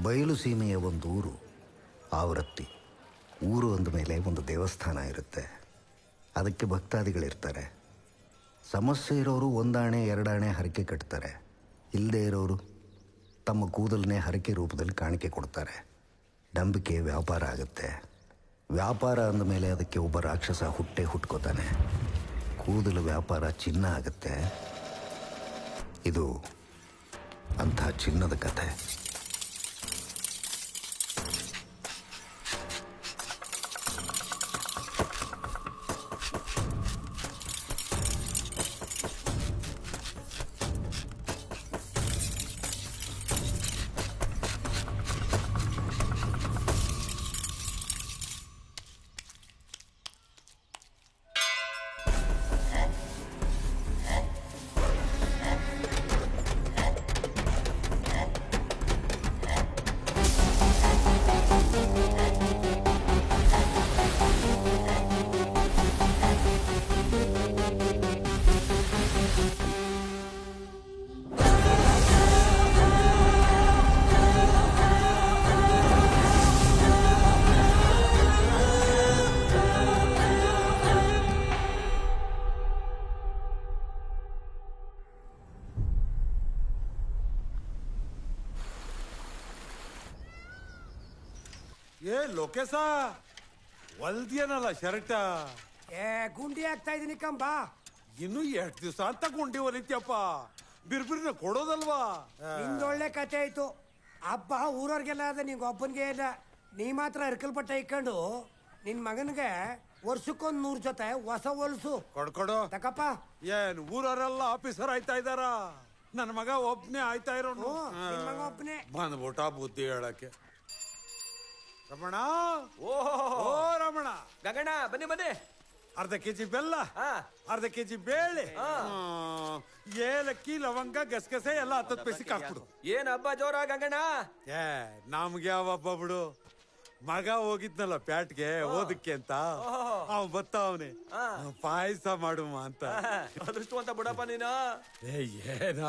ಬಯಲು ಸೀಮೆಯ ಒಂದು ಊರು ಆವೃತ್ತಿ. ಊರು ಅಂದ ಮೇಲೆ ಒಂದು ದೇವಸ್ಥಾನ ಇರುತ್ತೆ, ಅದಕ್ಕೆ ಭಕ್ತಾದಿಗಳಿರ್ತಾರೆ. ಸಮಸ್ಯೆ ಇರೋರು ಒಂದಾಣೆ ಎರಡಾಣೆ ಹರಕೆ ಕಟ್ತಾರೆ. ಇಲ್ಲದೆ ಇರೋರು ತಮ್ಮ ಕೂದಲನ್ನೇ ಹರಕೆ ರೂಪದಲ್ಲಿ ಕಾಣಿಕೆ ಕೊಡ್ತಾರೆ. ನಂಬಿಕೆ ವ್ಯಾಪಾರ ಆಗುತ್ತೆ. ವ್ಯಾಪಾರ ಅಂದಮೇಲೆ ಅದಕ್ಕೆ ಒಬ್ಬ ರಾಕ್ಷಸ ಹುಟ್ಕೋತಾನೆ. ಕೂದಲು ವ್ಯಾಪಾರ ಚಿನ್ನ ಆಗುತ್ತೆ. ಇದು ಅಂಥ ಚಿನ್ನದ ಕಥೆ. ಲೋಕೇಶ ಹೊಲ್ದಿಯನಲ್ಲ ಶರ್ಟ. ಗುಂಡಿ ಆಗ್ತಾ ಇದೀನಿ ಕಂಬಾ. ಇನ್ನು ಎಷ್ಟು ದಿವಸ ಅಂತ ಗುಂಡಿ ಹೊಲಿತ್ಯಪ್ಪ? ಬಿರ್ಬಿರ್ನ ಕೊಡೋದಲ್ವಾ? ನಿಂದೊಳ್ಳೆ ಕತೆ ಆಯ್ತು. ಹಬ್ಬ ಊರವ್ರಿಗೆಲ್ಲ ಅದ, ನಿಂಗೆ ಒಬ್ಬನಿಗೆ ಇಲ್ಲ. ನೀ ಮಾತ್ರ ಅರ್ಕಲ್ ಬಟ್ಟೆ ಇಕ್ಕೊಂಡು ನಿನ್ ಮಗನ್ಗೆ ವರ್ಷಕ್ಕೊಂದ್ 100 ಜೊತೆ ಹೊಸ ಹೊಲ್ಸು ಕೊಡ್ಕೊಡು ತಕಪ್ಪ. ಏನ್ ಊರವರೆಲ್ಲ ಆಫೀಸರ್ ಆಯ್ತಾ ಇದಾರ? ನನ್ನ ಮಗ ಒಬ್ನೇ ಆಯ್ತಾ ಇರೋನು. ನಿನ್ ಮಗ ಒಬ್ನೇ ಬಂದ್ಬಿಟ್ಟ ಬುದ್ಧಿ ಹೇಳಕ್ಕೆ. ರಮಣ, ಓ ರಮಣ, ಗಗಣ ಬನ್ನಿ ಬನ್ನಿ. ಅರ್ಧ ಕೆಜಿ ಬೆಲ್ಲ, ಅರ್ಧ ಕೆಜಿ ಬೇಳೆ, ಏಲಕ್ಕಿ ಲವಂಗ ಗಸಗಸೆ ಎಲ್ಲ 10 ಪೈಸೆಗೆ ಹಾಕ್ಬಿಡು. ಏನ್ ಹಬ್ಬ ಜೋರ ಗಂಗಣ್ಣ? ನಮ್ಗೆ ಯಾವ ಹಬ್ಬ ಬಿಡು. ಮಗ ಹೋಗಿದ್ನಲ್ಲ ಪ್ಯಾಟ್ಗೆ ಓದಕ್ಕೆ ಅಂತ, ಅವ್ ಬತ್ತಾವನೆ ಪಾಯಸ ಮಾಡುವ ಅಂತ. ಅದೃಷ್ಟವಂತ ಬಿಡಪ್ಪ ನೀನು. ಏನ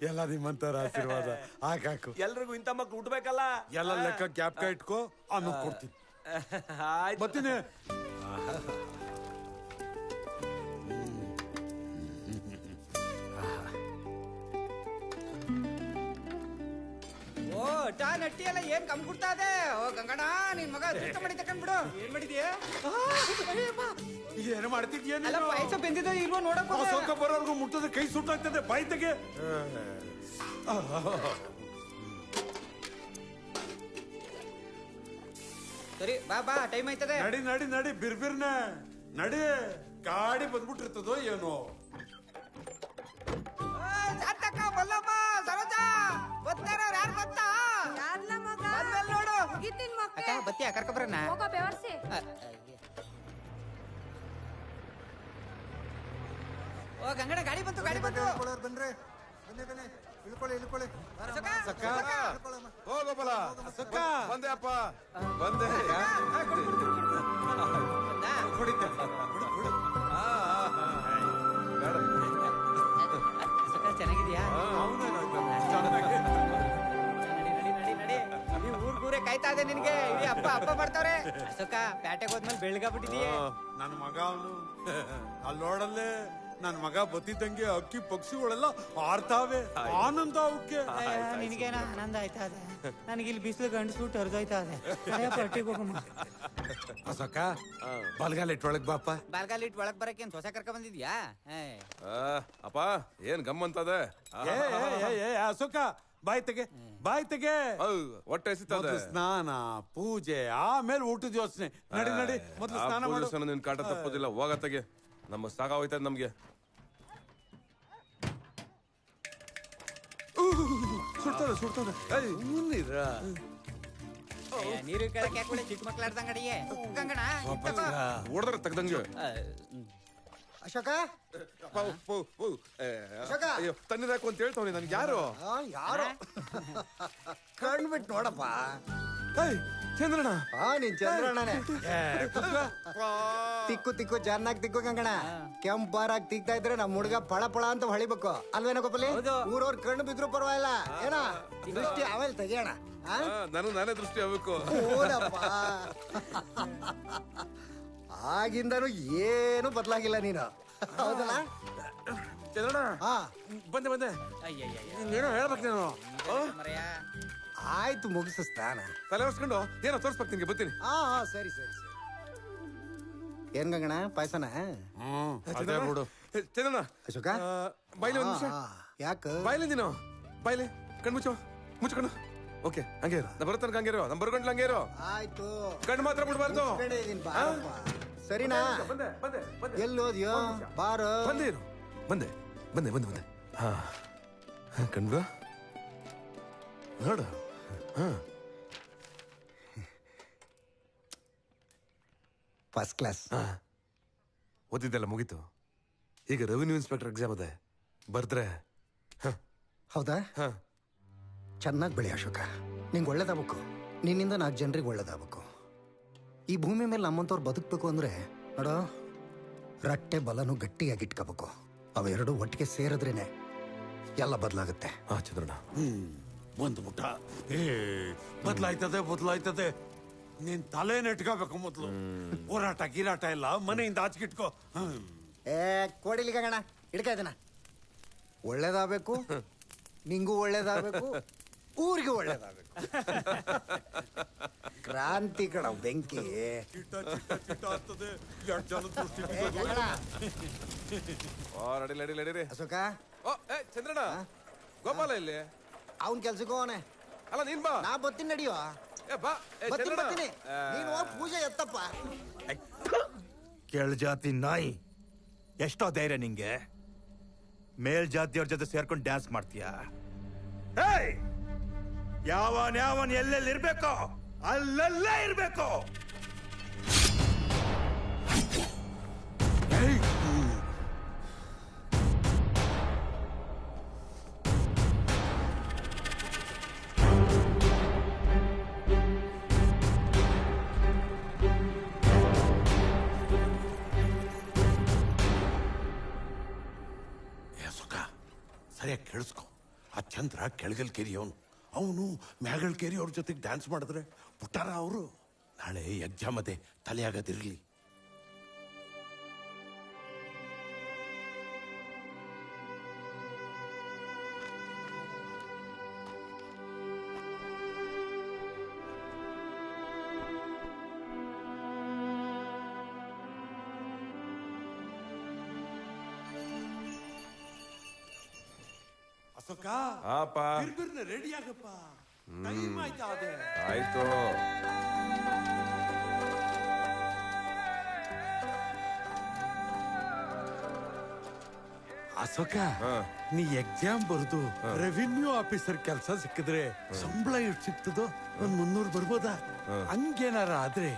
ಎಲ್ಲ ನಿಮ್ಮಂತರ ಆಶೀರ್ವಾದ. ಹಾಕಾಕು. ಎಲ್ರಿಗೂ ಇಂಥ ಮಕ್ಳು ಹುಟ್ಬೇಕಲ್ಲ. ಎಲ್ಲ ಲೆಕ್ಕ ಗ್ಯಾಪ್ಕ ಇಟ್ಕೋ, ಆಮೇಲೆ ಕೊಡ್ತೀನಿ. ಬರ್ತೀನಿ. ಓ ಟಾ ನಟ್ಟಿ ಎಲ್ಲ ಏನ್ ಕಮ್ ಕೊಡ್ತಾ ಇದೆ? ಓ ಗಂಗಣ್ಣ, ನಿನ್ ಮಗ ಅದೃಷ್ಟ ಮಾಡಿ ತಕೊಂಡ್ಬಿಡು. ಏನ್ ಮಾಡಿದ್ಯಾ? ಏನು ಮಾಡ್ತಿದ್ಯಾ? ಪಾಯಸ ಬೆಂದಿದೆ ಇಲ್ವೋ ನೋಡಕ್ ಸೊಕ್ಕ ಬರೋರ್ಗು ಮುಟ್ಟದ ಕೈ ಸುಟ್ಟಾಗ್ತದೆ. ಬಾಯಿ ತೆಗೆ. ಸರಿ ಬಾ ಬಾ, ಟೈಮ್ ಆಯ್ತದೆ. ನಡಿ ನಡಿ ನಡಿ, ಬಿರ್ಬಿರ್ನ ನಡಿ. ಗಾಡಿ ಬಂದ್ಬಿಟ್ಟಿರ್ತದೋ ಏನೋ. ಬಲ್ಲಮ್ಮ ಸರೋಜ ಬರ್ತಾರ. ಯಾರು ಗೊತ್ತಾ? ನೋಡು ಬತ್ತೀಯ ಕರ್ಕೊಬ್ರನ್ನ. ಓ ಗಂಗಣ್ಣ, ಗಾಡಿ ಬಂತು ಗಾಡಿ ಬಂತು. ಬನ್ರಿ ಬನ್ನಿ ಬನ್ನಿ, ಇಳ್ಕೊಳ್ಳಿ ಇಳ್ಕೊಳ್ಳಿ. ಓ ಗೋಪಾಲ, ಬಂದೆ ಅಪ್ಪ ಬಂದೆ. ಚೆನ್ನಾಗಿದ್ಯಾ? ಊರ್ಗೂರೇ ಕಾಯ್ತಾ ಇದೆ ನಿನ್ಗೆ. ಇಡೀ ಹಬ್ಬ ಹಬ್ಬ ಮಾಡ್ತಾವ್ರೆ. ಅಶೋಕ, ಪ್ಯಾಟೆಗೆ ಹೋದ್ಮೇಲೆ ಬೆಳಗಾಗ್ಬಿಟ್ಟಿದೀಯ. ನನ್ನ ಮಗ ಅವನು. ಅಲ್ಲಿ ನೋಡಲ್ಲೇ ನನ್ ಮಗ ಬತ್ತಿದ್ದಂಗೆ ಅಕ್ಕಿ ಪಕ್ಷಿಗಳೆಲ್ಲ ಆರ್ತಾವೆ. ಆನಂದ ಅವಕ್ಕೆ. ನಿನಗೇನ ಆನಂದ ಆಯ್ತಾ ಇದೆ? ನನಗೆ ಇಲ್ಲಿ ಬಿಸಿಲು ಗಂಡಸ್ಬಿಟ್ಟು ಹರಿದೋಯ್ತಾ ಇದೆ. ಪಟ್ಟಿಗೆ ಹೋಗಮ್ಮ. ಅಸಕ ಬಲ್ಗಾಲ್ ಇಟ್ಟೊಳಗ್ ಬಾಪ. ಬಾಲ್ಗಾಲ್ ಇಟ್ಟು ಒಳಗ್ ಬರಕ್ಕೆ ಹೊಸ ಕರ್ಕ ಬಂದಿದ್ಯಾ? ಅಪ್ಪ ಏನ್ ಗಮ್ಮಂತದೆ? ಅಶೋಕ, ಬಾಯ್ ತೆಗೆ ಬಾಯ್ ತೆಗೆ. ಹೊಟ್ಟೆ ಸಿಗ್ತದೆ. ಸ್ನಾನ ಪೂಜೆ ಆಮೇಲೆ ಊಟದ ಯೋಚನೆ. ನಡಿ ನಡಿ, ಮೊದ್ಲು ಸ್ನಾನ ಮಾಡು. ನಿನ್ ಕಾಟ ತಪ್ಪೋದಿಲ್ಲ. ಹೋಗತ್ತಗೆ, ನಮ್ಗೆ ಸಾಕಾಗೋಯ್ತದ ನಮ್ಗೆ. ಸುಡ್ತದೆ ಸುಡ್ತದೆ. ನೀರು ಕೇಳಕ್ಕೆ ಯಾಕೆ ಚಿಕ್ಕ ಮಕ್ಳಾಡ್ದಂಗ ಅಡಿಗೆ ಗಂಗಣ ಓಡದ್ರ ತೆಗ್ದಂಗೆ. ಅಶೋಕ, ಅಯ್ಯೋ ತಣ್ಣೀರಾಕು ಅಂತ ಹೇಳ್ತಾವನಿ. ನನ್ಗೆ ಯಾರು ಯಾರೋ ಕಣ್ಬಿಟ್ಟು ನೋಡಪ್ಪ. ಏಯ್ ಚಂದ್ರಣ್ಣ ನೀನ್ ಚಂದ್ರಣ್ಣನೇ ತಿಕ್ಕು ತಿಕ್ಕು ಚೆನ್ನಾಗಿ ತಿಕ್ಕು ಗಂಗಣ ಕೆಂಪಾರಾಗಿ ತಿಕ್ತಾ ಇದ್ರೆ ನಮ್ ಹುಡುಗ ಪಳ ಪಳ ಅಂತ ಹೊಳಿಬೇಕು ಅಲ್ವೇನ ಗೋಪಾಲಿ ಊರವ್ರ ಕಣ್ಣು ಬಿದ್ರು ಪರವಾಗಿಲ್ಲ ಏನ ದೃಷ್ಟಿ ಆಮೇಲೆ ತೆಗಿಯೋಣ ನಾನೇ ದೃಷ್ಟಿ ಆಗ್ಬೇಕು. ಹೌದಪ್ಪ ಆಗಿಂದನು ಏನು ಬದಲಾಗಿಲ್ಲ ನೀನು ಹೌದಲ್ಲ ಚಂದ್ರಣ್ಣ ಹಾ ಬಂದೆ ಏನೋ ಹೇಳ್ಬೇಕು ನೀನು. ಆಯ್ತು ಮುಗಿಸ್ತಾನ ತಲೆ ಹೊರ್ಸ್ಕೊಂಡು ಏನೋ ತೋರಿಸ್ಬೇಕು ನಿಂಗೆ ಬರ್ತೀನಿ. ಹಾ ಸರಿ ಸರಿ ಸರಿ ಏನ್ ಗಂಗಣ ಪಾಯ್ಸನ ಅದೇ ನೋಡು. ಚಂದ್ರಣ್ಣ ಅಶೋಕ ಬಾಯ್ಲಿ ಒಂದ್ ನಿಮಿಷ. ಯಾಕ ಬಾಯ್ಲಿ ನೀನು ಬಾಯ್ಲಿ ಕಣ್ ಮುಚ್ಕೊಂಡು ಓಕೆ ಹಂಗೆ ಇರು. ನಾ ಬರುತ್ತಾನ ಹಂಗೆ ಇರೋ. ನಮ್ ಬರ್ಕೊಂಡ್ಲ ಹಂಗೆ ಇರೋ. ಆಯ್ತು ಕಣ್ಣು ಮಾತ್ರ ಬಿಡ್ಬಾರ್ದು. ಮುಚ್ಕೊಂಡೇ ಇದೀನಿ, ಬಾರಪ್ಪ. ಸರಿನಾ ಬಂದೆ ಎಲ್ಲಿ ಹೋದ್ಯೋ ಬಾರು ಬಂದೆ ಇರು. ಬಂದೆ ಹಾ ಕಣ್ಗ ನೋಡು. ಹಾ ಫಸ್ಟ್ ಕ್ಲಾಸ್ ಓದಿದ್ದೆಲ್ಲ ಮುಗೀತು. ಈಗ ರೆವಿನ್ಯೂ ಇನ್ಸ್ಪೆಕ್ಟರ್ ಎಕ್ಸಾಮ್ ಅದೇ ಬರ್ದ್ರೆ. ಹೌದಾ ಹಾ ಚೆನ್ನಾಗಿ ಬೆಳಿ ಅಶೋಕ. ನಿಂಗೆ ಒಳ್ಳೇದಾಗಬೇಕು. ನಿನ್ನಿಂದ 4 ಜನರಿಗೆ ಒಳ್ಳೇದಾಗಬೇಕು. ಈ ಭೂಮಿ ಮೇಲೆ ನಮ್ಮಂಥವ್ರು ಬದುಕಬೇಕು ಅಂದ್ರೆ ನೋಡೋ ರಟ್ಟೆ ಬಲನು ಗಟ್ಟಿಯಾಗಿ ಇಟ್ಕೋಬೇಕು. ಅವೆರಡು ಒಟ್ಟಿಗೆ ಸೇರಿದ್ರೇನೆ ಎಲ್ಲ ಬದಲಾಗುತ್ತೆ. ಹಾ ಚಂದ್ರಣ್ಣ ಬಂದ್ಬಿಟ್ಟ. ಬದಲಾಯ್ತದೆ ನೀನ್ ತಲೆ ನೆಟ್ಕೋಬೇಕು ಮೊದ್ಲು. ಹೋರಾಟ ಗಿರಾಟ ಇಲ್ಲ, ಮನೆಯಿಂದ ಆಚೆಗಿಟ್ಕೋ. ಕೋಡಿಲಿ ಗಂಗಣ ಹಿಡ್ಕ ಇದನ್ನ. ಒಳ್ಳೇದಾಗಬೇಕು, ನಿಂಗೂ ಒಳ್ಳೇದಾಗಬೇಕು, ಊರಿಗೂ ಒಳ್ಳೇದಾಗಬೇಕು. ಕ್ರಾಂತಿ ಕಣ ಬೆಂಕಿ. ರೆಡಿ ಅಶೋಕ ಚಂದ್ರಣ್ಣ ಗೋಪಾಲ ಇಲ್ಲಿ ಅವನ್ ಕೆಲ್ಸಕ್ಕೆ ಹೋಗನೆ. ಅಲ್ಲ ನೀನ್ ಬಾ. ನಾ ಬತ್ತೀನಿ ನಡಿಯೋ. ಬಾ ಬತ್ತೀನಿ ನೀನು ಹೋಗಿ ಪೂಜೆ ಎತ್ತಪ್ಪ. ಕೆಳಜಾತಿ ನಾಯಿ, ಎಷ್ಟೋ ಧೈರ್ಯ ನಿಂಗೆ? ಮೇಲ್ಜಾತಿಯವ್ರ ಜೊತೆ ಸೇರ್ಕೊಂಡು ಡ್ಯಾನ್ಸ್ ಮಾಡ್ತೀಯ? ಯಾವನ್ ಎಲ್ಲೆಲ್ಲಿ ಇರ್ಬೇಕೋ ಅಲ್ಲೆಲ್ಲೇ ಇರ್ಬೇಕು. ಸರಿಯಾಗಿ ಕೇಳಿಸ್ಕೊ. ಆ ಚಂದ್ರ ಕೆಳಗಲ್ ಕೇರಿಯವನು, ಅವನು ಮ್ಯಾಗಳ್ ಕೇರಿ ಅವ್ರ ಜೊತೆಗೆ ಡ್ಯಾನ್ಸ್ ಮಾಡಿದ್ರೆ ಪುಟ್ಟಾರ ಅವರು. ನಾಳೆ ಎಕ್ಸಾಮ್ ಅದೇ, ತಲೆಯಾಗದಿರ್ಲಿ. ಅಶೋಕ ಹಾಪ ಬಿರ್ಬಿರ್ನ ರೆಡಿ ಆಗಪ್ಪ. ಟೈಮ್ ಆಯ್ತಾ ಅದೇ. ಆಯ್ತು. ಅಶೋಕ ನೀ ಎಕ್ಸಾಮ್ ಬರ್ದು ರೆವಿನ್ಯೂ ಆಫೀಸರ್ ಕೆಲಸ ಸಿಕ್ಕಿದ್ರೆ ಸಂಬಳ ಎಷ್ಟು ಸಿಕ್ತದೋ 300 ಬರ್ಬೋದಾ? ಹಂಗೇನಾರ ಆದ್ರೆ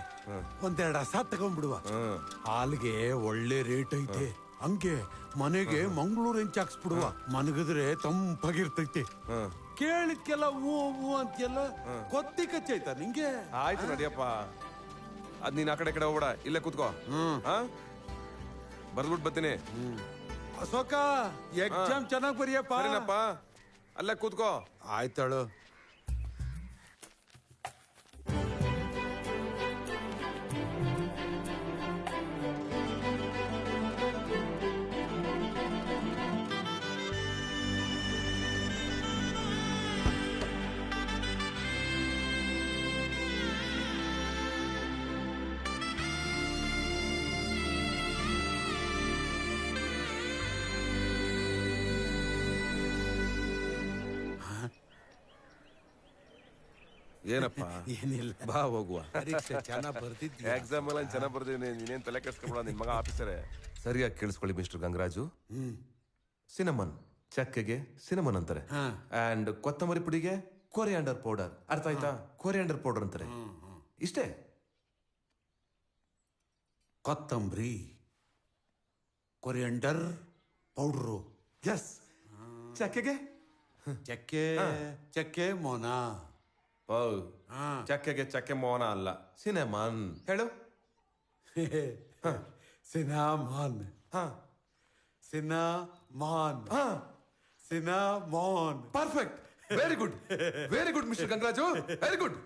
1-2 ಹಸ ತಗೊಂಡ್ಬಿಡುವ. ಹಾಲ್ಗೆ ಒಳ್ಳೆ ರೇಟ್ ಐತೆ. ಹಂಗೆ ಮನೆಗೆ ಮಂಗಳೂರು ಹೆಂಚ್ ಹಾಕ್ಸ್ಬಿಡುವ. ಮನಗಿದ್ರೆ ತಂಪಾಗಿರ್ತೈತಿ. ಕೇಳಿದ್ಕೆಲ್ಲ ಹೂ ಅಂತೆಲ್ಲ ಕೊತ್ತಿ ಕಚ್ಚೈತ ನಿಂಗೆ. ಆಯ್ತು ನಡಿಯಪ್ಪ. ಅದ್ ನೀನ್ ಆ ಕಡೆ ಹೋಗ್ಬೇಡ, ಇಲ್ಲೇ ಕೂತ್ಕೋ. ಬರ್ದ್ಬಿಟ್ಟು ಬರ್ತೀನಿ. ಅಶೋಕ ಎಕ್ಸಾಮ್ ಚೆನ್ನಾಗ್ ಬರಿಯಪ್ಪ. ಅಲ್ಲೇ ಕೂತ್ಕೋ. ಆಯ್ತಾಳು. ಏನಪ್ಪ? ಏನಿಲ್ಲ, ಬಾ ಹೋಗುವ. ಪರೀಕ್ಷೆ ಚೆನ್ನಾಗ್ ಬರ್ದಿದ್ಯ? ಎಕ್ಸಾಮ್ ಎಲ್ಲ ಚೆನ್ನಾಗ್ ಬರ್ದಿದ್ದೀನಿ. ನೀನೇನ್ ತಲೆ ಕೆಡ್ಸ್ಕೊಬೇಡ. ನಿನ್ ಮಗ ಆಫೀಸರೇ. ಸರಿಯಾಗಿ ಕೇಳಿಸ್ಕೊಳ್ಳಿ ಮಿಸ್ಟರ್ ಗಂಗರಾಜು. ಸಿನಮನ್ ಚಕ್ಕೆಗೆ ಸಿನಮನ್ ಅಂತಾರೆ. ಅಂಡ್ ಕೊತ್ತಂಬರಿ ಪುಡಿಗೆ ಕೊರಿಯಾಂಡರ್ ಪೌಡರ್. ಅರ್ಥ ಆಯ್ತಾ? ಕೊರಿಯಾಂಡರ್ ಪೌಡರ್ ಅಂತಾರೆ. ಇಷ್ಟೇ. ಕೊತ್ತಂಬರಿ, ಕೊರಿಯಂಡರ್ ಪೌಡ್ರು. ಎಸ್. ಚಕ್ಕೆಗೆ ಚಕ್ಕೆ ಮೋನ. ಚಕ್ಕೆಗೆ ಚಕ್ಕೆ ಮೋಹನ ಅಲ್ಲ, ಸಿನೆಮಾನ್. ಹೇಳು. Cinnamon. Cinnamon. Cinnamon. Perfect. Very good, very good mister Gangaraju, very good.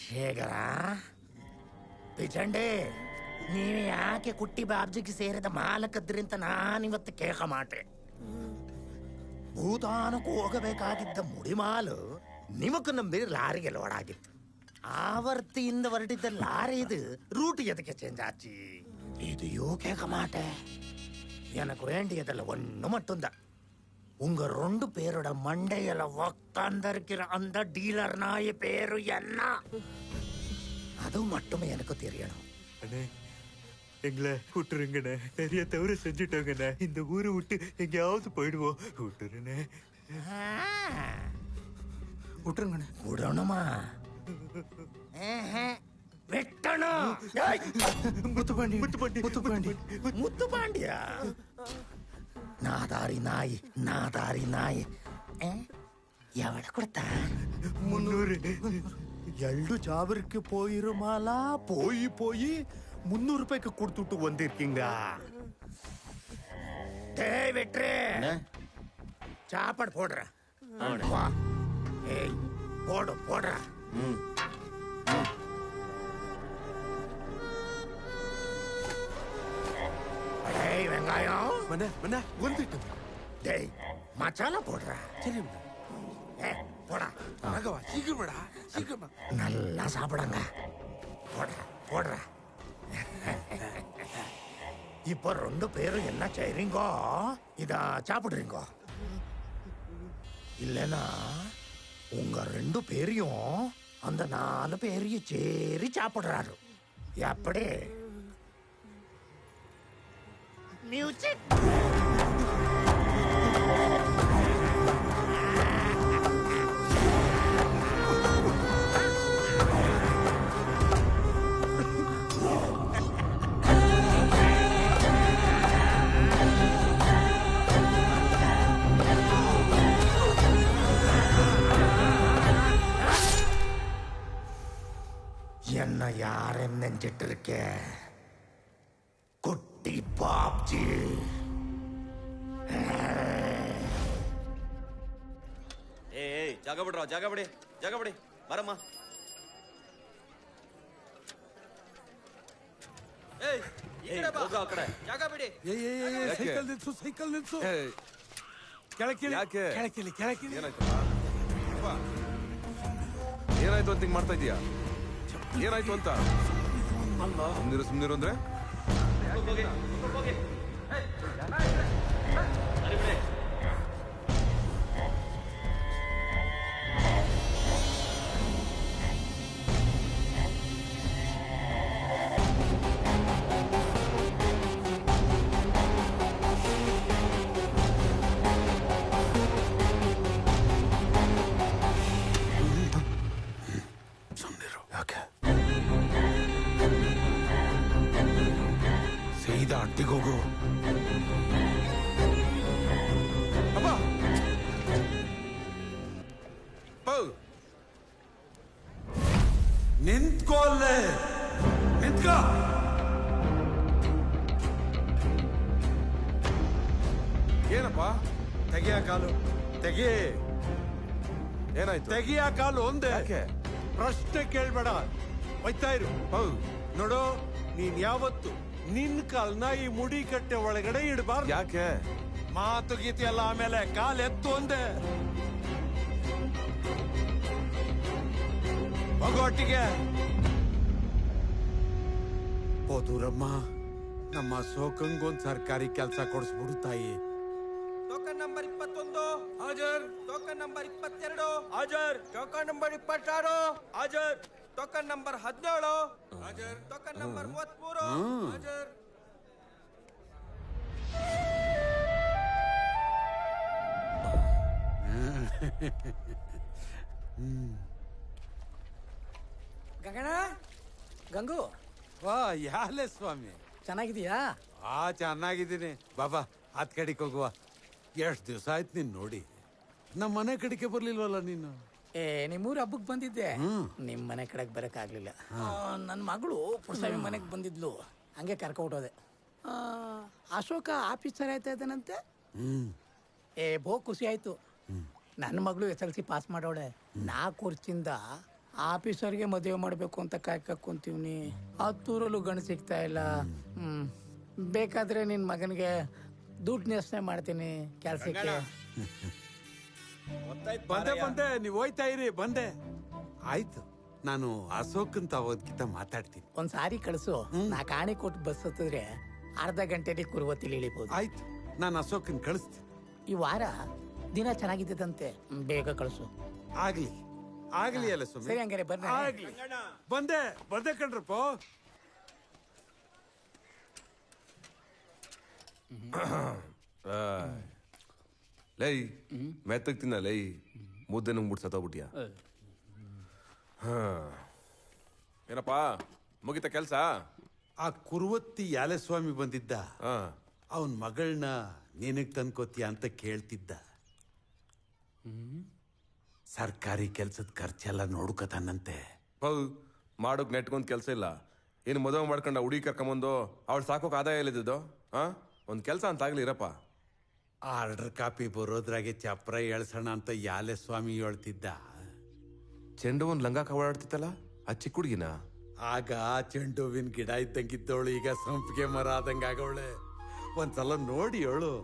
Shekhar ಪಿಚಂಡೆ, ನೀವು ಯಾಕೆ ಕುಟ್ಟಿ ಬಾಬ್ಜಿಗೆ ಸೇರಿದ ಮಾಲಕದ್ರಿ ಅಂತ ನಾನಿವತ್ತು ಕೇಕ ಮಾಟೆ. ಭೂತಾನಕ್ಕೂ ಹೋಗಬೇಕಾಗಿದ್ದ ಮುಡಿಮಾಲು ನಿಮக்கு ನಂಬಿ ಲಾರಿಗೆ ಲೋಡ್ ಆಗಿತ್ತು. ಆವರ್ತಿಯಿಂದ ಹೊರಟಿದ್ದ ಲಾರಿ ಇದು ರೂಟ್ ಎದಕ್ಕೆ ಚೇಂಜ್ ಆಚಿ. இது கேட்க மாட்டேன். எனக்கு வேண்டியதில்ல ஒண்ணு மட்டும்தான். உங்க 2 பேரோட மண்டையில உக்காந்திருக்கிற அந்த டீலர் நாய் பேரு என்ன, அது மட்டுமே எனக்கு தெரியணும். அண்ணே, எங்களை விட்டுருங்கண்ணே. நிறைய தவறு செஞ்சுட்டோங்கண்ணே. இந்த ஊரை விட்டு எங்கேயாவது போயிடுவோம். விட்டுருண்ணே. விட்டுருங்கண்ணே. விடணுமா? வெட்டணும். முத்துப்பாண்டி, முத்துப்பாண்டி, முத்துப்பாண்டி, முத்துப்பாண்டியா? நாதாரி நாய், நாதாரி நாய். எவட கொடுத்த? 300. எள்ளு ஜாவருக்கு போயிருமாலா? போய் 300 ரூபாய்க்கு கொடுத்துட்டு வந்திருக்கீங்களா? டேய் வெட்ரே, சாப்பாடு போடுற. வா. ஏய், போடுற. டேய் வெங்காயம். மண்ணா வந்துட்டு. டேய் மசாலா போடுற. சரி போடா. ராகவா, சீக்கிரமாடா, சீக்கிரமா. நல்லா சாப்பிடுங்க. போடுற. இப்போ 2 பேரும் என்ன செய்றீங்க? இத சாப்பிடுறீங்க. இல்லனா உங்க 2 பேரையும் அந்த 4 பேரையும் சேரி சாப்பிடுறாரு. எப்படி? மியூசிக். என்ன யாரும் நெஞ்சிட்டு இருக்க? குட்டி பாப்ஜி. ಏಯ್ ಜಾಗ ಬಿಡ್ರ, ಜಾಗ ಬಿಡಿ ಬರಮ್ಮ. ಹೋಗ ಆ ಕಡೆ, ಜಾಗ ಬಿಡಿ. ಸೈಕಲ್ ನಿಲ್ಸು. ಏಯ್, ಕೆಳಕಿಳಿ. ಯಾಕೆ? ಕೆಳಕಿಳಿ. ಏನಾಯ್ತು ಅಂತ ಹಿಂಗ್ ಮಾಡ್ತಾ ಇದೀಯಾ? ಏನಾಯ್ತು ಅಂತ? ಸುಮ್ನಿರು ಅಂದ್ರೆ ಸೀದಾ ಅಟ್ಟಿಗೋಗು. ಅಪ್ಪ, ನಿಂತ್ಕೋಲ್ಲೇ, ನಿಂತ್ಕೋ. ಏನಪ್ಪ? ತೆಗಿಯ ಕಾಲು, ತೆಗಿ. ಏನಾಯ್ತು? ತೆಗಿಯ ಕಾಲು ಒಂದೇ. ಯಾಕೆ? ಪ್ರಶ್ನೆ ಕೇಳ್ಬೇಡ, ಒಯ್ತಾ ಇರು. ನೋಡು, ನೀನ್ ಯಾವತ್ತು ನಿನ್ ಕಾಲ್ನ ಈ ಮುಡಿ ಕಟ್ಟೆ ಒಳಗಡೆ ಇಡಬಾರ್ದು. ಯಾಕೆ? ಮಾತು ಗೀತಿ ಎಲ್ಲ ಆಮೇಲೆ ಕಾಲ್ ಎತ್ತು ಒಂದೇ. ಹೋಗು ಒಟ್ಟಿಗೆ. ಹೋದೂರಮ್ಮ, ನಮ್ಮ ಸೋಕಂಗೊಂದ್ ಸರ್ಕಾರಿ ಕೆಲಸ ಕೊಡಿಸ್ಬಿಡು ತಾಯಿ. ಟೋಕನ್ ನಂಬರ್ 21 ಹಾಜರ್. ಟೋಕನ್ ನಂಬರ್ 22 ಹಾಜರ್. ಟೋಕನ್ ನಂಬರ್ 26 ಹಾಜರ್. ಟೋಕನ್ ನಂಬರ್ 17 ಹಾಜರ್. ಟೋಕನ್ ನಂಬರ್ 33 ಹಾಜರ್. ಗಂಗಣ್ಣ, ಗಂಗು ವಾ ಯಾಲೆ ಸ್ವಾಮಿ, ಚೆನ್ನಾಗಿದೀಯಾ? ಚೆನ್ನಾಗಿದ್ದೀನಿ. ಬಾಬಾ ಆತ್ ಕಡೆಗೆ ಹೋಗುವ. ಎಷ್ಟು ದಿವಸ ಆಯ್ತು ನೀನ್ ನೋಡಿ. ನಮ್ಮ ಮನೆ ಕಡೆಗೆ ಬರ್ಲಿಲ್ವಲ್ಲ ನೀನು? ನಿಮ್ಮೂರ ಹಬ್ಬಕ್ಕೆ ಬಂದಿದ್ದೆ. ನಿಮ್ ಮನೆ ಕಡೆಗೆ ಬರಕ್ಕಾಗ್ಲಿಲ್ಲ. ನನ್ನ ಮಗಳು ಪುರಸಭೆ ಮನೆಗೆ ಬಂದಿದ್ಲು, ಹಂಗೆ ಕರ್ಕೊಟ್ಟೋದೆ. ಅಶೋಕ ಆಫೀಸರ್ ಆಯ್ತಾ ಇದ್ದಾನಂತೆ. ಬೋ ಖುಷಿ ಆಯ್ತು. ನನ್ನ ಮಗಳು SLC ಪಾಸ್ ಮಾಡೋಳೆ. 4 ವರ್ಷದಿಂದ ಆಫೀಸರ್ಗೆ ಮದುವೆ ಮಾಡಬೇಕು ಅಂತ ಕಾಯ್ಕೊಂತೀವ್ನಿ. 10 ಊರಲ್ಲೂ ಗಂಡು ಸಿಗ್ತಾ ಇಲ್ಲ. ಬೇಕಾದ್ರೆ ನಿನ್ ಮಗನಿಗೆ ದುಡ್ಡು ನೆಸ್ನೆ ಮಾಡ್ತೀನಿ ಕೆಲ್ಸಕ್ಕೆ. ಬಂದೆ ನೀವು ಹೋಯ್ತಾ ಇರಿ. ಬಂದೆ. ಆಯ್ತು, ನಾನು ಅಶೋಕ್ ಅಂತ ಅವದ್ಕಿಂತ ಮಾತಾಡ್ತೀನಿ. ಒಂದ್ ಸಾರಿ ಕಳಿಸು. ನಾ ಕಾಣಿ ಕೊಟ್ಟು ಬಸ್ ಹತ್ತಿದ್ರೆ ಅರ್ಧ ಗಂಟೆಲಿ ಕುರುವತ್ತಿಲಿ ಇಳಿಬಹುದು. ಆಯ್ತು, ನಾನು ಅಶೋಕನ್ ಕಳಿಸ್ತೀನಿ. ಈ ವಾರ ದಿನ ಚೆನ್ನಾಗಿದ್ದಂತೆ, ಬೇಗ ಕಳಿಸು. ಆಗ್ಲಿ ಆಗ್ಲಿ ಅಲ್ಲ ಸ್ವಾಮಿ. ಸರಿ, ಹಂಗಾರೆ ಬರ್ರಿ. ಆಗ್ಲಿ. ಬಂದೆ ಕಣ್ರಪ್ಪ. ಲೈ ಮೆತ್ತಗ್ ತಿನ್ನ ಲೈ, ಮುದ್ದೆ ನುಂಗ್ಬಿಟ್ಟು ಸತ್ತೋಗ್ಬಿಟ್ಯಾ? ಏನಪ್ಪಾ ಮುಗಿತ ಕೆಲ್ಸ? ಆ ಕುರುವತ್ತಿ ಯಾಲಸ್ವಾಮಿ ಬಂದಿದ್ದ. ಅವನ್ ಮಗಳನ್ನ ನಿನಗ್ ತಂದ್ಕೋತೀಯ ಅಂತ ಕೇಳ್ತಿದ್ದ. ಸರ್ಕಾರಿ ಕೆಲ್ಸದ ಖರ್ಚೆಲ್ಲ ನೋಡ್ಕತಾನಂತೆ. ಮಾಡೋಕ್ ನೆಟ್ಕೊಂಡ್ ಕೆಲ್ಸ ಇಲ್ಲ. ಏನು ಮದುವೆ ಮಾಡ್ಕೊಂಡ ಹುಡುಗಿ ಕರ್ಕೊಂಬಂದು ಅವಳು ಸಾಕೋಕ್ ಆದಾಯ ಇಲ್ಲದಿದ್ದು? ಒಂದ್ ಕೆಲ್ಸ ಅಂತ ಆಗ್ಲಿ ಇರಪ್ಪ. ಆರ್ಡರ್ ಕಾಪಿ ಬರೋದ್ರಾಗೆ ಚಪ್ರ ಎಳ್ಸೋಣ ಅಂತ ಯಾಲಸ್ವಾಮಿ ಹೇಳ್ತಿದ್ದ. ಚೆಂಡು ಒಂದ್ ಲಂಗ ಕವಳಾಡ್ತಿತ್ತಲ್ಲ ಆ ಚಿಕ್ಕ ಹುಡುಗಿನ? ಆಗ ಚೆಂಡು ಹೂವಿನ ಗಿಡ ಇದ್ದಂಗಿದ್ದವಳು ಈಗ ಸಂಪಿಗೆ ಮರ ಆದಂಗ ಆಗವಳೆ. ಒಂದ್ಸಲ ನೋಡಿ ಹೇಳು.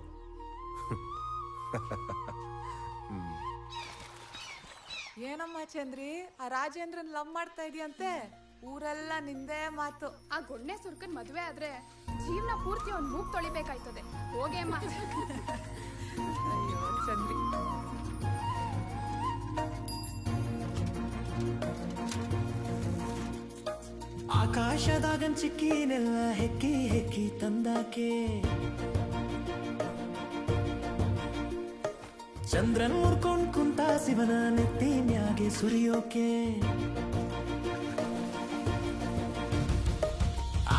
ಏನಮ್ಮ ಚಂದ್ರಿ, ಆ ರಾಜೇಂದ್ರನ್ ಲವ್ ಮಾಡ್ತಾ ಇದೀಯಂತೆ? ಊರೆಲ್ಲ ನಿಂದೇ ಮಾತು. ಆ ಗೊಣ್ಣೆ ಸುರ್ಕನ್ ಮದ್ವೆ ಆದ್ರೆ ಜೀವನ ಪೂರ್ತಿ ಅವ್ನ್ ಮೂಗ್ ತೊಳಿಬೇಕಾಯ್ತದೆ. ಹೋಗೆ ಅಮ್ಮ. ಅಯ್ಯೋ ಚಂದ್ರಿ. ಆಕಾಶದಾಗನ್ ಚಿಕ್ಕಿನೆಲ್ಲ ಹೆಕ್ಕಿ ಹೆಕ್ಕಿ ತಂದಾಕೆ, ಚಂದ್ರನ್ ಮುರ್ಕೊಂಡ್ ಕುಂತ ಶಿವನ ನೆತ್ತಿ ಮ್ಯಾಗೆ ಸುರಿಯೋಕೆ.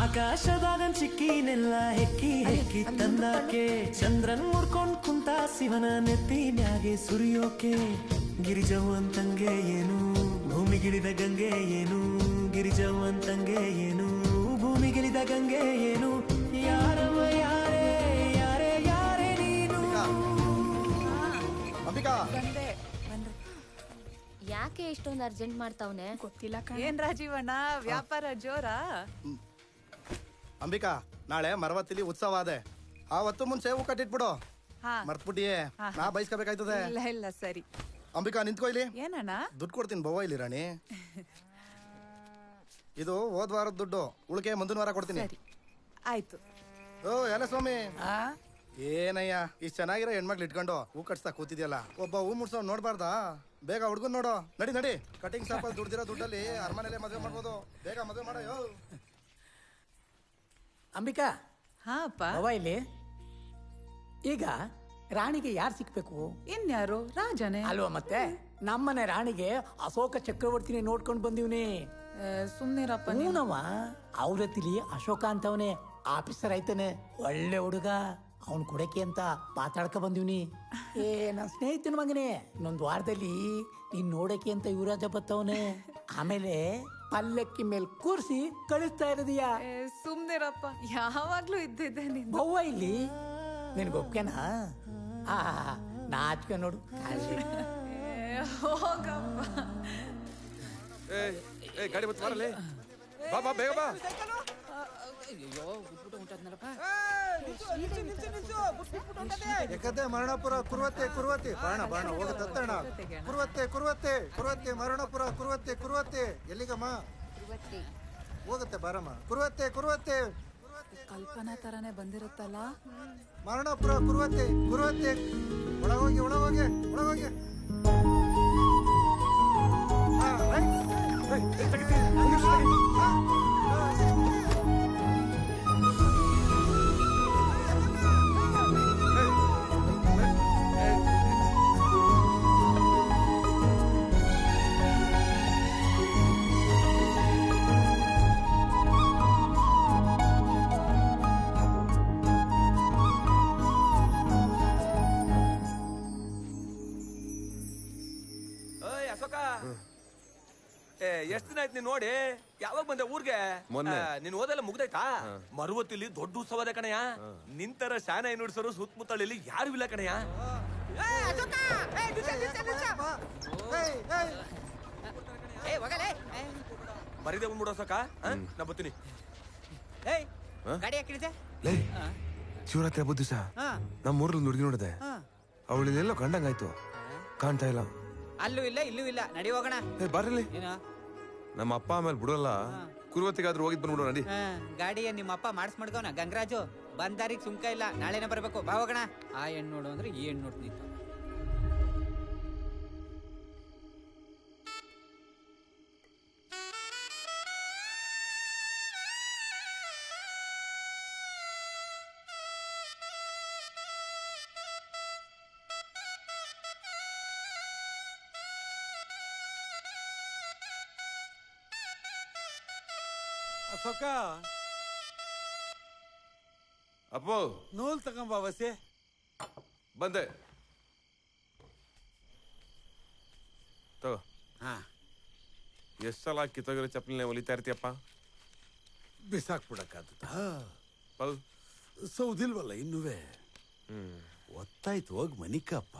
ಆಕಾಶದಾಗನ್ ಚಿಕ್ಕಿನೆಲ್ಲ ಹೆಕ್ಕಿ ಹೆಕ್ಕಿ ತಂದಾಕೆ, ಚಂದ್ರನ್ ಮುರ್ಕೊಂಡ್ ಕುಂತ ಶಿವನ ನೆತ್ತಿ ಮ್ಯಾಗೆ ಸುರಿಯೋಕೆ. ಗಿರಿಜವಂತಂಗೆ ಏನು ಭೂಮಿಗಿಳಿದ ಗಂಗೆ ಏನು, ಗಿರಿಜವಂತಂಗೆ ಏನು ಭೂಮಿಗಿಳಿದ ಗಂಗೆ ಏನು, ಯಾರವ ಯಾರೇ ಯಾರೇ ಯಾರೇ ನೀನು. ಬಂದೆ. ಯಾಕೆ ಇಷ್ಟೊಂದು ಅರ್ಜೆಂಟ್ ಮಾಡ್ತಾವ್ನೆ ಗೊತ್ತಿಲ್ಲ. ಏನ್ ರಾಜೀವಣ್ಣ, ವ್ಯಾಪಾರ ಜೋರಾ? ಅಂಬಿಕಾ, ನಾಳೆ ಮರವತ್ತಿಲಿ ಉತ್ಸವ ಅದೇ. ಆವತ್ತು ಮುಂಚೆ ಹೂ ಕಟ್ಟಿಟ್ಬಿಡು. ಮರ್ತ್ಬಿಟ್ಟಿಯೇ, ನಾ ಬಯಸ್ಕೋಬೇಕಾಯ್ತದೆ. ಇಲ್ಲ ಸರಿ. ಅಂಬಿಕಾ ನಿಂತ್ಕೋ ಇಲ್ಲಿ. ಏನಣ್ಣ? ದುಡ್ಡು ಕೊಡ್ತೀನಿ ಬವ್ವ ಇಲ್ಲಿ ರಾಣಿ. ಇದು ಹೋದ್ ವಾರದ ದುಡ್ಡು, ಉಳಿಕೆ ಮುಂದಿನ ವಾರ ಕೊಡ್ತೀನಿ. ಆಯ್ತು. ಓ ಎಲ್ಲ ಸ್ವಾಮಿ, ಏನಯ್ಯ ಇಷ್ಟು ಚೆನ್ನಾಗಿರೋ ಹೆಣ್ಮಕ್ಳು ಇಟ್ಕೊಂಡು ಹೂ ಕಟ್ಸ್ತಾ ಕೂತಿದ್ಯಲ್ಲ, ಒಬ್ಬ ಹೂ ಮುಡ್ಸೋ ನೋಡ್ಬಾರ್ದಾ? ಬೇಗ ಹುಡ್ಗನ್ ನೋಡು. ನಡಿ ಕಟಿಂಗ್ ಶಾಪ್ ಅಲ್ಲಿ ದುಡ್ದಿರೋ ದುಡ್ಡಲ್ಲಿ ಅರಮನೆಲೆ ಮದುವೆ ಮಾಡ್ಬೋದು. ಬೇಗ ಮದುವೆ ಮಾಡೋ. ಅಂಬಿಕಾ, ಇಲ್ಲಿ ಈಗ ರಾಣಿಗೆ ಯಾರು ಸಿಕ್ಬೇಕು? ಇನ್ಯಾರು? ರಾಜನೇ ಅಲ್ವಾ? ಮತ್ತೆ ನಮ್ಮನೆ ರಾಣಿಗೆ ಅಶೋಕ ಚಕ್ರವರ್ತಿನಿ ನೋಡ್ಕೊಂಡ್ ಬಂದಿವ್ನಿ. ಸುಮ್ನಿರಪ್ಪ. ನೀನವ ಅವ್ರತಿಲಿ ಅಶೋಕ ಅಂತವನೇ ಆಫೀಸರ್ ಆಯ್ತಾನೆ, ಒಳ್ಳೆ ಹುಡುಗ. ಅವ್ನ್ ಕೊಡಕ್ಕೆ ಅಂತ ಮಾತಾಡ್ಕ ಬಂದಿವ್ನಿ. ನನ್ನ ಸ್ನೇಹಿತನ ಮಗನೇ, ಇನ್ನೊಂದು ವಾರದಲ್ಲಿ ನೀನ್ ನೋಡಕ್ಕೆ ಅಂತ ಯುವರಾಜ ಬತ್ತವನೆ. ಆಮೇಲೆ ಪಲ್ಲಕ್ಕಿ ಮೇಲೆ ಕೂರ್ಸಿ ಕಳಿಸ್ತಾ ಇರೋದಿಯಾ? ಸುಮ್ನಿರಪ್ಪ, ಯಾವಾಗ್ಲೂ ಇದ್ದಿದ್ದೆ ನಿನ್ ಬವ್ವ ಇಲ್ಲಿ. ನಿನ್ಗೆ ಒಪ್ಕೆನಾ? ನಾಚ್ಕ ನೋಡು. ಹೋಗಪ್ಪ. ಗಾಡಿ ಬತ್ತು ಬರಲೇ. ಬಾ ಬಾ ಬೇಗ ಬಾ. ಯಾಕಂದ್ರೆ ಮರಣಪುರ ಕುರುವತ್ತೆ ಕುರುವತ್ತೆ ಬಾಣ ಬಾಣ ಹೋಗತ್ತಣ. ಕುರುವತ್ತೆ ಕುರುವತ್ತೆ ಕುರುವತ್ತೆ ಮರಣಪುರ ಕುರುವತ್ತೆ ಕುರುವತ್ತೆ. ಎಲ್ಲಿಗಮ್ಮ ಹೋಗುತ್ತೆ? ಬಾರಮ್ಮ. ಕುರುವತ್ತೆ ಕುರುವತ್ತೆ ಕಲ್ಪನಾ ತರಾನೇ ಬಂದಿರುತ್ತಲ್ಲ. ಮರಣಪುರ ಕುರುವತ್ತೆ ಕುರುವತ್ತೆ ಒಳಗೋಗಿ ಒಳಗೋಗಿ ಒಳಗೋಗಿ ಎಷ್ಟ್ ದಿನ ಆಯ್ತು ನೀನ್ ನೋಡಿ? ಯಾವಾಗ ಬಂದೆ ಊರ್ಗೆ? ಮೊನ್ನೆ. ನೀನ್ ಓದೆಲ್ಲ ಮುಗ್ದೈತಾ? ಮರುವತ್ತಿಲಿ ದೊಡ್ಡ ಉತ್ಸವ ಅದೇ ಕಣಯ್ಯ. ನಿಂತರ ಶಾನ ನುಡ್ಸರು ಸುತ್ತಮುತ್ತಳಲ್ಲಿ ಯಾರು ಇಲ್ಲ ಕಣಯ್ಯ. ಮರಿದೆ ಬಂದ್ಬಿಡೋ ಸಕ. ನಾ ಬರ್ತೀನಿ. ಗಾಡಿ ಹಾಕಿಳಿದೆ ಶಿವರಾತ್ರಿ ಹಬ್ಬದ ದಿವಸ ನಮ್ಮ ಊರಲ್ಲಿ ಹುಡುಗಿ ನೋಡಿದೆ. ಅವಳಿಗೆಲ್ಲೋ ಕಂಡಂಗಾಯ್ತು, ಕಾಣ್ತಾ ಇಲ್ಲ. ಅಲ್ಲೂ ಇಲ್ಲ ಇಲ್ಲೂ ಇಲ್ಲ, ನಡಿ ಹೋಗೋಣ. ಬರ್ರಿ, ನಮ್ಮ ಅಪ್ಪ ಆಮೇಲೆ ಬಿಡೋಲ್ಲ. ಕುರುವತ್ತಿಗಾದ್ರೂ ಹೋಗಿದ್ ಬಂದ್ಬಿಡೋ ನಡಿ. ಗಾಡಿ ನಿಮ್ಮ ಅಪ್ಪ ಮಾಡಿಸ್ ಮಾಡ್ಕೋನ. ಗಂಗರಾಜು ಬಂದಾರಿಗೆ ಸುಮ್ಕ ಇಲ್ಲ, ನಾಳೆನೇ ಬರ್ಬೇಕು. ಬಾ ಹೋಗೋಣ. ಆ ಹೆಣ್ಣು ನೋಡು ಅಂದ್ರೆ ಈ ಹೆಣ್ಣು ನೋಡ್ತೀನಿ. ಅಶೋಕ, ಅಪ್ಪೋ ನೂಲ್ ತಗೊಂಬ ವಸೆ. ಬಂದೆ ತಗೋ. ಎಷ್ಟ್ ಸಲ ಕಿತ್ತೋಗಿರೋ ಚಪ್ಪಲಿನ ಹೊಲಿತಾ ಇರ್ತೀಯಪ್ಪ? ಬಿಸಾಕ್ಬಿಡಕ್ಕಾದ ಹೌದು, ಸೌದಿಲ್ವಲ್ಲ ಇನ್ನುವೇ. ಒತ್ತಾಯ್ತು, ಹೋಗಿ ಮನಿಕಪ್ಪ.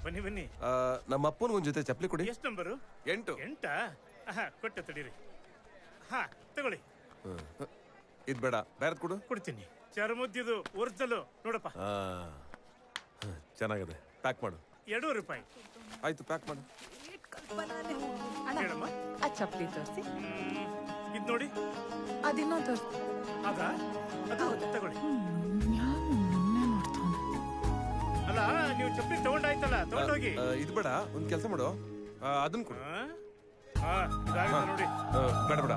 ಬನ್ನಿ ಬನ್ನಿ. ನಮ್ಮ ಅಪ್ಪನಿಗೊಂದ್ ಜೊತೆ ಚಪ್ಪಲಿ ಕೊಡಿ. ಎಷ್ಟು ನಂಬರು? 8. 8 ಕೊಟ್ಟೆ ತಡೀರಿ. ತಗೊಳ್ಳಿ. ಇದ್ ಬೇಡ, ಬೇರೆ ಕೊಡು. ಕೊಡ್ತೀನಿ. ಚರ್ಮುದ್ದಿದು ಒರಿಜಿನಲ್ ನೋಡಪ್ಪ. ಚೆನ್ನಾಗಿದೆ, ಪ್ಯಾಕ್ ಮಾಡು. 2 ರೂಪಾಯಿ. ಆಯ್ತು, ಪ್ಯಾಕ್ ಮಾಡು. ಹೇಳಮ್ಮ. ಆ ಚಪ್ಪಲಿ ತೋರಿಸಿ. ಇದ್ ನೋಡಿ. ಅದಿನ್ನೂ ತೋರಿಸಿ. ಅದಾ? ಅದು ತಗೊಳ್ಳಿ. ಅಲ್ಲ, ನೀವು ಚಪ್ಪಲಿ ತಗೊಂಡಾಯ್ತಲ್ಲ, ತಗೊಂಡೋಗಿ. ಇದು ಬೇಡ, ಒಂದ್ ಕೆಲಸ ಮಾಡು, ಅದನ್ನ ಕೊಡು. ನೋಡಿ. ಬೇಡ ಬೇಡ,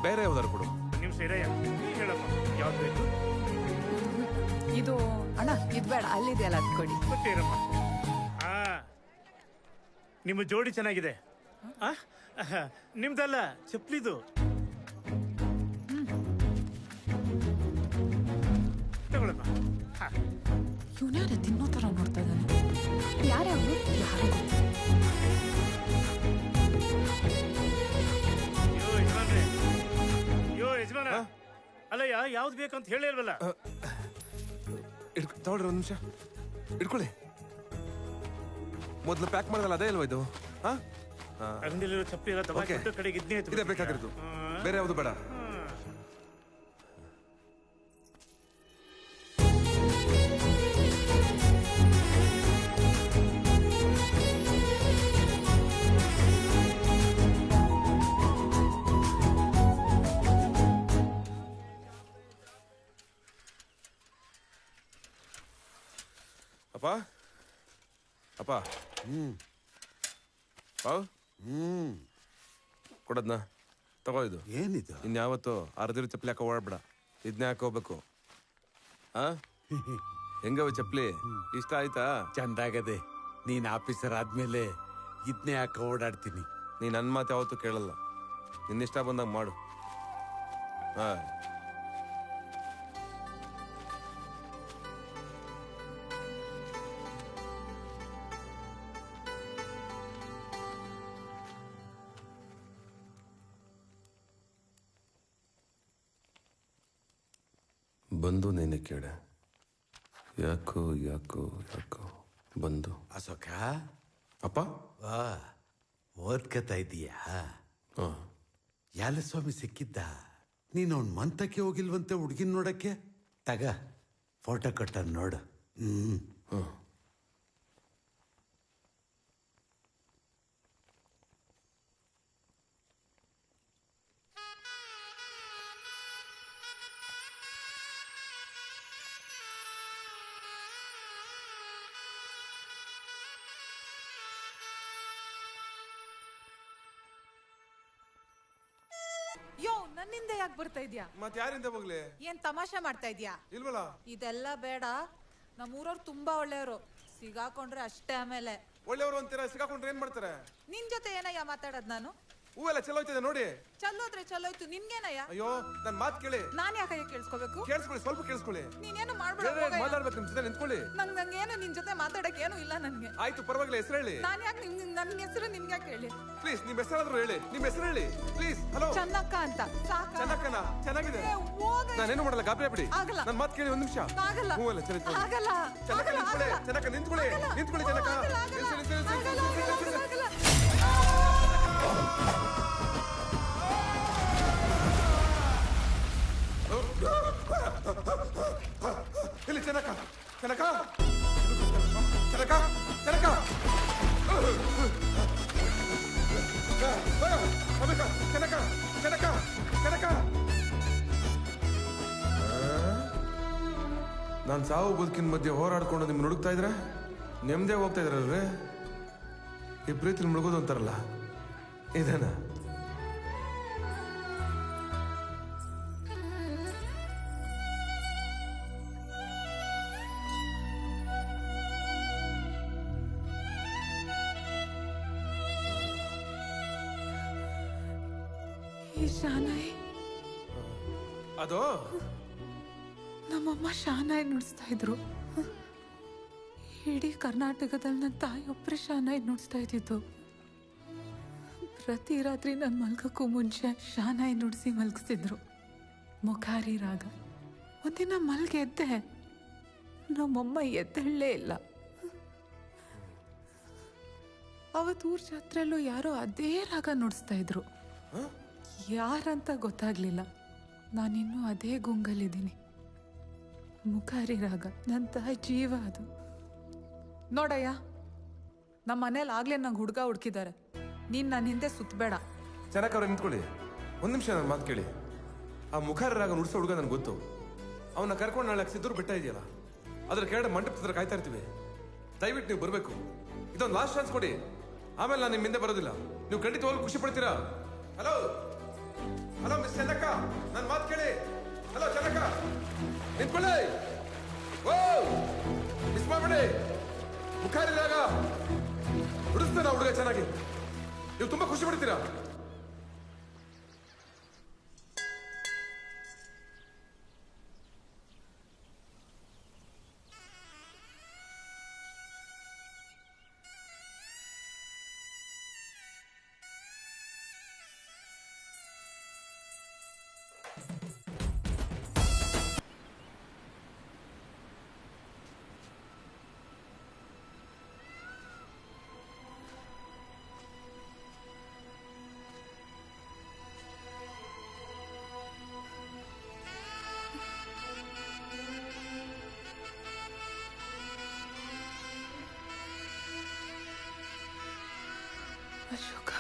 ಬೇರೆ ಯಾವ್ದಾರು ಕೊಡು. ನಿಮ್ ಸೇರಯ್ಯ, ಹೇಳಮ್ಮ ಯಾವ್ದು ಬೇಕು? ಇದು ಅಣ್ಣ, ಇದು ಬೇಡ, ಅಲ್ಲಿದೆಯಲ್ಲ ಅದು ಕೊಡಿ. ಗೊತ್ತೇರಮ್ಮ. ನಿಮ್ಮ ಜೋಡಿ ಚೆನ್ನಾಗಿದೆ. ನಿಮ್ದಲ್ಲ, ಚಪ್ಪಲಿದು. ತಗೊಳಮ್ಮ. ಇವನ್ಯಾರೇ ತಿನ್ನೋ ತರ ನೋಡ್ತಾ ಇದ್ದಾನೆ. ಯಾರ್ಯಾರು ಯಾರು? ಅಯ್ಯೋ ಯಜಮಾನ, ಅಲ್ಲಯ್ಯ, ಯಾವ್ದು ಬೇಕಂತ ಹೇಳೇ ಇಲ್ವಲ್ಲ. ತಗೊಳ್ರಿ, ಒಂದ್ ನಿಮಿಷ ಇಟ್ಕೊಳ್ಳಿ. ಮೊದ್ಲು ಪ್ಯಾಕ್ ಮಾಡಲ್ಲ, ಅದೇ ಇಲ್ವಾ ಇದು? ಅಂಗಡಿಲಿರೋ ಚಪ್ಪಲಿ ಎಲ್ಲ ತಗೊಂಡು ಕಡೆಗೆ ಇದೇ ಬೇಕಾಗಿರೋದು, ಬೇರೆ ಯಾವ್ದು ಬೇಡ. ಅಪ್ಪ ಅಪ್ಪ, ಕೊಡದ್ನ ತಗೋ. ಇದು ಏನಿದು? ಇನ್ಯಾವತ್ತು ಅರ್ದಿರು ಚಪ್ಪಲಿ ಹಾಕೋ ಓಡಾಡ್ಬೇಡ, ಇದನ್ನೇ ಹಾಕೋಬೇಕು. ಹೆಂಗವ ಚಪ್ಪಲಿ? ಇಷ್ಟ ಆಯ್ತಾ? ಚಂದಾಗದೆ. ನೀನ್ ಆಫೀಸರ್ ಆದ್ಮೇಲೆ ಇದನ್ನೇ ಹಾಕ ಓಡಾಡ್ತೀನಿ. ನೀ ನನ್ನ ಮಾತು ಯಾವತ್ತೂ ಕೇಳಲ್ಲ, ನಿನ್ನಿಷ್ಟ ಬಂದಾಗ ಮಾಡು. ಬಂದು ನೇನೆ ಕೇಳೆ ಯಾಕೋ ಯಾಕೋ ಯಾಕೋ ಬಂದು ಅಶೋಕ ಅಪ್ಪ ಓದ್ಕತಾ ಇದೀಯಾ? ಯಾಲಸ್ವಾಮಿ ಸಿಕ್ಕಿದ್ದ. ನೀನು ಅವ್ನ ಮಂತಕ್ಕೆ ಹೋಗಿಲ್ವಂತೆ ಹುಡುಗಿನ ನೋಡಕ್ಕೆ? ತಗ ಫೋಟೋ ಕೊಟ್ಟ ನೋಡು. ಯೋ ನನ್ನಿಂದ ಯಾಕೆ ಬರ್ತಾ ಇದ್ಯಾ? ಮತ್ತೆ ಯಾರಿಂದ ಹೋಗ್ಲಿ? ಏನ್ ತಮಾಷೆ ಮಾಡ್ತಾ ಇದ್ಯಾ? ಇಲ್ವಲ್ಲ. ಇದೆಲ್ಲ ಬೇಡ. ನಮ್ಮೂರವ್ರು ತುಂಬಾ ಒಳ್ಳೆಯವರು, ಸಿಗಾಕೊಂಡ್ರೆ ಅಷ್ಟೇ. ಆಮೇಲೆ ಒಳ್ಳೆಯವರು ಅಂತೀರಾ, ಸಿಗಾಕೊಂಡ್ರೆ ಏನ್ ಮಾಡ್ತಾರೆ? ನಿನ್ ಜೊತೆ ಏನಯ್ಯ ಮಾತಾಡೋದ್ ನಾನು? ಹೂವೆಲ್ಲ ಚಲೋಯ್ತದೆ ನೋಡಿ. ಚಲ್ಲೋದ್ರೆ ಚಲೋಯ್ತು, ನಿನ್ಗೇನಯ್ಯ? ಅಯ್ಯೋ ನನ್ ಮಾತ್ ಕೇಳಿ. ನಾನ್ ಯಾಕಯ್ಯ ಕೇಳಿಸ್ಕೋಬೇಕು? ಕೇಳಿಸ್ಕೊಳ್ಳಿ, ಸ್ವಲ್ಪ ಕೇಳಿಸ್ಕೊಳ್ಳಿ. ನೀನೇನು ಮಾಡ್ಬೇಡ, ಮಾತಾಡ್ಬೇಕು, ನಿಮ್ ಜೊತೆ ನಿಂತ್ಕೊಳ್ಳಿ. ನಂಗೇನು ನಿನ್ ಜೊತೆ ಮಾತಾಡಕ್ ಏನು ಇಲ್ಲ ನನ್ಗೆ. ಆಯ್ತು ಪರವಾಗಿಲ್ಲ, ಹೆಸರು ಹೇಳಿ. ನಾನ್ ಯಾಕೆ ನನ್ನ ಹೆಸರು ನಿಮ್ಗೆ ಯಾಕೆ ಹೇಳಿ? ಪ್ಲೀಸ್ ನಿಮ್ ಹೆಸರಾದ್ರೂ ಹೇಳಿ, ನಿಮ್ ಹೆಸರು ಹೇಳಿ ಪ್ಲೀಸ್. ಹಲೋ ಚೆನ್ನಕ್ಕ ಅಂತ. ಸಾಕ? ಚೆನ್ನಕ್ಕನ? ಚೆನ್ನಾಗಿದೆ. ನಾನೇನು ಮಾಡಲ್ಲ, ಗಾಬರಿ ಬಿಡಿ. ಆಗಲ್ಲ. ನನ್ ಮಾತ್ ಕೇಳಿ, ಒಂದ್ ನಿಮಿಷ. ಆಗಲ್ಲ. ಹೂವೆಲ್ಲ ಚಲೋ. ಆಗಲ್ಲ. ಚೆನ್ನಕ್ಕ ನಿಂತ್ಕೊಳ್ಳಿ, ಚೆನ್ನಕ್ಕ ನಿಂತ್ಕೊಳ್ಳಿ, ನಿಂತ್ಕೊಳ್ಳಿ ಚೆನ್ನಕ್ಕ. ಇಲ್ಲಿ ಚೆನ್ನಕ್ಕ, ಚೆನ್ನಕ್ಕ, ಚೆನ್ನಕ್ಕ, ಚೆನ್ನಕ್ಕ, ಚೆನ್ನಕ್ಕ, ಚೆನ್ನಕ್ಕ, ಚೆನ್ನಕ್ಕ. ನಾನ್ ಸಾವು ಬದುಕಿನ ಮಧ್ಯೆ ಹೋರಾಡ್ಕೊಂಡು ನಿಮ್ಗೆ ಹುಡುಕ್ತಾ ಇದ್ರ ನೆಮ್ಮದೇ ಹೋಗ್ತಾ ಇದ್ರಲ್ರಿ. ಈ ಪ್ರೀತಿ ಮುಳುಗೋದು ಅಂತಾರಲ್ಲ, ಇದೇನಾ? ಶಾನಾಯಿ ಅದು ನಮ್ಮಮ್ಮ ಶಾನಾಯಿ ನುಡಿಸ್ತಾ ಇದ್ರು. ಇಡೀ ಕರ್ನಾಟಕದಲ್ಲಿ ನನ್ನ ತಾಯಿಯೊಬ್ಬರೇ ಶಾನಾಯಿ ನುಡಿಸ್ತಾ ಇದ್ದಿದ್ದು. ಪ್ರತಿ ರಾತ್ರಿ ನಾನು ಮಲ್ಗಕ್ಕೂ ಮುಂಚೆ ಶಾನಾಯಿ ನುಡಿಸಿ ಮಲ್ಗಿಸಿದ್ರು. ಮುಖಾರಿ ರಾಗ. ಒಂದಿನ ಮಲ್ಗೆ ಎದ್ದೆ, ನಮ್ಮಮ್ಮ ಎದ್ದೇಳಲೇ ಇಲ್ಲ. ಅವತ್ತು ಊರ್ ಜಾತ್ರೆಯಲ್ಲೂ ಯಾರೋ ಅದೇ ರಾಗ ನುಡಿಸ್ತಾ ಇದ್ರು. ಯಾರಂತ ಗೊತ್ತಾಗ್ಲಿಲ್ಲ. ನಾನಿನ್ನೂ ಅದೇ ಗುಂಗಲ್ಲಿದ್ದೀನಿ. ಮುಖಾರಿ ರಾಗ ನನ್ನ ತಾಯಿ ಜೀವ ಅದು. ನೋಡಯ್ಯ, ನಮ್ಮ ಮನೇಲಿ ಆಗ್ಲೇ ನಂಗೆ ಹುಡುಗ ಹುಡುಕಿದ್ದಾರೆ. ನೀನ್ ನನ್ನ ಹಿಂದೆ ಸುತ್ತಬೇಡ. ಚೆನ್ನಕ್ಕ ಅವ್ರೆ ನಿಂತ್ಕೊಳ್ಳಿ, ಒಂದ್ ನಿಮಿಷ ನನ್ನ ಮಾತು ಕೇಳಿ. ಆ ಮುಖಾರಿ ರಾಗ ನುಡಿಸೋ ಹುಡುಗ ನನ್ಗೆ ಗೊತ್ತು. ಅವನ್ನ ಕರ್ಕೊಂಡು ನಾಳೆ ಸಿದ್ದೂರು ಬೆಟ್ಟ ಇದೆಯಲ್ಲ, ಅದ್ರ ಕೆಳಗಡೆ ಮಂಟಪದ ಹತ್ರ ಕಾಯ್ತಾ ಇರ್ತೀವಿ. ದಯವಿಟ್ಟು ನೀವು ಬರಬೇಕು. ಇದೊಂದು ಲಾಸ್ಟ್ ಚಾನ್ಸ್ ಕೊಡಿ, ಆಮೇಲೆ ನಾನು ನಿಮ್ಮ ಹಿಂದೆ ಬರೋದಿಲ್ಲ. ನೀವು ಖಂಡಿತವಾಗ್ಲೂ ಖುಷಿ ಪಡ್ತೀರಾ. ಹಲೋ ಹಲೋ ಮಿಸ್ ಚೆನ್ನಕ್ಕ, ನನ್ನ ಮಾತು ಕೇಳಿ. ಹಲೋ ಚೆನ್ನಕ್ಕ, ನಿಂತ್ಕೊಳ್ಳಿ. ಓ ಮಿಸ್ ಮಾಡ್ಬೇಡಿ. ಮುಖಾರಿ ರಾಗ ಹುಡುಸ್ತಾನ ಹುಡುಗ ಚೆನ್ನಾಗಿ. ನೀವು ತುಂಬಾ ಖುಷಿ ಪಡ್ತೀರಾ. ಅಶೋಕ,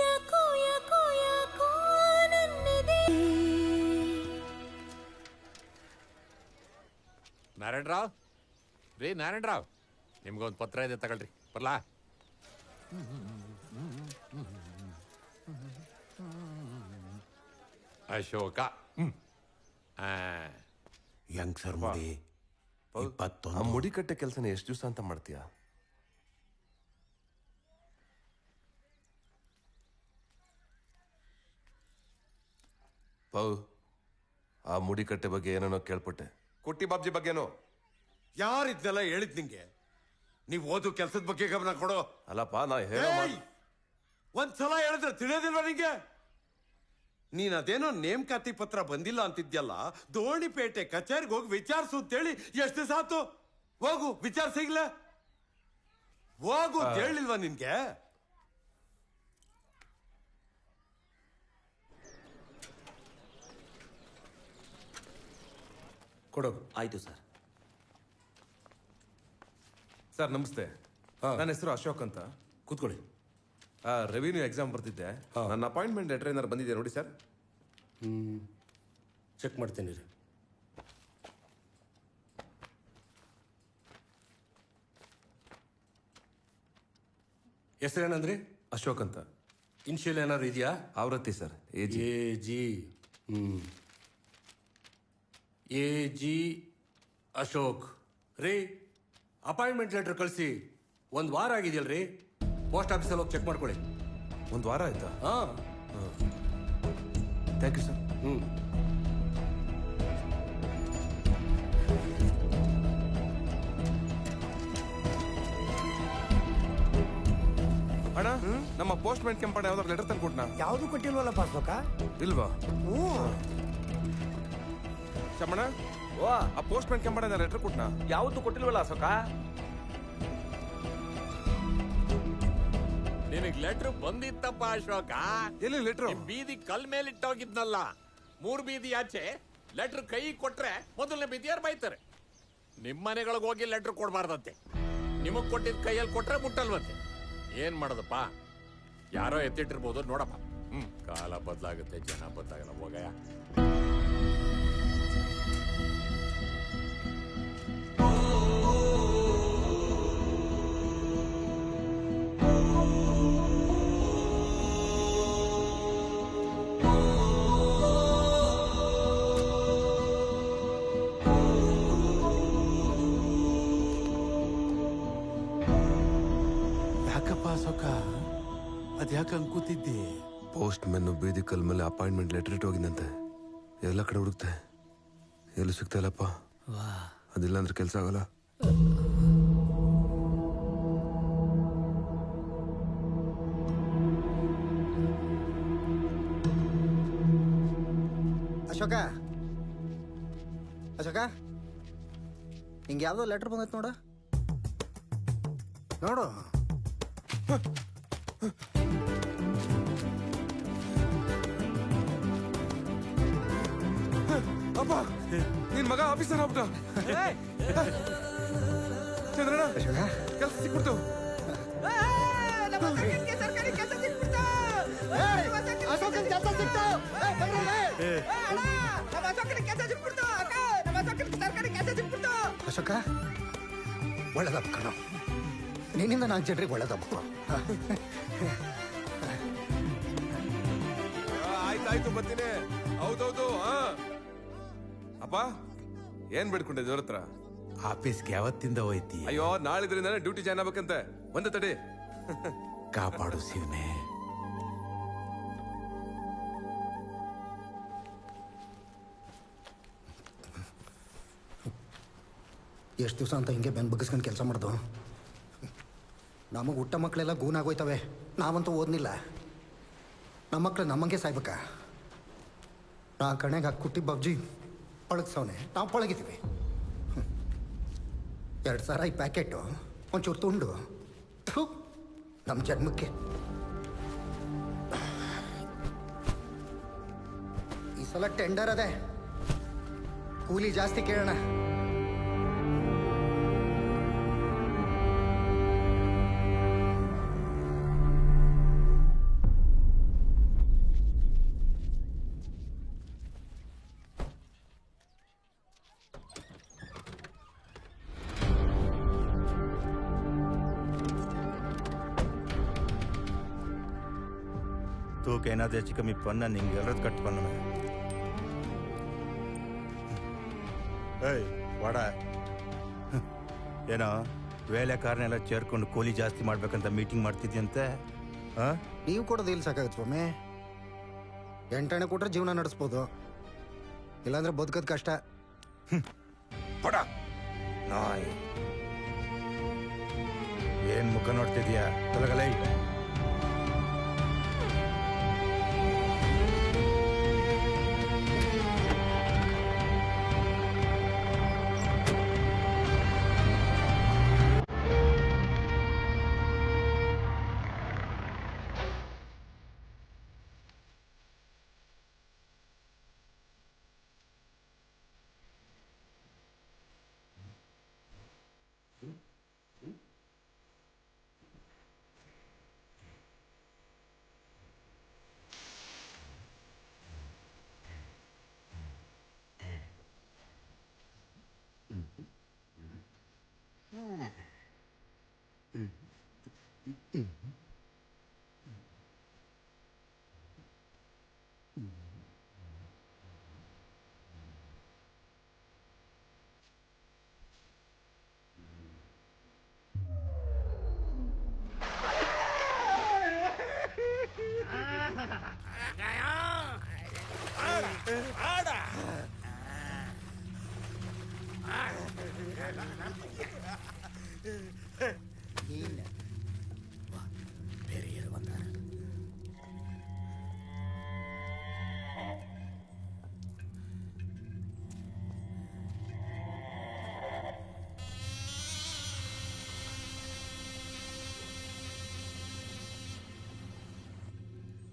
ಯಾಕೋ ಯಾಕೋ ಯಾಕೋ ನನ್ನಿದೆ. ನಾರಾಯಣ ರಾವ್ ರೀ, ನಾರಾಯಣ ರಾವ್, ನಿಮ್ಗೊಂದು ಪತ್ರ ಇದೆ ತಗೊಳ್ರಿ. ಬರ್ಲಾ? ಅಶೋಕ. ಹೆಂಗ್ ಸರ್ ಮುಡಿ? ಆ ಮುಡಿ ಕಟ್ಟೆ ಕೆಲಸನ ಎಷ್ಟು ದಿವಸ ಅಂತ ಮಾಡ್ತೀಯಾ? ಪೌ, ಆ ಮುಡಿ ಕಟ್ಟೆ ಬಗ್ಗೆ ಏನೇನೋ ಕೇಳ್ಪಟ್ಟೆ. ಕುಟ್ಟಿ ಬಾಬ್ಜಿ ಬಗ್ಗೆನೋ. ಯಾರಿದ್ನೆಲ್ಲ ಹೇಳಿದ್ ನಿಂಗೆ? ನೀವ್ ಓದು ಕೆಲ್ಸದ ಬಗ್ಗೆ ಗಮನ ಕೊಡೋ. ಅಲ್ಲಪ್ಪ, ನಾ ಹೇಳೋ ಒಂದ್ಸಲ ಹೇಳಿದ್ರೆ ತಿಳಿಯೋದಿಲ್ವಾ ನಿಂಗೆ? ನೀನ್ ಅದೇನೋ ನೇಮಕಾತಿ ಪತ್ರ ಬಂದಿಲ್ಲ ಅಂತಿದ್ಯಲ್ಲ, ದೋಣಿಪೇಟೆ ಕಚೇರಿಗೆ ಹೋಗಿ ವಿಚಾರಿಸು ಅಂತೇಳಿ ಎಷ್ಟು ದಿವಸ ಆತು? ಹೋಗು ವಿಚಾರಿಸಿಗ್ಲ, ಹೋಗು ಅಂತ ಹೇಳಿಲ್ವಾ ನಿನ್ಗೆ? ಕೊಡು. ಆಯ್ತು ಸರ್. ಸರ್ ನಮಸ್ತೆ, ನನ್ನ ಹೆಸರು ಅಶೋಕ್ ಅಂತ. ಕೂತ್ಕೊಳ್ಳಿ. ರೆವಿನ್ಯೂ ಎಕ್ಸಾಮ್ ಬರ್ತಿದ್ದೆ. ನನ್ನ ಅಪಾಯಿಂಟ್ಮೆಂಟ್ ಲೆಟರ್ ಏನಾರು ಬಂದಿದೆ ನೋಡಿ ಸರ್. ಚೆಕ್ ಮಾಡ್ತೀನಿ ರೀ. ಹೆಸರೇನಂದ್ರಿ? ಅಶೋಕ್ ಅಂತ. ಇನ್ಶಿಯಲ್ ಏನಾದ್ರು ಇದೆಯಾ? ಆವೃತ್ತಿ ಸರ್. ಎ ಜಿ ಅಶೋಕ್ ರೀ. ಅಪಾಯಿಂಟ್ಮೆಂಟ್ ಲೆಟರ್ ಕಳಿಸಿ 1 ವಾರ ಆಗಿದೆಯಲ್ರಿ. ಪೋಸ್ಟ್ ಆಫೀಸಲ್ಲಿ ಹೋಗಿ ಚೆಕ್ ಮಾಡ್ಕೊಳ್ಳಿ. 1 ವಾರ ಆಯ್ತಾ? ಹಾಂ. Thank you sir. ಅಣ್ಣ, ನಮ್ಮ ಪೋಸ್ಟ್ ಮ್ಯಾನ್ ಕೆಂಪಣ್ಣ ಯಾವ್ದಾದ್ರು ಲೆಟರ್ ತಂದು ಕೊಟ್ನಾ? ಯಾವುದು ಕೊಟ್ಟಿಲ್ವಲ್ಲಪ್ಪ ಅಶೋಕ? ಇಲ್ವಾ? ಚಮ್ಮಣ್ಣ, ಆ ಪೋಸ್ಟ್ ಮ್ಯಾನ್ ಕೆಂಪಣ್ಣ ಲೆಟರ್ ಕೊಟ್ನಾ? ಯಾವುದು ಕೊಟ್ಟಿಲ್ವಲ್ಲ ಅಶೋಕ. ನಿನಗ್ ಲೆಟರ್ ಬಂದಿತ್ತಪ್ಪ ಅಶೋಕ. ಎಲ್ಲಿ ಲೆಟರ್? ಬೀದಿ ಕಲ್ ಮೇಲೆ ಇಟ್ಟೋಗಿದ್ನಲ್ಲ, 3 ಬೀದಿ ಆಚೆ ಲೆಟರ್ ಕೈ ಕೊಟ್ರೆ ಮೊದಲನೇ ಬೀದಿಯಾರು ಬೈತಾರೆ. ನಿಮ್ ಮನೆಗಳಿಗೆ ಹೋಗಿ ಲೆಟರ್ ಕೊಡ್ಬಾರ್ದಂತೆ. ನಿಮಗ್ ಕೊಟ್ಟಿದ್ ಕೈಯಲ್ಲಿ ಕೊಟ್ರೆ ಮುಟ್ಟಲ್ವಂತೆ. ಏನ್ ಮಾಡೋದಪ್ಪ, ಯಾರೋ ಎತ್ತಿಟ್ಟಿರ್ಬೋದು ನೋಡಪ್ಪ. ಕಾಲ ಬದಲಾಗುತ್ತೆ, ಜನ ಬದಲಾಗಲ್ಲ. ಹೋಗಯ್ಯ. ಅಶೋಕ, ಅದ್ಯಾಕೆ ಅಂಕೂತಿದ್ದಿ? ಪೋಸ್ಟ್ ಮೆನ್ ಬೀದಿ ಕಲ್ ಮೇಲೆ ಅಪಾಯಿಂಟ್ಮೆಂಟ್ ಲೆಟರ್ ಇಟ್ಟೋಗಿದ್ದಂತೆ. ಎಲ್ಲ ಕಡೆ ಹುಡುಕ್ತೆ, ಎಲ್ಲೂ ಸಿಗ್ತಾ ಇಲ್ಲಪ್ಪ. ಅದಿಲ್ಲ ಅಂದ್ರೆ ಕೆಲಸ ಆಗಲ್ಲ. ಅಶೋಕ, ಅಶೋಕ, ಹಿಂಗೆ ಯಾವುದೋ ಲೆಟರ್ ಬಂದೈತೆ ನೋಡು. ನೋಡು. ಅಪ್ಪ, ನಿನ್ ಮಗ ಆಫೀಸರ್ ಆಗ್ಬಿಟ್ಟ. ಚಂದ್ರಣ್ಣ, ಕೆಲಸ ಸಿಕ್ಬಿಡ್ತು. ಅಶೋಕ, ಒಳ್ಳೆದಪ್ಪ ಕಣೋ. ನಿನ್ನಿಂದ 4 ಜನರಿಗೆ ಒಳ್ಳೆದಪ್ಪ. ಆಯ್ತಾಯ್ತು, ಬರ್ತೀನಿ. ಹೌದೌದು. ಅಪ್ಪ, ಏನ್ ಬೇಡ್ಕೊಂಡಿದ್ದೆ ಅವ್ರ ಹತ್ರ? ಆಫೀಸ್ಗೆ ಯಾವತ್ತಿಂದ ಹೋಯ್ತಿ? ಅಯ್ಯೋ, ನಾಳಿದ್ರಿಂದಾನೆ ಡ್ಯೂಟಿ ಜಾಯ್ನ್ ಆಗ್ಬೇಕಂತೆ. ಒಂದೇ ತಡಿ. ಕಾಪಾಡು ಶಿವನೇ. ಎಷ್ಟು ದಿವಸ ಅಂತ ಹಿಂಗೆ ಬೆನ್ ಬಗ್ಗಿಸ್ಕೊಂಡು ಕೆಲಸ ಮಾಡ್ದು. ನಮಗೆ ಹುಟ್ಟ ಮಕ್ಕಳೆಲ್ಲ ಗೂನಾಗೋಯ್ತವೆ. ನಾವಂತೂ ಓದ್ನಿಲ್ಲ. ನಮ್ಮ ಮಕ್ಳು ನಮ್ಮಂಗೆ ಸಾಯ್ಬೇಕಾ? ನಾ ಕಣೆಗೆ ಹಾಕಿ ಕುಟ್ಟಿ ಬಬ್ಜಿ ಪಳಗ್ಸವನೆ, ನಾವು ಪಳಗಿದ್ದೀವಿ. 2 ಸಾವಿರ ಈ ಪ್ಯಾಕೆಟು, ಒಂಚೂರು ತುಂಡು. ನಮ್ಮ ಜನ್ಮಕ್ಕೆ ಈ ಸಲ ಟೆಂಡರ್ ಅದೇ, ಕೂಲಿ ಜಾಸ್ತಿ ಕೇಳೋಣ. ತೂಕ ಏನಾದ್ರು ಹೆಚ್ಚು ಕಮ್ಮಿ ಪನ್ನ ನಿಂಗೆ ಎಲ್ಲರದ್ದು ಕಟ್ಟು ಪನ್ನ. ಏಯ್ ವಾಡ, ಏನೋ ವೇಲೆಕಾರನೆಲ್ಲ ಸೇರ್ಕೊಂಡು ಕೂಲಿ ಜಾಸ್ತಿ ಮಾಡ್ಬೇಕಂತ ಮೀಟಿಂಗ್ ಮಾಡ್ತಿದ್ಯಂತೆ. ನೀವು ಕೊಡೋದು ಇಲ್ಲಿ ಸಾಕಾಗುತ್ತೆ ಸ್ವಾಮಿ. 8 ಆಣೆ ಕೊಟ್ರೆ ಜೀವನ ನಡೆಸ್ಬೋದು, ಇಲ್ಲಾಂದ್ರೆ ಬದುಕೋದು ಕಷ್ಟ. ಪಡ ನಾಯಿ, ಏನ್ ಮುಖ ನೋಡ್ತಿದ್ಯಾ? ತೊಲಗಲೈ.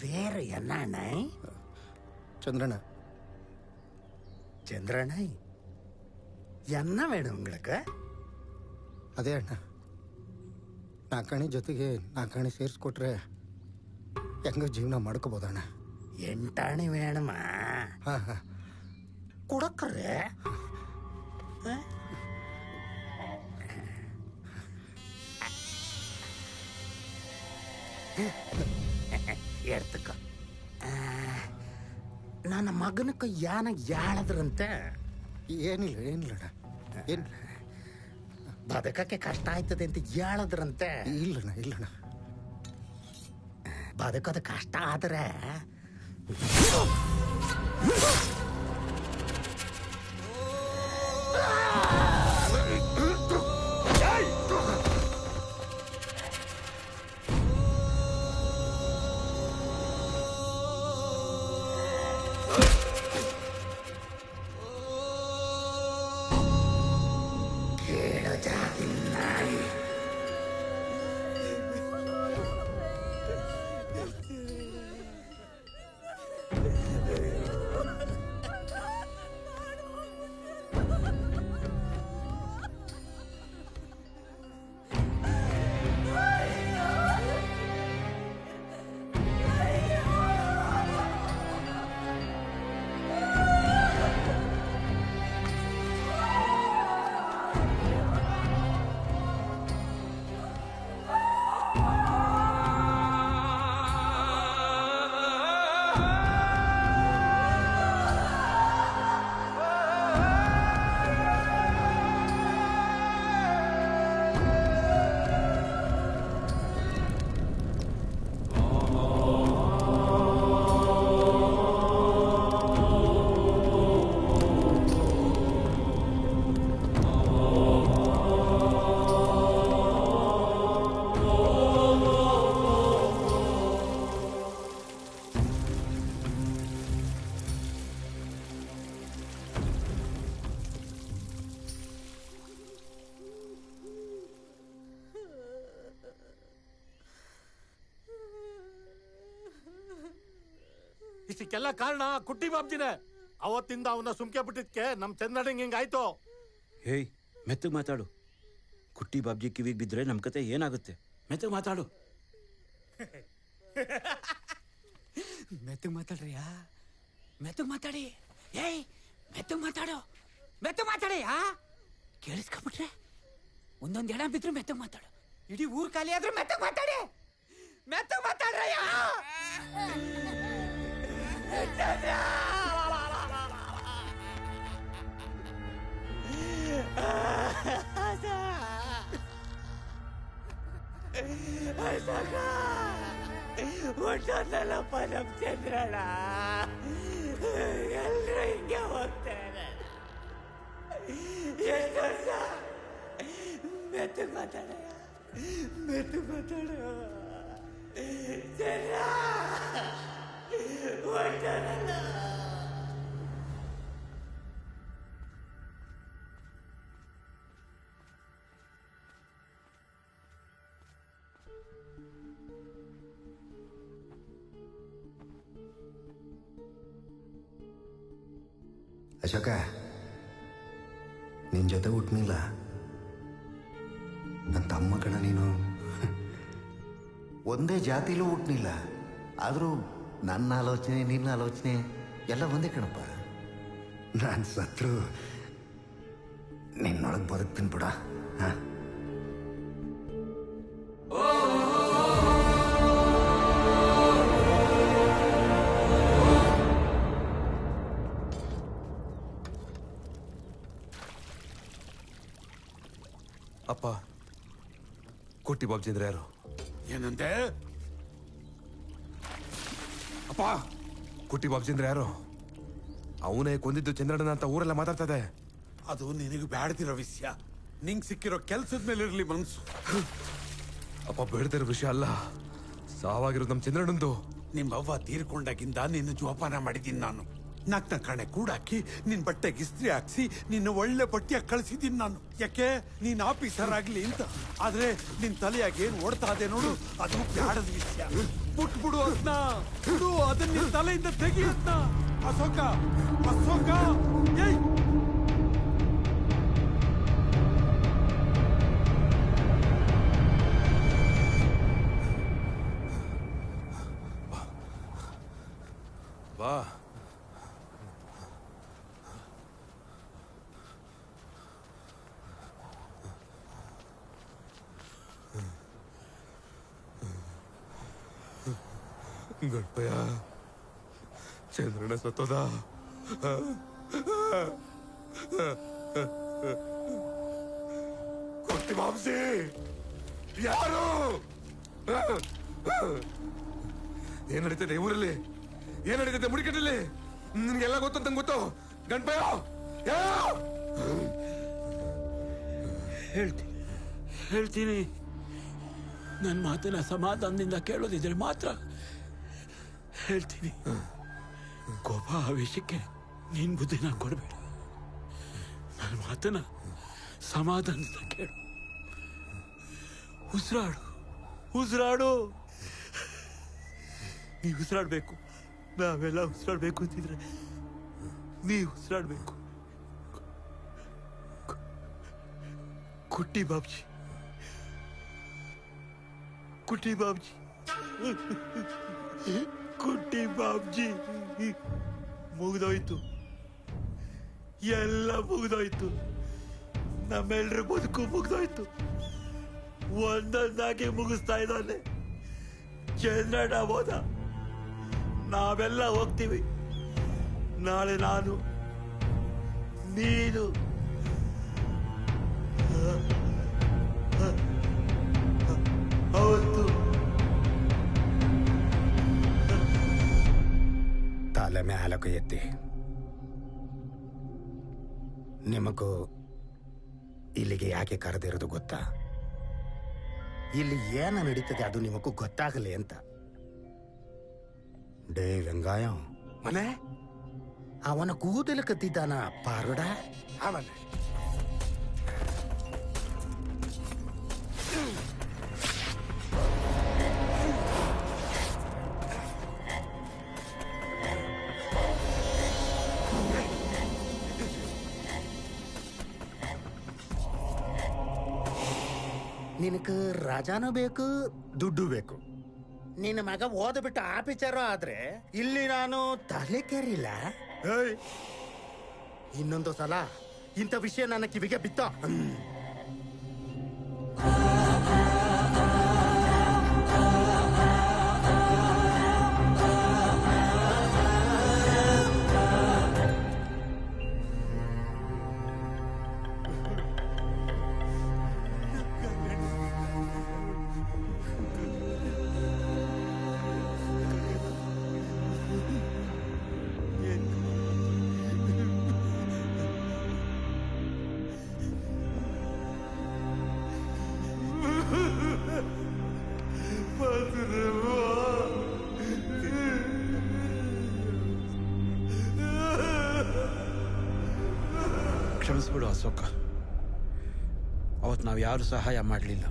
பேரு என்ன அண்ணே? சந்திரன. சந்திரனை என்ன வேணும் உங்களுக்கு? ಅದೇ ಅಣ್ಣ, ನಾಲ್ಕಾಣಿ ಜೊತೆಗೆ ನಾಲ್ಕಾಣಿ ಸೇರಿಸ್ಕೊಟ್ರೆ ಹೆಂಗ ಜೀವನ ಮಾಡ್ಕೋಬೋದಣ್ಣ. 8 ಆಣೆ ವೇಣಮ್ಮ? ಕೊಡಕ್ರೆ ಎಡ್ತಕ್ಕ. ನನ್ನ ಮಗನ ಯಾನ ಯಾಳದ್ರಂತೆ. ಏನಿಲ್ಲ ಏನಿಲ್ಲಣ್ಣ, ಏನು ಬದುಕಕ್ಕೆ ಕಷ್ಟ ಆಯ್ತದೆ ಅಂತ ಹೇಳದ್ರಂತೆ. ಇಲ್ಲಣ್ಣ ಇಲ್ಲಣ್ಣ, ಬದುಕೋದು ಕಷ್ಟ ಆದ್ರೆ ಇದಕ್ಕೆಲ್ಲ ಕಾರಣ ಕುಟ್ಟಿ ಬಾಬ್ಜಿನೇ. ಅವತ್ತಿಂದ ಅವನ್ನ ಸುಮ್ಕೆ ಬಿಟ್ಟಿದ್ಕೆ ನಮ್ ಚಂದ್ರನಿಂಗ್ ಹಿಂಗಾಯ್ತು. ಹೇಯ್, ಮೆತ್ತಗ್ ಮಾತಾಡು. ಕುಟ್ಟಿ ಬಾಬ್ಜಿ ಕಿವಿಗೆ ಬಿದ್ರೆ ನಮ್ ಕತೆ ಏನಾಗುತ್ತೆ? ಮೆತ್ತಗ್ ಮಾತಾಡು. ಮೆತ್ತಗ್ ಮಾತಾಡ್ರಿಯಾ? ಮೆತ್ತಗ್ ಮಾತಾಡಿ. ಏಯ್, ಮೆತ್ತಗ್ ಮಾತಾಡು, ಮೆತ್ತಗ್ ಮಾತಾಡಯ್ಯ. ಕೇಳಿಸ್ಕೊಬಿಟ್ರೆ ಒಂದೊಂದ್ ಎಡ ಬಿದ್ರು ಮೆತ್ತಗ್ ಮಾತಾಡು. ಇಡೀ ಊರ್ ಖಾಲಿ ಆದ್ರೂ ಮೆತ್ತಗ್ ಮಾತಾಡಿ. ಮೆತ್ತಗ್ ಮಾತಾಡ್ರಯ್ಯ. ಹೊಟ್ಟೋದಲ್ಲಪ್ಪ ನಮ್ ಚಂದ್ರಣ್ಣ. ಎಲ್ರು ಹಿಂಗೆ ಹೋಗ್ತಾರೆ. ಎಷ್ಟು ವರ್ಷ ಮೆತ್ತಗ್ ಮಾತಾಡ, ಮೆತ್ತಗ್ ಮಾತಾಡು ಚಂದ್ರ. ಹೊಟ್ಟೋದಲ್ಲ. ಅಶೋಕ, ನಿನ್ ಜೊತೆ ಹುಟ್ನಿಲ್ಲ, ನನ್ನ ತಮ್ಮ ಕಣ ನೀನು. ಒಂದೇ ಜಾತಿಲೂ ಹುಟ್ನಿಲ್ಲ, ಆದರೂ ನನ್ನ ಆಲೋಚನೆ ನಿನ್ನ ಆಲೋಚನೆ ಎಲ್ಲ ಒಂದೇ ಕಣಪ್ಪ. ನಾನು ಸತ್ರು ನಿನ್ನೊಳಗೆ ಬದುಕ್ತೀನಿ ಬಿಡ. ಹಾಂ ಅಪ್ಪ ಕುಟ್ಟಿ ಬಾಬ್ಜಿ ಅಂದ್ರೆ ಯಾರು? ಏನಂದೆ? ಅಪ್ಪ ಕುಟ್ಟಿ ಬಾಬ್ಜಿ ಅಂದ್ರೆ ಯಾರು? ಅವನೇ ಕೊಂದಿದ್ದು ಚಂದ್ರಣ್ಣ ಅಂತ ಊರೆಲ್ಲ ಮಾತಾಡ್ತದೆ. ಅದು ನಿನಗೆ ಬ್ಯಾಡ್ದಿರೋ ವಿಷಯ. ನಿಂಗ್ ಸಿಕ್ಕಿರೋ ಕೆಲ್ಸದ ಮೇಲೆ ಇರ್ಲಿ ಮನ್ಸು. ಅಪ್ಪ ಬೇಡದಿರೋ ವಿಷಯ ಅಲ್ಲ, ಸಾವಾಗಿರೋದು ನಮ್ ಚಂದ್ರಣ್ಣಂದು. ನಿಮ್ಮವ್ವ ತೀರ್ಕೊಂಡಾಗಿಂದ ನಿನ್ನ ಜೋಪಾನ ಮಾಡಿದ್ದೀನಿ ನಾನು. ನಾಲ್ಕನ ಕಣೆ ಕೂಡಾಕಿ ನಿನ್ ಬಟ್ಟೆಗೆ ಇಸ್ತ್ರಿ ಹಾಕ್ಸಿ ನಿನ್ನ ಒಳ್ಳೆ ಬಟ್ಟೆಯಾಗಿ ಕಳ್ಸಿದ್ದೀನಿ ನಾನು. ಯಾಕೆ? ನೀನ್ ಆಫೀಸರ್ ಆಗ್ಲಿ ಅಂತ. ಆದ್ರೆ ನಿನ್ ತಲೆಯಾಗಿ ಏನ್ ಓಡ್ತಾ ಇದೆ ನೋಡು, ಅದು ಬ್ಯಾಡದ ವಿಷಯ. ಬಿಟ್ಬಿಡು ಅದನ್ನ, ಬಿಡು ಅದನ್ನ ನಿನ್ ತಲೆಯಿಂದ ತೆಗಿಯದ್ನ. ಅಶೋಕ, ಅಶೋಕ, ಏಯ್ ಬಾ. ಗಣಪಯ್ಯ, ಚಂದ್ರಣ್ಣ ಸತ್ತೋದ. ಕುಟ್ಟಿ ಬಾಬ್ಜಿ ಯಾರು? ಏನ್ ನಡೀತದೆ ಊರಲ್ಲಿ? ಏನ್ ನಡೀತದೆ ಮುಡಿಕಟ್ಟಲ್ಲಿ? ನಿನ್ಗೆಲ್ಲ ಗೊತ್ತು ಅಂತ ಗೊತ್ತು. ಗಣಪಯ್ಯ ಹೇಳ್ತೀನಿ. ನನ್ನ ಮಾತನ್ನ ಸಮಾಧಾನದಿಂದ ಕೇಳೋದಿದ್ರೆ ಮಾತ್ರ ಹೇಳ್ತೀನಿ. ಕೋಪ ಆವೇಶಕ್ಕೆ ನೀನ್ ಬುದ್ಧಿನ ಕೊಡಬೇಡ. ನನ್ನ ಮಾತನ್ನ ಸಮಾಧಾನದಿಂದ ಕೇಳು. ಉಸಿರಾಡು, ಉಸಿರಾಡು. ನೀ ಉಸಿರಾಡ್ಬೇಕು, ನಾವೆಲ್ಲ ಉಸಿರಾಡ್ಬೇಕು ಅಂತಿದ್ರೆ ನೀ ಉಸಿರಾಡ್ಬೇಕು. ಕುಟ್ಟಿ ಬಾಬ್ಜಿ, ಕುಟ್ಟಿ ಬಾಬ್ಜಿ, ಕುಟ್ಟಿ ಬಾಬ್ಜಿ ಮುಗಿದೋಯ್ತು, ಎಲ್ಲ ಮುಗಿದೋಯ್ತು. ನಮ್ಮೆಲ್ರ ಬದುಕು ಮುಗಿದೋಯ್ತು. ಒಂದೊಂದಾಗಿ ಮುಗಿಸ್ತಾ ಇದ್ದಾನೆ. ಚಂದ್ರಣ್ಣ ಹೋದ, ನಾವೆಲ್ಲ ಹೋಗ್ತೀವಿ. ನಾಳೆ ನಾನು, ನೀನು, ಅವತ್ತು ತಲೆ ಮ್ಯಾಲಕ ಎತ್ತಿ. ನಿಮಗೂ ಇಲ್ಲಿಗೆ ಯಾಕೆ ಕರೆದಿರೋದು ಗೊತ್ತಾ? ಇಲ್ಲಿ ಏನು ನಡೀತದೆ ಅದು ನಿಮಗೂ ಗೊತ್ತಾಗಲಿ ಅಂತ. ಡೇ ವೆಂಗಾಯ ಮನೆ ಅವನ ಕೂದಲು ಕತ್ತಿದ್ದಾನ ಪಾರುಡ. ಅವನೇ ನಿನಗೆ ರಾಜಾನೂ ಬೇಕು, ದುಡ್ಡು ಬೇಕು. ನಿನ್ನ ಮಗ ಓದ್ಬಿಟ್ಟು ಆಫೀಸರು ಆದ್ರೆ ಇಲ್ಲಿ ನಾನು ತಲೆ ಕೆರಿಲ್ಲ. ಇನ್ನೊಂದು ಸಲ ಇಂಥ ವಿಷಯ ನನ್ನ ಕಿವಿಗೆ ಬಿತ್ತ. ಕ್ಷಮಿಸ್ಬಿಡು ಅಶೋಕ. ಅವತ್ತು ನಾವು ಯಾರು ಸಹಾಯ ಮಾಡಲಿಲ್ಲ,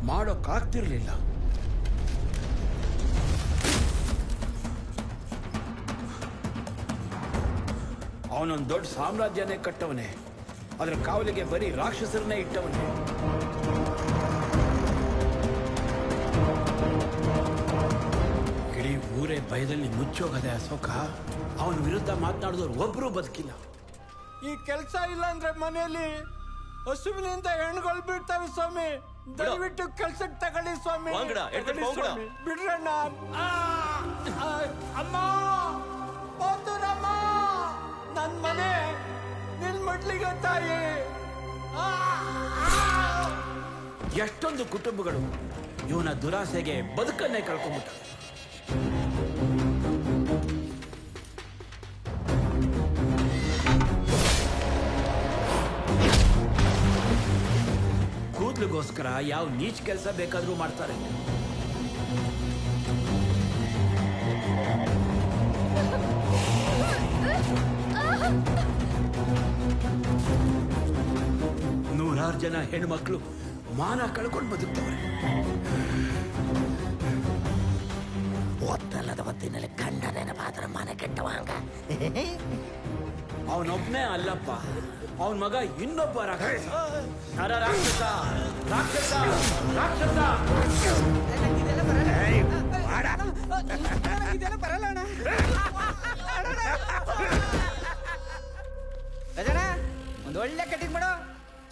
ಮಾಡೋಕ್ಕಾಗ್ತಿರ್ಲಿಲ್ಲ. ಅವನೊಂದು ದೊಡ್ಡ ಸಾಮ್ರಾಜ್ಯನೇ ಕಟ್ಟವನೇ, ಅದರ ಕಾವಲಿಗೆ ಬರೀ ರಾಕ್ಷಸರನ್ನೇ ಇಟ್ಟವನೇ. ಇಡೀ ಊರೇ ಭಯದಲ್ಲಿ ಮುಚ್ಚೋಗದೆ ಅಶೋಕ. ಅವನ ವಿರುದ್ಧ ಮಾತನಾಡಿದವ್ರು ಒಬ್ಬರೂ ಬದುಕಿಲ್ಲ. ಈ ಕೆಲಸ ಇಲ್ಲ ಅಂದ್ರೆ ಮನೆಯಲ್ಲಿ ಹಸುವಿನಿಂದ ಹೆಣ್ಣುಗಳು ಬಿಡ್ತಾವೆ ಸ್ವಾಮಿ. ದಯವಿಟ್ಟು ಕೆಲ್ಸಕ್ಕೆ ತಗೊಳ್ಳಿ ಸ್ವಾಮಿ. ಬಿಡ್ರಣ್ಣ. ಅಮ್ಮ, ನನ್ ಮನೆ ನಿನ್ ಮಡ್ಲಿಗೆ ತಾಯಿ. ಎಷ್ಟೊಂದು ಕುಟುಂಬಗಳು ಇವನ ದುರಾಸೆಗೆ ಬದುಕನ್ನೇ ಕಳ್ಕೊಂಡ್ಬಿಟ್ಟ. ಕೂದಲಿಗೋಸ್ಕರ ಯಾವ ನೀಚ್ ಕೆಲಸ ಬೇಕಾದ್ರೂ ಮಾಡ್ತಾರೆ. ನೂರಾರು ಜನ ಹೆಣ್ಮಕ್ಳು ಮಾನ ಕಳ್ಕೊಂಡು ಬದುಕ್ತವ್ರೆ. ಒತ್ತಲ್ಲದ ಹೊತ್ತಿನಲ್ಲಿ ಗಂಡ ನೆನಪಾದ್ರ ಮನೆ ಕೆಟ್ಟವಂಗ. ಅವನೊಬ್ನೇ ಅಲ್ಲಪ್ಪ, ಅವನ ಮಗ ಇನ್ನೊಬ್ಬ ರಾಕ್ಷಸ. ನರ ರಾಕ್ಷಸ, ರಾಕ್ಷಸ, ರಾಕ್ಷಸ. ರಜನ ಒಂದು ಒಳ್ಳೆ ಕಟಿಂಗ್ ಮಾಡೋ,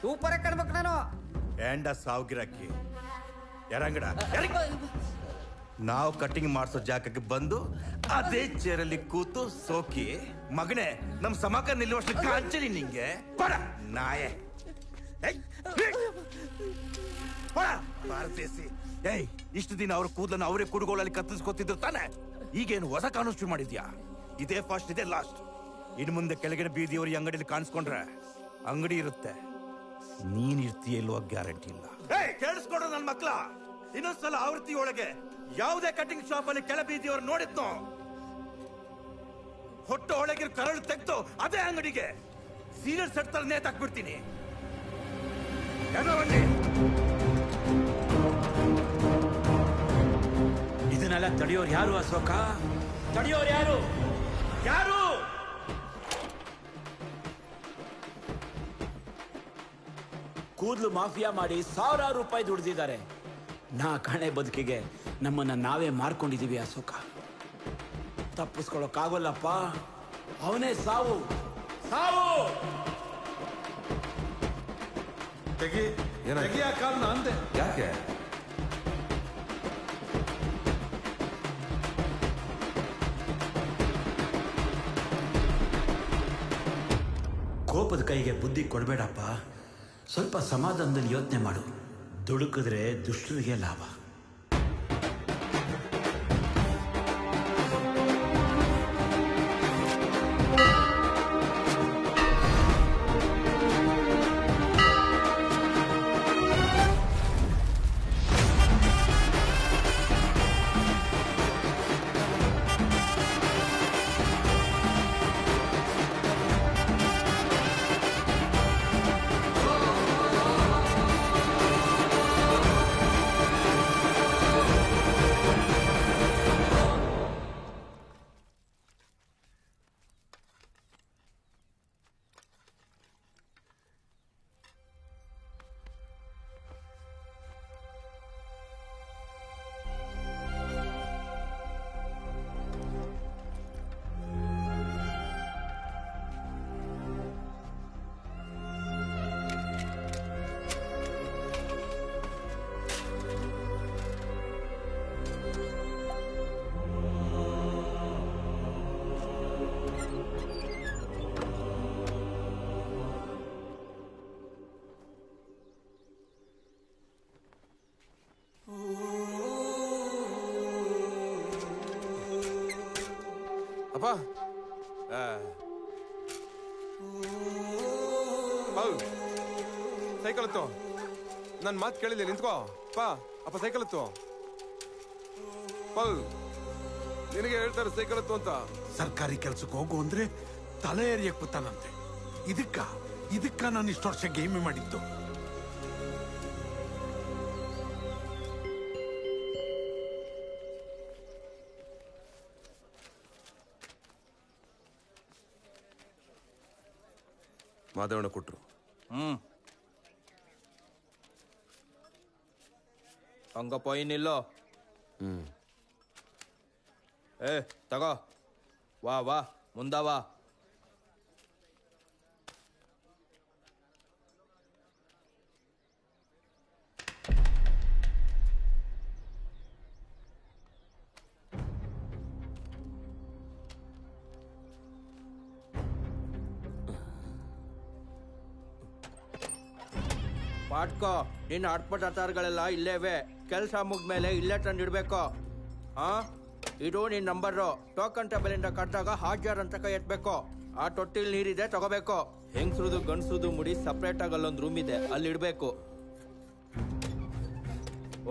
ಸೂಪರ್ ಆಗಿ ಕಾಣ್ಬೇಕು ನಾನು. ಎಂಡ ಸಾವ್ಗಿರಕ್ಕಿ ಎರಂಗಡ ನಾವು ಕಟಿಂಗ್ ಮಾಡಿಸೋ ಜಾಗಕ್ಕೆ ಬಂದು ಅದೇ ಚೇರಲ್ಲಿ ಕೂತು ಸೋಕಿ ಮಗನೇ ನಮ್ ಸಮಕ ನಿಲ್ಲುವಷ್ಟು ಕಾಂಚಲಿ ನಿಂಗೆ ಪಡ ನಾಯೆ ಭಾರತೇಸಿ. ಏಯ್ ಇಷ್ಟು ದಿನ ಅವ್ರ ಕೂದಲನ್ನು ಅವರೇ ಕುಡುಗೋಳಲ್ಲಿ ಕತ್ತರಿಸ್ಕೊತಿದ್ರು ತಾನೆ, ಈಗೇನು ಹೊಸ ಕಾನೂನು ಶುರು ಮಾಡಿದ್ಯಾ? ಇದೇ ಫಸ್ಟ್ ಇದೇ ಲಾಸ್ಟ್. ಇನ್ನು ಮುಂದೆ ಕೆಳಗಿನ ಬೀದಿಯವ್ರ ಅಂಗಡಿಯಲ್ಲಿ ಕಾಣಿಸ್ಕೊಂಡ್ರೆ ಅಂಗಡಿ ಇರುತ್ತೆ, ನೀನ್ ಇರ್ತೀಯ ಇಲ್ವಾ ಗ್ಯಾರಂಟಿ ಇಲ್ಲ. ಕೇಳಿಸ್ಕೊಡ್ರ ನನ್ ಮಕ್ಳ, ಇನ್ನೊಂದ್ಸಲ ಆವೃತ್ತಿ ಒಳಗೆ ಯಾವುದೇ ಕಟಿಂಗ್ ಶಾಪ್ ಅಲ್ಲಿ ಕೆಳ ಬೀದಿಯವ್ರು ನೋಡಿದ್ನೋ ಹೊಟ್ಟೆ ಒಳಗಿರೋ ಕರಳು ತೆಗೆದು ಅದೇ ಅಂಗಡಿಗೆ ಸೀರಿಯಲ್ ಸೆಟ್ ತರ ನೇತಾಕ್ಬಿಡ್ತೀನಿ. ಇದನ್ನೆಲ್ಲ ತಡೆಯೋರು ಯಾರು ಅಶೋಕ? ತಡೆಯೋರು ಯಾರು? ಯಾರು? ಕೂದಲು ಮಾಫಿಯಾ ಮಾಡಿ ಸಾವಿರಾರು ರೂಪಾಯಿ ದುಡ್ದಿದ್ದಾರೆ. ನಾ ಕಾಣೆ ಬದುಕಿಗೆ ನಮ್ಮನ್ನ ನಾವೇ ಮಾರ್ಕೊಂಡಿದೀವಿ ಅಶೋಕ. ತಪ್ಪಿಸ್ಕೊಳಕ್ಕಾಗಲ್ಲಪ್ಪ, ಅವನೇ ಸಾವು ಸಾವು. ಅಂದೆ ಯಾಕೆ? ಕೋಪದ ಕೈಗೆ ಬುದ್ಧಿ ಕೊಡಬೇಡಪ್ಪ, ಸ್ವಲ್ಪ ಸಮಾಧಾನದಲ್ಲಿ ಯೋಚನೆ ಮಾಡು. ದುಡುಕಿದ್ರೆ ದುಷ್ಟರಿಗೆ ಲಾಭ. ಅಪ್ಪ ಸೈಕಲ್ ಹತ್ತು. ನನ್ನ ಮಾತು ಕೇಳಿಲ್ಲ, ನಿಂತ್ಕೋ ಪಾ. ಅಪ್ಪ ಸೈಕಲ್ ಹತ್ತು. ಪಲ್ ನಿನಗೆ ಹೇಳ್ತಾರೆ ಸೈಕಲ್ ಹತ್ತು ಅಂತ. ಸರ್ಕಾರಿ ಕೆಲ್ಸಕ್ಕೆ ಹೋಗು ಅಂದ್ರೆ ತಲೆ ಏರಿಯಕ್ ಬತ್ತಾನಂತೆ. ಇದಕ್ಕ ನಾನು ಇಷ್ಟು ವರ್ಷ ಗೇಮಿ ಮಾಡಿದ್ದು. ಮಾದೇವಣ್ಣ ಕೊಟ್ರು. ಹಂಗಪ್ಪ ಏನಿಲ್ಲ. ತಗೋ, ವಾ ಮುಂದವಾ. ಮಾಡ್ಕೋ. ನಿನ್ನ ಅಡ್ಪಟಾಚಾರಗಳೆಲ್ಲ ಇಲ್ಲೇವೆ. ಕೆಲಸ ಮುಗ್ದ್ಮೇಲೆ ಇಲ್ಲೇ ತಂದಿಡ್ಬೇಕು. ಹಾ, ಇದು ನಿನ್ ನಂಬರು. ಟೋಕನ್ ಟೇಬಲಿಂದ ಕಟ್ಟಾಗ ಹಾಜರ್ ಅಂತ ಕೈ ಎತ್ಬೇಕು. ಆ ತೊಟ್ಟಿಲ್ ನೀರಿದೆ, ತಗೋಬೇಕು. ಹೆಂಗ್ಸ್ರುದು ಗಂಡ್ಸ್ರುದು ಮುಡಿ ಸಪ್ರೇಟ್ ಆಗಿ ಅಲ್ಲೊಂದು ರೂಮ್ ಇದೆ, ಅಲ್ಲಿ ಇಡ್ಬೇಕು.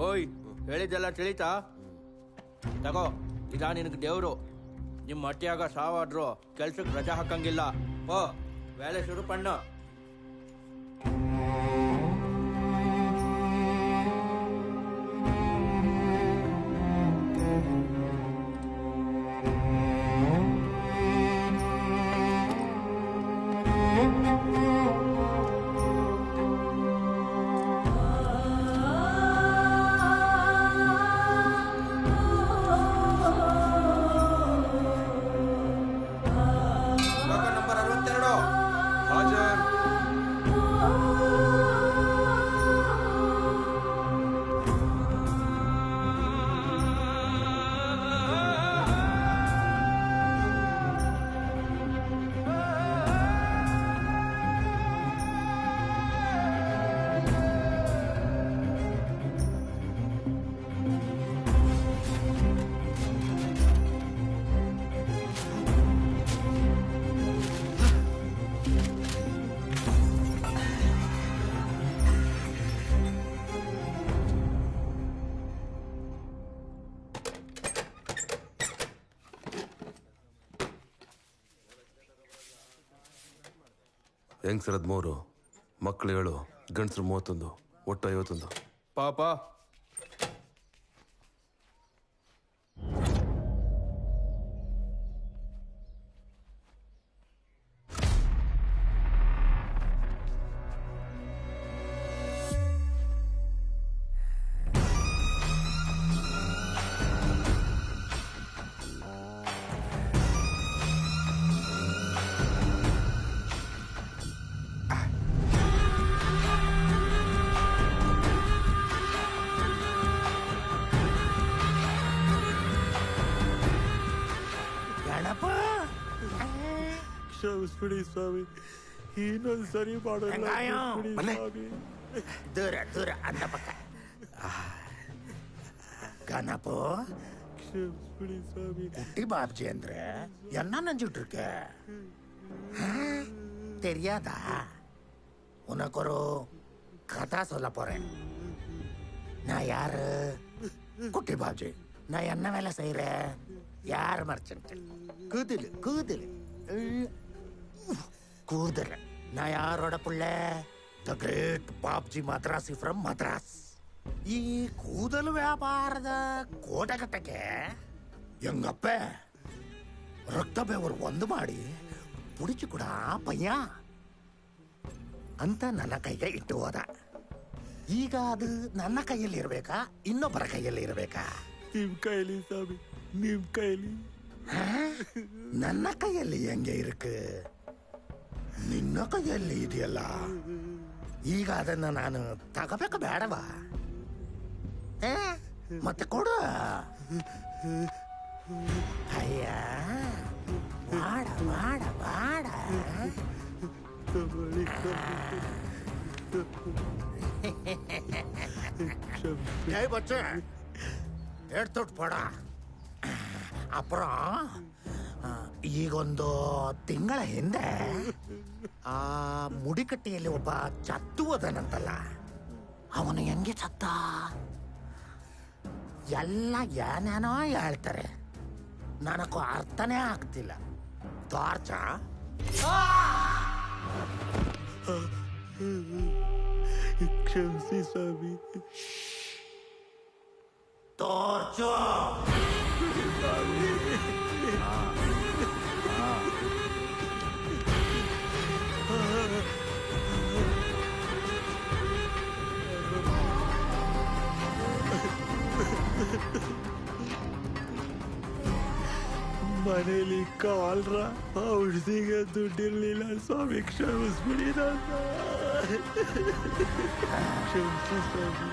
ಓಯ್, ಹೇಳಿದ್ದೆಲ್ಲ ತಿಳಿತಾ? ತಗೋ, ಇದಾ ನಿನಗೆ ದೇವ್ರು. ನಿಮ್ಮ ಮಟ್ಟಿಯಾಗ ಸಾವಾದ್ರು ಕೆಲ್ಸಕ್ಕೆ ರಜಾ ಹಾಕಂಗಿಲ್ಲ. ಓ, ವೇಳೆ ಶುರು ಪಣ್ಣು. ನಂಬರ್ 62 ಹಾಜರ್. ಹೆಂಗ್ಸರದ್ 3, ಮಕ್ಕಳು 7, ಗಂಡಸರು 31, ಒಟ್ಟು 51. ಪಾಪ ಗಣಪ ಕ್ಷಮಿಸ್ಬಿಡಿ ಸ್ವಾಮಿ, ಇನ್ನೊಂದು ಸರಿ ಮಾಡೋಲ್ಲ. ಹೆಂಗಾಯೋ? ಬಿಡಿ ಬನ್ನಿ. ಸ್ವಾಮಿ. ದೂರ ದೂರ ಅಂದ ಪಕ್ಕ. ಗಣಪ ಕ್ಷಮಿಸ್ಬಿಡಿ ಸ್ವಾಮಿ. குட்டி பாப்ஜி ಅಂದ್ರೆ என்ன நினைச்சிட்டு இருக்க? தெரியாதா? உனக்கு ஒரு கதை சொல்ல போறேன். நான் யாரு? குட்டி பாப்ஜி. நான் என்ன வேலை செய்யறேன்? யார் மர்ச்சன்ட்? கூதல் கூதல் கூதல். நான் யாரோட புள்ள? The great Babji Madrasi from Madras. ಈ ಕೂದಲು ವ್ಯಾಪಾರದ ಕೋಟಗಟ್ಟಕ್ಕೆ ಎಂಗಪ್ಪ ರಕ್ತ ಬೆವರು ಒಂದು ಮಾಡಿ ಪುಡಿಚು ಕೂಡ ಪಯ್ಯ ಅಂತ ನನ್ನ ಕೈಗೆ ಇಟ್ಟು ಹೋದ. ಈಗ ಅದು ನನ್ನ ಕೈಯಲ್ಲಿ ಇರಬೇಕಾ, ಇನ್ನೊಬ್ಬರ ಕೈಯಲ್ಲಿ ಇರಬೇಕಾ? ನಿಮ್ ಕೈಲಿ ಸ್ವಾಮಿ, ನಿಮ್ ಕೈಲಿ. ನನ್ನ ಕೈಯಲ್ಲಿ ಹೆಂಗೆ ಇருக்கு? ನಿನ್ನ ಕೈಯಲ್ಲಿ ಇದೆಯಲ್ಲ. ಈಗ ಅದನ್ನ ನಾನು ತಗೋಬೇಕು ಬೇಡವಾ? ಮತ್ತೆ ಕೊಡು. ಅಯ್ಯ, ಬಾಡ ಬಾಡ ಬಾಡ. ஏய் பச்சை, எடுத்துட்டு போடಾ. அப்புறம் ಈಗೊಂದು ತಿಂಗಳ ಹಿಂದೆ ಆ ಮುಡಿಕಟ್ಟಿಯಲ್ಲಿ ಒಬ್ಬ ಚತ್ತು ಹೋದನಂತಲ್ಲ, ಅವನು ಹೆಂಗೆ ಚತ್ತ? ಎಲ್ಲ ಏನೇನೋ ಹೇಳ್ತಾರೆ, ನನಗೂ ಅರ್ಥನೇ ಆಗ್ತಿಲ್ಲ. ಟಾರ್ಚ ಕ್ಷಮಿಸಿ ಸ್ವಾಮಿ. ಟಾರ್ಚು ಮನೇಲಿ ಕಾಲ್ರ ಔಷಧಿಗೆ ದುಡ್ಡಿರ್ಲಿಲ್ಲ ಸ್ವಾಮಿ, ಕ್ಷಮಿಸ್ಬಿಡಿ ನನ್ನ. ಕ್ಷಮಿಸಿ ಸ್ವಾಮಿ.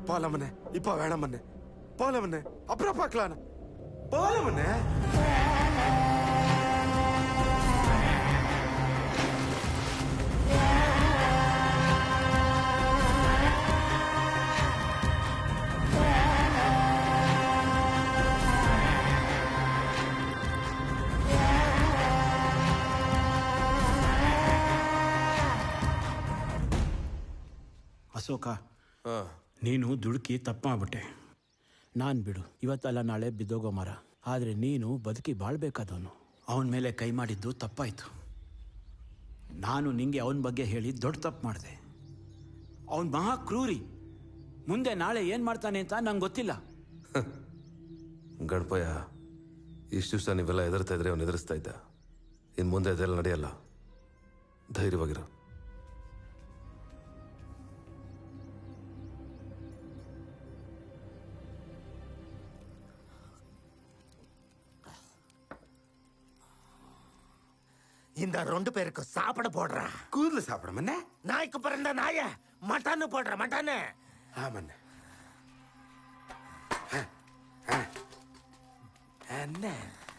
പോലമനെ ഇപ്പൊ വേണമന്നെ പോലമന്നെ അപ്പുറം പാക്കലാണ് പോലമന്നെ ಅಶೋಕ ನೀನು ದುಡುಕಿ ತಪ್ಪು ಮಾಡ್ಬಿಟ್ಟೆ. ನಾನು ಬಿಡು ಇವತ್ತಲ್ಲ ನಾಳೆ ಬಿದ್ದೋಗೋ ಮರ, ಆದರೆ ನೀನು ಬದುಕಿ ಬಾಳ್ಬೇಕಾದವನು. ಅವನ ಮೇಲೆ ಕೈ ಮಾಡಿದ್ದು ತಪ್ಪಾಯಿತು. ನಾನು ನಿಂಗೆ ಅವನ ಬಗ್ಗೆ ಹೇಳಿ ದೊಡ್ಡ ತಪ್ಪು ಮಾಡಿದೆ. ಅವನು ಮಹಾ ಕ್ರೂರಿ. ಮುಂದೆ ನಾಳೆ ಏನು ಮಾಡ್ತಾನೆ ಅಂತ ನಂಗೆ ಗೊತ್ತಿಲ್ಲ. ಗಣಪಯ್ಯ, ಇಷ್ಟು ದಿವಸ ನೀವೆಲ್ಲ ಎದುರ್ತಾ ಇದ್ರೆ ಅವನು ಎದುರಿಸ್ತಾ ಇದ್ದ. ಇನ್ನು ಮುಂದೆ ಅದೆಲ್ಲ ನಡೆಯಲ್ಲ. ಧೈರ್ಯವಾಗಿರೋ. இந்த 2 பேருக்கு சாப்பிட போடுறா. கூதுல சாப்பிட மண்ணே. நாய்க்கு பிறந்த நாய மட்டான்னு போடுற மட்டான்னு. ஆமண்ணே. என்ன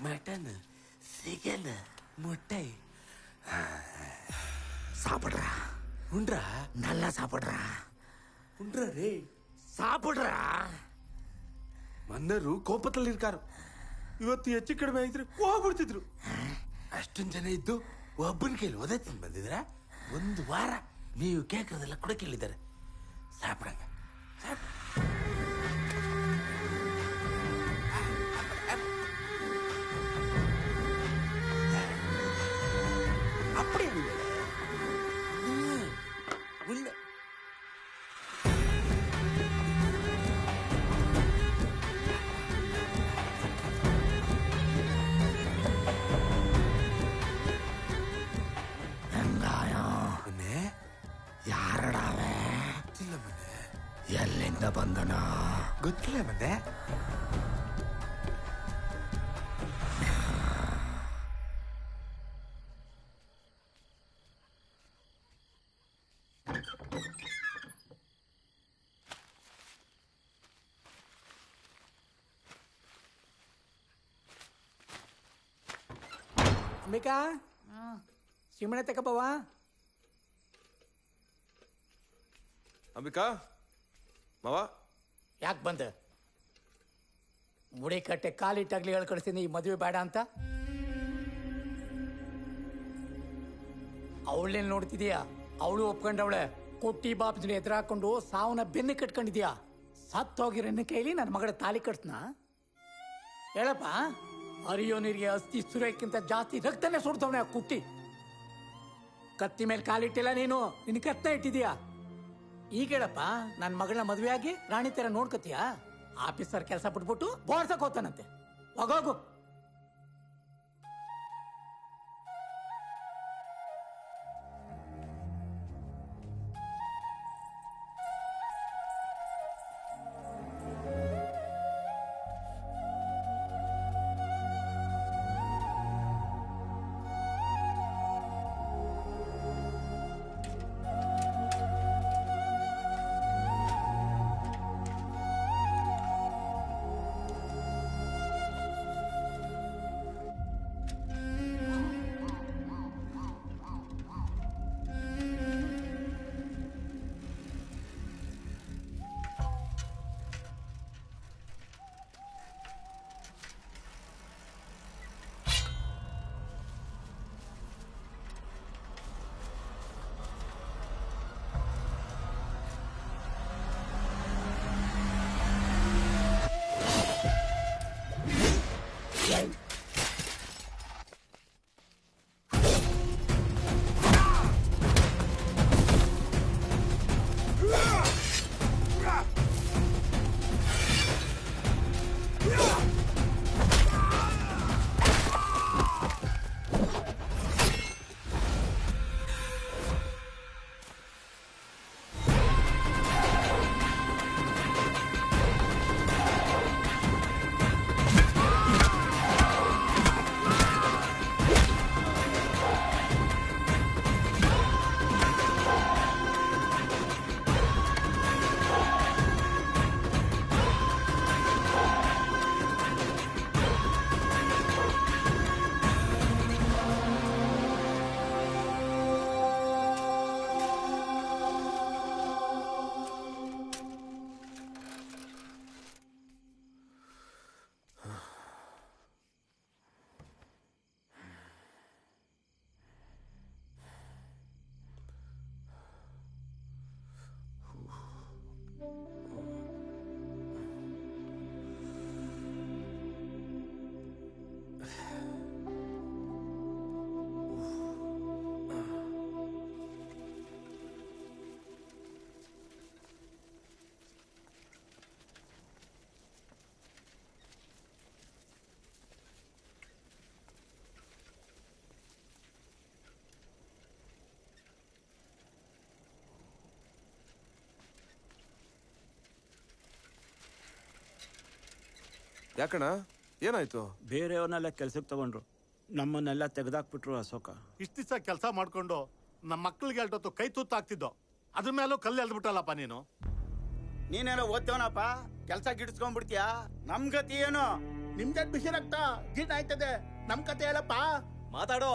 மட்டன் சிக்கன் முட்டை சாப்பிடுறா. உண்றா. நல்லா சாப்பிடுறா. ಉಂಡ್ರ ರೇ. ಸಾಪಿಡ್ರಾ. ಮನ್ನರು ಕೋಪದಲ್ಲಿ ಇರ್ಕಾರು. ಇವತ್ತು ಹೆಚ್ಚು ಕಡಿಮೆ ಆಗಿದ್ರೆ ಹೋಗ್ಬಿಡ್ತಿದ್ರು. ಅಷ್ಟೊಂದು ಜನ ಇದ್ದು ಒಬ್ಬನ ಕೈಲಿ ಒದೆ ತಿಂದು ಬಂದಿದ್ರ. 1 ವಾರ ನೀವು ಕೇಳ್ಕದೆಲ್ಲ ಕೂಡ ಕೇಳಿದ್ದಾರೆ. ಸಾಪಿಡಂಗ அப்படி உள்ள ಯಾರಡಾವ ಎಲ್ಲಿಂದ ಬಂದನ ಗೊತ್ತಿಲ್ಲ ಮನೆ. ಅಂಬಿಕಾ, ಸಿಮಣೆ ತಗೋಬವ್ವ. ಅಂಬಿಕಾ ಮಾವ, ಯಾಕೆ ಬಂದೆ? ಮುಡಿ ಕಟ್ಟೆ ಕಾಲಿಟ್ಟಾಗ್ಲಿ ಹೇಳಿ ಕಳಿಸ್ತೀನಿ ಈ ಮದುವೆ ಬೇಡ ಅಂತ. ಅವಳೇನು ನೋಡ್ತಿದೀಯಾ? ಅವಳು ಒಪ್ಕೊಂಡವಳೆ. ಕೊಟ್ಟಿ ಬಾಪ್ಜನ ಎದುರು ಹಾಕೊಂಡು ಸಾವನ್ನ ಬೆನ್ನು ಕಟ್ಕೊಂಡಿದ್ಯಾ. ಸತ್ತೋಗಿರನ್ನ ಕೈಲಿ ನನ್ನ ಮಗಳ ತಾಲಿ ಕಟ್ತನ? ಹೇಳಪ್ಪ. ಅರಿಯೋ ನೀರಿಗೆ ಅಸ್ಥಿ ಸುರಕ್ಕಿಂತ ಜಾಸ್ತಿ ರಕ್ತನೇ ಸುಡ್ತವನೆ ಆ ಕುಟ್ಟಿ. ಕತ್ತಿ ಮೇಲೆ ಕಾಲಿಟ್ಟಿಲ್ಲ ನೀನು, ನಿನ್ನ ಕತ್ನ ಇಟ್ಟಿದ್ಯಾ. ಈಗ ಹೇಳಪ್ಪ, ನನ್ನ ಮಗಳನ್ನ ಮದುವೆ ಆಗಿ ರಾಣಿ ತರ ನೋಡ್ಕತೀಯಾ? ಆಫೀಸರ್ ಕೆಲಸ ಬಿಟ್ಬಿಟ್ಟು ಬೋರ್ಸಕ್ ಹೋಗ್ತಾನಂತೆ. ಹೋಗೋಗು. ಯಾಕಣ್ಣ ಏನಾಯ್ತು? ಬೇರೆಯವ್ರನ್ನೆಲ್ಲ ಕೆಲ್ಸಕ್ಕೆ ತಗೊಂಡ್ರು, ನಮ್ಮನ್ನೆಲ್ಲ ತೆಗೆದಾಕ್ಬಿಟ್ರು ಅಶೋಕ. ಇಷ್ಟ ದಿವಸ ಕೆಲಸ ಮಾಡ್ಕೊಂಡು ನಮ್ಮ ಮಕ್ಳಿಗೆ ಹೇಳ್ಟೊತ್ತು ಕೈ ತುತ್ತಾಗ್ತಿದ್ದೋ, ಅದ್ರ ಮೇಲೂ ಕಲ್ಲು ಎಲ್ದ್ಬಿಟ್ಟಲ್ಲಪ್ಪ ನೀನು. ನೀನೇನೋ ಓದ್ತವನಪ್ಪ, ಕೆಲ್ಸ ಗಿಡಿಸ್ಕೊಂಡ್ಬಿಡ್ತೀಯ. ನಮ್ ಗತಿ ಏನು? ನಿಮ್ದೇ ಬಿಸಿ ರಕ್ತ ಗಿಡ್ ಆಯ್ತದೆ, ನಮ್ ಕತೆ ಹೇಳಪ್ಪ. ಮಾತಾಡೋ.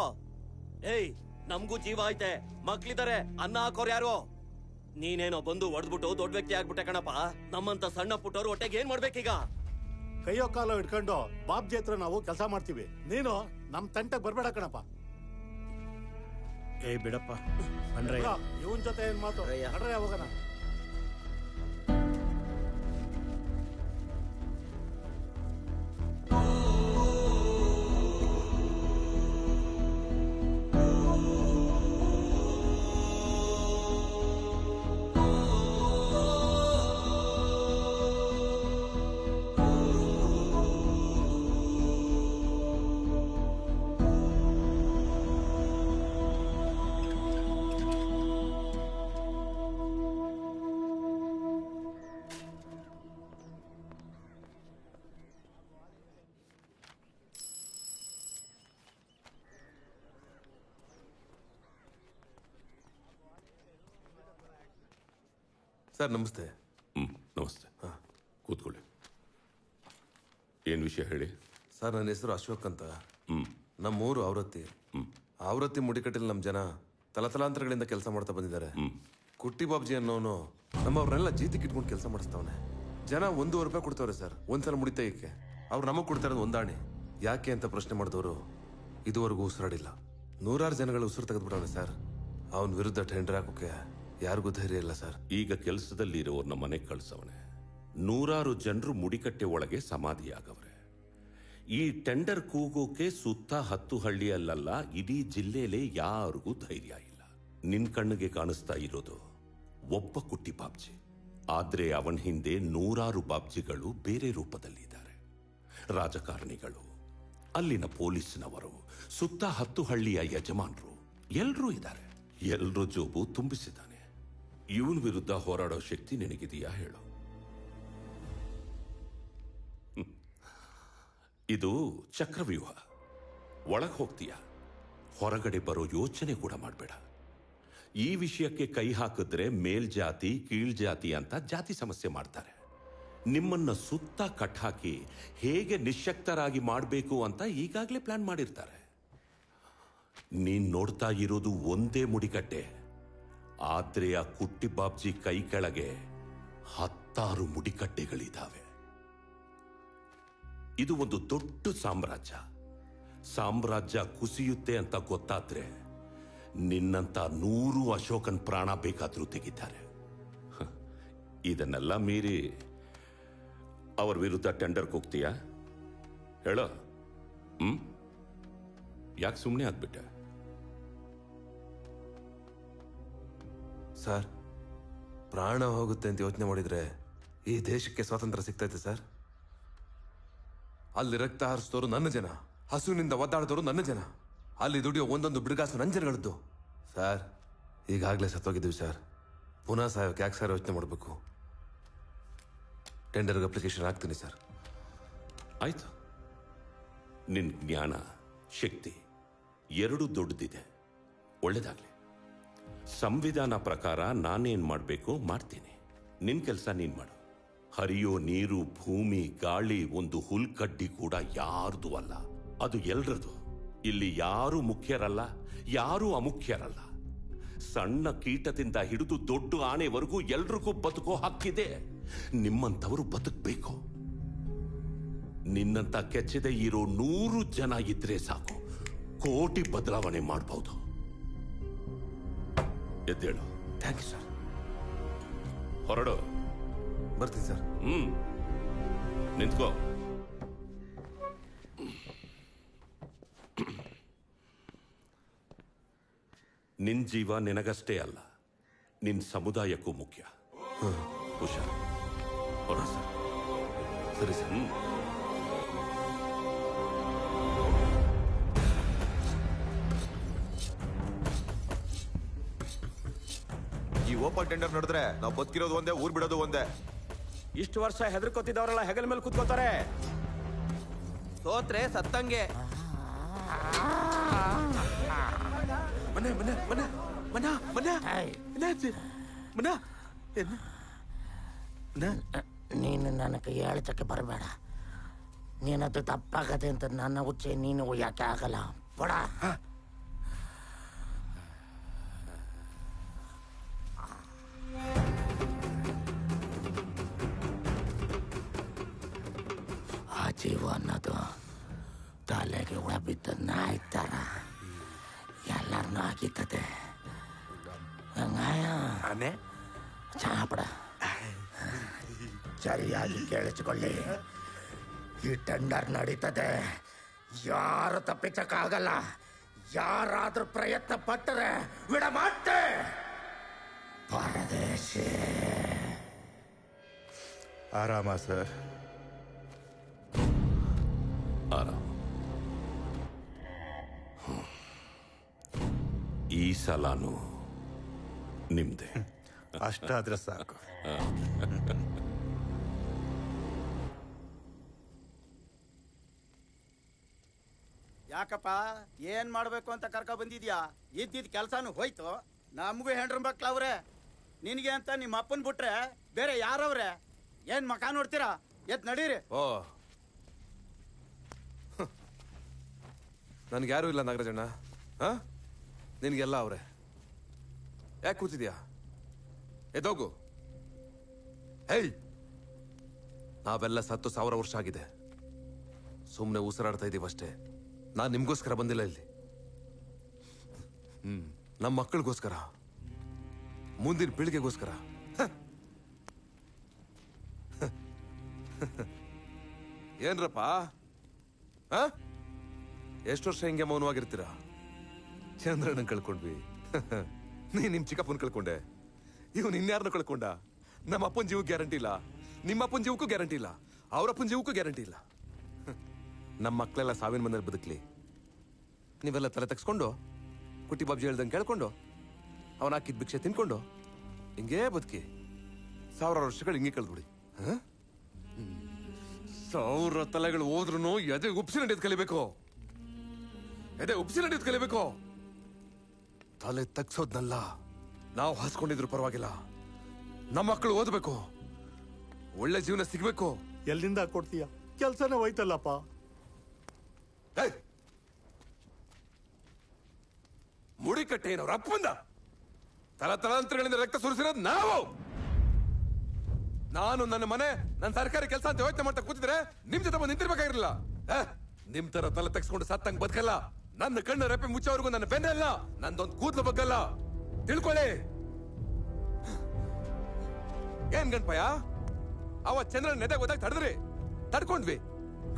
ಏಯ್, ನಮ್ಗೂ ಜೀವ ಐತೆ, ಮಕ್ಳಿದಾರೆ, ಅನ್ನ ಹಾಕೋರ್ ಯಾರು? ನೀನೇನೋ ಬಂದು ಹೊಡೆದ್ಬಿಟ್ಟು ದೊಡ್ಡ ವ್ಯಕ್ತಿ ಆಗ್ಬಿಟ್ಟೆ ಕಣಪ್ಪ. ನಮ್ಮಂತ ಸಣ್ಣ ಪುಟ್ಟವ್ರು ಹೊಟ್ಟೆಗೆ ಏನ್ ಮಾಡ್ಬೇಕೀಗ? ಕೈಯೋ ಕಾಲೋ ಇಟ್ಕೊಂಡು ಬಾಬ್ಜಿ ಹತ್ರ ನಾವು ಕೆಲಸ ಮಾಡ್ತೀವಿ, ನೀನು ನಮ್ ತಂಟೆಗೆ ಬರ್ಬೇಡ ಕಣಪ್ಪ. ಏಯ್ ಬಿಡಪ್ಪ, ಇವನ್ ಜೊತೆ ಏನ್ ಮಾತು? ನಡ್ರಯ್ಯ ಹೋಗೋಣ. ಸರ್ ನಮಸ್ತೆ. ನಮಸ್ತೆ, ಕೂತ್ಕೊಳ್ಳಿ. ಏನು ವಿಷಯ ಹೇಳಿ. ಸರ್ ನನ್ನ ಹೆಸರು ಅಶೋಕ್ ಅಂತ. ನಮ್ಮೂರು ಆವೃತ್ತಿ. ಆವೃತ್ತಿ ಮುಡಿಕಟ್ಟಲ್ಲಿ ನಮ್ಮ ಜನ ತಲತಲಾಂತರಗಳಿಂದ ಕೆಲಸ ಮಾಡ್ತಾ ಬಂದಿದ್ದಾರೆ. ಕುಟ್ಟಿ ಬಾಬ್ಜಿ ಅನ್ನೋನು ನಮ್ಮವ್ರನ್ನೆಲ್ಲ ಜೀತಿಗೆ ಇಟ್ಕೊಂಡು ಕೆಲಸ ಮಾಡಿಸ್ತಾವನೆ. ಜನ ₹1.5 ಕೊಡ್ತಾವ್ರೆ ಸರ್ ಒಂದ್ಸಲ ಮುಡಿತಾಯಕ್ಕೆ. ಅವ್ರು ನಮಗೆ ಕೊಡ್ತಾ ಇರೋದು ಒಂದಾಣೆ. ಯಾಕೆ ಅಂತ ಪ್ರಶ್ನೆ ಮಾಡಿದವರು ಇದುವರೆಗೂ ಉಸಿರಾಡಿಲ್ಲ. 100 ಜನಗಳು ಉಸಿರು ತೆಗೆದ್ಬಿಟ್ಟವ್ರೆ ಸರ್. ಅವನ ವಿರುದ್ಧ ಟೆಂಡರ್ ಹಾಕೋಕೆ ಯಾರಿಗೂ ಧೈರ್ಯ ಇಲ್ಲ ಸರ್. ಈಗ ಕೆಲಸದಲ್ಲಿ ಇರೋರ್ನ ಮನೆಗೆ ಕಳ್ಸವನೆ. 100 ಜನರು ಮುಡಿಕಟ್ಟೆ ಒಳಗೆ ಸಮಾಧಿಯಾಗವ್ರೆ. ಈ ಟೆಂಡರ್ ಕೂಗೋಕೆ ಸುತ್ತ 10 ಹಳ್ಳಿಯಲ್ಲ, ಇಡೀ ಜಿಲ್ಲೆಯಲ್ಲಿ ಯಾರಿಗೂ ಧೈರ್ಯ ಇಲ್ಲ. ನಿನ್ ಕಣ್ಣಿಗೆ ಕಾಣಿಸ್ತಾ ಇರೋದು ಒಬ್ಬ ಕುಟ್ಟಿ ಬಾಬ್ಜಿ, ಆದ್ರೆ ಅವನ ಹಿಂದೆ 100 ಬಾಬ್ಜಿಗಳು ಬೇರೆ ರೂಪದಲ್ಲಿದ್ದಾರೆ. ರಾಜಕಾರಣಿಗಳು, ಅಲ್ಲಿನ ಪೊಲೀಸ್ನವರು, ಸುತ್ತ 10 ಹಳ್ಳಿಯ ಯಜಮಾನರು ಎಲ್ರೂ ಇದ್ದಾರೆ. ಎಲ್ರೂ ಜೋಬು ತುಂಬಿಸಿದ್ದಾನೆ. ಇವನ್ ವಿರುದ್ಧ ಹೋರಾಡೋ ಶಕ್ತಿ ನಿನಗಿದೆಯಾ ಹೇಳು? ಇದು ಚಕ್ರವ್ಯೂಹ. ಒಳಗೆ ಹೋಗ್ತೀಯ, ಹೊರಗಡೆ ಬರೋ ಯೋಚನೆ ಕೂಡ ಮಾಡಬೇಡ. ಈ ವಿಷಯಕ್ಕೆ ಕೈ ಹಾಕಿದ್ರೆ ಮೇಲ್ಜಾತಿ ಕೀಳ್ಜಾತಿ ಅಂತ ಜಾತಿ ಸಮಸ್ಯೆ ಮಾಡ್ತಾರೆ. ನಿಮ್ಮನ್ನ ಸುತ್ತ ಕಟ್ಟಾಕಿ ಹೇಗೆ ನಿಶ್ಶಕ್ತರಾಗಿ ಮಾಡಬೇಕು ಅಂತ ಈಗಾಗಲೇ ಪ್ಲಾನ್ ಮಾಡಿರ್ತಾರೆ. ನೀನ್ ನೋಡ್ತಾ ಇರೋದು ಒಂದೇ ಮುಡಿಕಟ್ಟೆ, ಆದ್ರೆ ಆ ಕುಟ್ಟಿ ಬಾಬ್ಜಿ ಕೈ ಕೆಳಗೆ 10 ಮುಡಿಕಟ್ಟೆಗಳಿದ್ದಾವೆ. ಇದು ಒಂದು ದೊಡ್ಡ ಸಾಮ್ರಾಜ್ಯ. ಸಾಮ್ರಾಜ್ಯ ಕುಸಿಯುತ್ತೆ ಅಂತ ಗೊತ್ತಾದ್ರೆ ನಿನ್ನಂತ 100 ಅಶೋಕನ್ ಪ್ರಾಣ ಬೇಕಾದ್ರೂ ತೆಗಿತಾರೆ. ಇದನ್ನೆಲ್ಲ ಮೀರಿ ಅವ್ರ ವಿರುದ್ಧ ಟೆಂಡರ್ ಹೋಗ್ತೀಯಾ ಹೇಳೋ? ಯಾಕೆ ಸುಮ್ಮನೆ ಆಗ್ಬಿಟ್ಟೆ? ಸರ್, ಪ್ರಾಣ ಹೋಗುತ್ತೆ ಅಂತ ಯೋಚನೆ ಮಾಡಿದ್ರೆ ಈ ದೇಶಕ್ಕೆ ಸ್ವಾತಂತ್ರ್ಯ ಸಿಗ್ತೈತೆ ಸರ್? ಅಲ್ಲಿ ರಕ್ತ ಹಾರಿಸಿದವರು ನನ್ನ ಜನ, ಹಸುವಿನಿಂದ ಒದ್ದಾಡಿದವರು ನನ್ನ ಜನ, ಅಲ್ಲಿ ದುಡಿಯೋ ಒಂದೊಂದು ಬಿಡುಗಾಸು ನನ್ನ ಜನಗಳದ್ದು. ಸರ್, ಈಗಾಗಲೇ ಸತ್ತೋಗಿದ್ದೀವಿ ಸರ್. ಪುನಃ ಸಾಯೋಕೆ ಯಾಕೆ ಸರ್ ಯೋಚನೆ ಮಾಡಬೇಕು? ಟೆಂಡರ್ಗೆ ಅಪ್ಲಿಕೇಶನ್ ಹಾಕ್ತೀನಿ ಸರ್. ಆಯ್ತು, ನಿನ್ ಜ್ಞಾನ ಶಕ್ತಿ ಎರಡೂ ದೊಡ್ಡದಿದೆ, ಒಳ್ಳೇದಾಗ್ಲಿ. ಸಂವಿಧಾನ ಪ್ರಕಾರ ನಾನೇನ್ ಮಾಡಬೇಕು ಮಾಡ್ತೀನಿ. ನಿನ್ ಕೆಲಸ ನೀನ್ ಮಾಡು. ಹರಿಯೋ ನೀರು, ಭೂಮಿ, ಗಾಳಿ, ಒಂದು ಹುಲ್ಕಡ್ಡಿ ಕೂಡ ಯಾರ್ದು ಅಲ್ಲ, ಅದು ಎಲ್ರದು. ಇಲ್ಲಿ ಯಾರು ಮುಖ್ಯರಲ್ಲ, ಯಾರು ಅಮುಖ್ಯರಲ್ಲ. ಸಣ್ಣ ಕೀಟದಿಂದ ಹಿಡಿದು ದೊಡ್ಡ ಆನೆವರೆಗೂ ಎಲ್ರಿಗೂ ಬದುಕೋ ಹಕ್ಕಿದೆ. ನಿಮ್ಮಂಥವರು ಬದುಕಬೇಕು. ನಿನ್ನಂತ ಕೆಚ್ಚದೆ ಇರೋ 100 ಜನ ಇದ್ರೆ ಸಾಕು, ಕೋಟಿ ಬದಲಾವಣೆ ಮಾಡಬಹುದು. ಎದ್ದೇಳು. Thank you sir. ಹೊರಡು. ಬರ್ತೀನಿ ಸರ್. ನಿಂತ್ಕೋ. ನಿನ್ ಜೀವ ನಿನಗಷ್ಟೇ ಅಲ್ಲ, ನಿನ್ ಸಮುದಾಯಕ್ಕೂ ಮುಖ್ಯ. ಹುಷಾರ್. ಹೊರ ಸರ್. ಸರಿ ಸರ್. ಈ ಓಪನ್ ಟೆಂಡರ್ ನೋಡಿದ್ರೆ ನಾವು ಬದುಕಿರೋದು ಒಂದೇ, ಊರ್ ಬಿಡೋದು ಒಂದೇ. ಇಷ್ಟು ವರ್ಷ ಹೆದರ್ಕೋತಿದ್ದವರೆಲ್ಲ ಹೆಗಲ ಮೇಲೆ ಕೂತ್ಕೋತಾರೆ. ಸೋತ್ರೆ ಸತ್ತಂಗೆ. ಮನೆ ಮನೆ ಮನೆ ಮನ ಮನ ಮನ ನೀನು ನನ್ನ ಕೈ ಎಳ್ಚಕ್ಕೆ ಬರಬೇಡ. ನೀನದು ತಪ್ಪಾಗದೆ ಅಂತ ನನ್ನ ಉಚ್ಚೆ ನೀನು ಯಾಕೆ ಆಗಲ್ಲ ಬಡ. ಆ ಜೀವ ಅನ್ನೋದು ತಲೆಗೆ ಹುಳ ಬಿದ್ದ ನಾಯಿ ಥರ ಎಲ್ಲರನ್ನೂ ಆಗಿತ್ತದೆ. ಚಾಪಡ ಸರಿಯಾಗಿ ಕೇಳಿಸಿಕೊಳ್ಳಿ. ಈ ಟೆಂಡರ್ ನಡೀತದೆ, ಯಾರು ತಪ್ಪಿಸಕ್ಕಾಗಲ್ಲ. ಯಾರಾದ್ರೂ ಪ್ರಯತ್ನ ಪಟ್ಟರೆ ಬಿಡಮಾಟ್ಟೆ. ಪರದೇಶಿ. ಆರಾಮ ಸರ್? ಆರಾಮ. ಈ ಸಲಾನು ನಿಮ್ದೆ. ಅಷ್ಟಾದ್ರೆ ಸಾಕು. ಯಾಕಪ್ಪ ಏನ್ ಮಾಡ್ಬೇಕು ಅಂತ ಕರ್ಕ ಬಂದಿದ್ಯಾ? ಇದ್ದಿದ್ ಕೆಲ್ಸಾನು ಹೋಯ್ತು. ನಮಗೂ ಹೆಂಡ್ರ ಮಕ್ಳವ್ರೆ. ನಿನ್ಗೆ ಅಂತ ನಿಮ್ಮ ಅಪ್ಪನ್ ಬಿಟ್ರೆ ಬೇರೆ ಯಾರವ್ರೆ? ಏನ್ ಮಕ ನೋಡ್ತೀರಾ? ಎತ್ ನಡೀರಿ. ಓ, ನನ್ಗ್ಯಾರೂ ಇಲ್ಲ ನಾಗರಾಜಣ್ಣ. ನಿನ್ಗೆಲ್ಲ ಅವ್ರೆ. ಯಾಕೆ ಕೂತಿದ್ಯಾ? ಎದೋಗು. ಹೇಯ್, ನಾವೆಲ್ಲ ಸತ್ತು 1000 ವರ್ಷ ಆಗಿದೆ. ಸುಮ್ಮನೆ ಉಸಿರಾಡ್ತಾ ಇದೀವಷ್ಟೇ. ನಾನು ನಿಮ್ಗೋಸ್ಕರ ಬಂದಿಲ್ಲ ಇಲ್ಲಿ. ನಮ್ಮ ಮಕ್ಕಳಿಗೋಸ್ಕರ, ಮುಂದಿನ ಪೀಳಿಗೆಗೋಸ್ಕರ. ಏನ್ರಪ್ಪ, ಎಷ್ಟು ವರ್ಷ ಹಿಂಗೆ ಮೌನವಾಗಿರ್ತೀರಾ? ಚಂದ್ರಣ್ಣನ್ ಕಳ್ಕೊಂಡ್ವಿ, ನೀ ನಿಮ್ ಚಿಕ್ಕಪ್ಪನ್ ಕಳ್ಕೊಂಡೆ, ಇವ್ನು ಇನ್ಯಾರನ್ನ ಕಳ್ಕೊಂಡ. ನಮ್ಮ ಅಪ್ಪನ ಜೀವಕ್ಕೆ ಗ್ಯಾರಂಟಿ ಇಲ್ಲ, ನಿಮ್ಮ ಅಪ್ಪನ ಜೀವಕ್ಕೂ ಗ್ಯಾರಂಟಿ ಇಲ್ಲ, ಅವರಪ್ಪನ ಜೀವಕ್ಕೂ ಗ್ಯಾರಂಟಿ ಇಲ್ಲ. ನಮ್ಮ ಮಕ್ಕಳೆಲ್ಲ ಸಾವಿನ ಮನೇಲಿ ಬದುಕ್ಲಿ, ನೀವೆಲ್ಲ ತಲೆ ತೆಗ್ಸ್ಕೊಂಡು ಕುಟ್ಟಿ ಬಾಬ್ಜಿ ಹೇಳ್ದಂಗೆ ಕೇಳ್ಕೊಂಡು ಅವನ ಹಾಕಿದ ಭಿಕ್ಷೆ ತಿನ್ಕೊಂಡು ಹಿಂಗೇ ಬದುಕಿ 1000 ವರ್ಷಗಳು ಹಿಂಗೆ ಕಳೆದ್ಬಿಡಿ. 1000 ತಲೆಗಳು ಹೋದ್ರೂ ಎದೆ ಉಪ್ಸಿ ನಡೆಯೋದು ಕಲಿಬೇಕು. ಎದೆ ಉಪ್ಸಿ ನಡೆಯೋದು ಕಲಿಬೇಕು. ತಲೆ ತಗ್ಸೋದ್ನಲ್ಲ, ನಾವು ಹಾಸ್ಕೊಂಡಿದ್ರು ಪರವಾಗಿಲ್ಲ. ನಮ್ಮ ಮಕ್ಕಳು ಓದ್ಬೇಕು, ಒಳ್ಳೆ ಜೀವನ ಸಿಗ್ಬೇಕು. ಎಲ್ಲಿಂದ ಕೊಡ್ತೀಯ? ಕೆಲ್ಸನೇ ಹೋಯ್ತಲ್ಲಪ್ಪ. ಮುಡಿ ಕಟ್ಟೆ ಏನವ್ರ ಅಪ್ಪಂದ ತಲಾಂತರಗಳಿಂದ ರಕ್ತ ಸುರಿಸಿರೋದು ನಾವು. ನಾನು ನನ್ನ ಮನೆ, ನನ್ನ ಸರ್ಕಾರಿ ಕೆಲಸ ಅಂತ ಯೋಚನೆ ಮಾಡ್ತಾ ಕೂತಿದ್ರೆ ನಿಮ್ ಜೊತೆ ಬಂದು ನಿಂತಿರ್ಬೇಕಾಗಿರಲಿಲ್ಲ. ನಿಮ್ ತರ ತಲೆ ತೆಗ್ಸ್ಕೊಂಡು ಸತ್ತಂಗ್ ಬದುಕಲ್ಲ. ನನ್ನ ಕಣ್ಣು ರೆಪ್ಪೆ ಮುಚ್ಚೋವರೆಗೂ ನನ್ನ ಬೆನ್ನಲ್ಲ, ನಂದೊಂದು ಕೂದಲು ಬಗ್ಗಲ್ಲ. ತಿಳ್ಕೊಳ್ಳಿ. ಏನ್ ಗಣಪಯ್ಯ, ಅವ ಚಂದ್ರನ ನೆದೆ ಹೋದಾಗ ತಡೆದ್ರಿ, ತಡ್ಕೊಂಡ್ವಿ,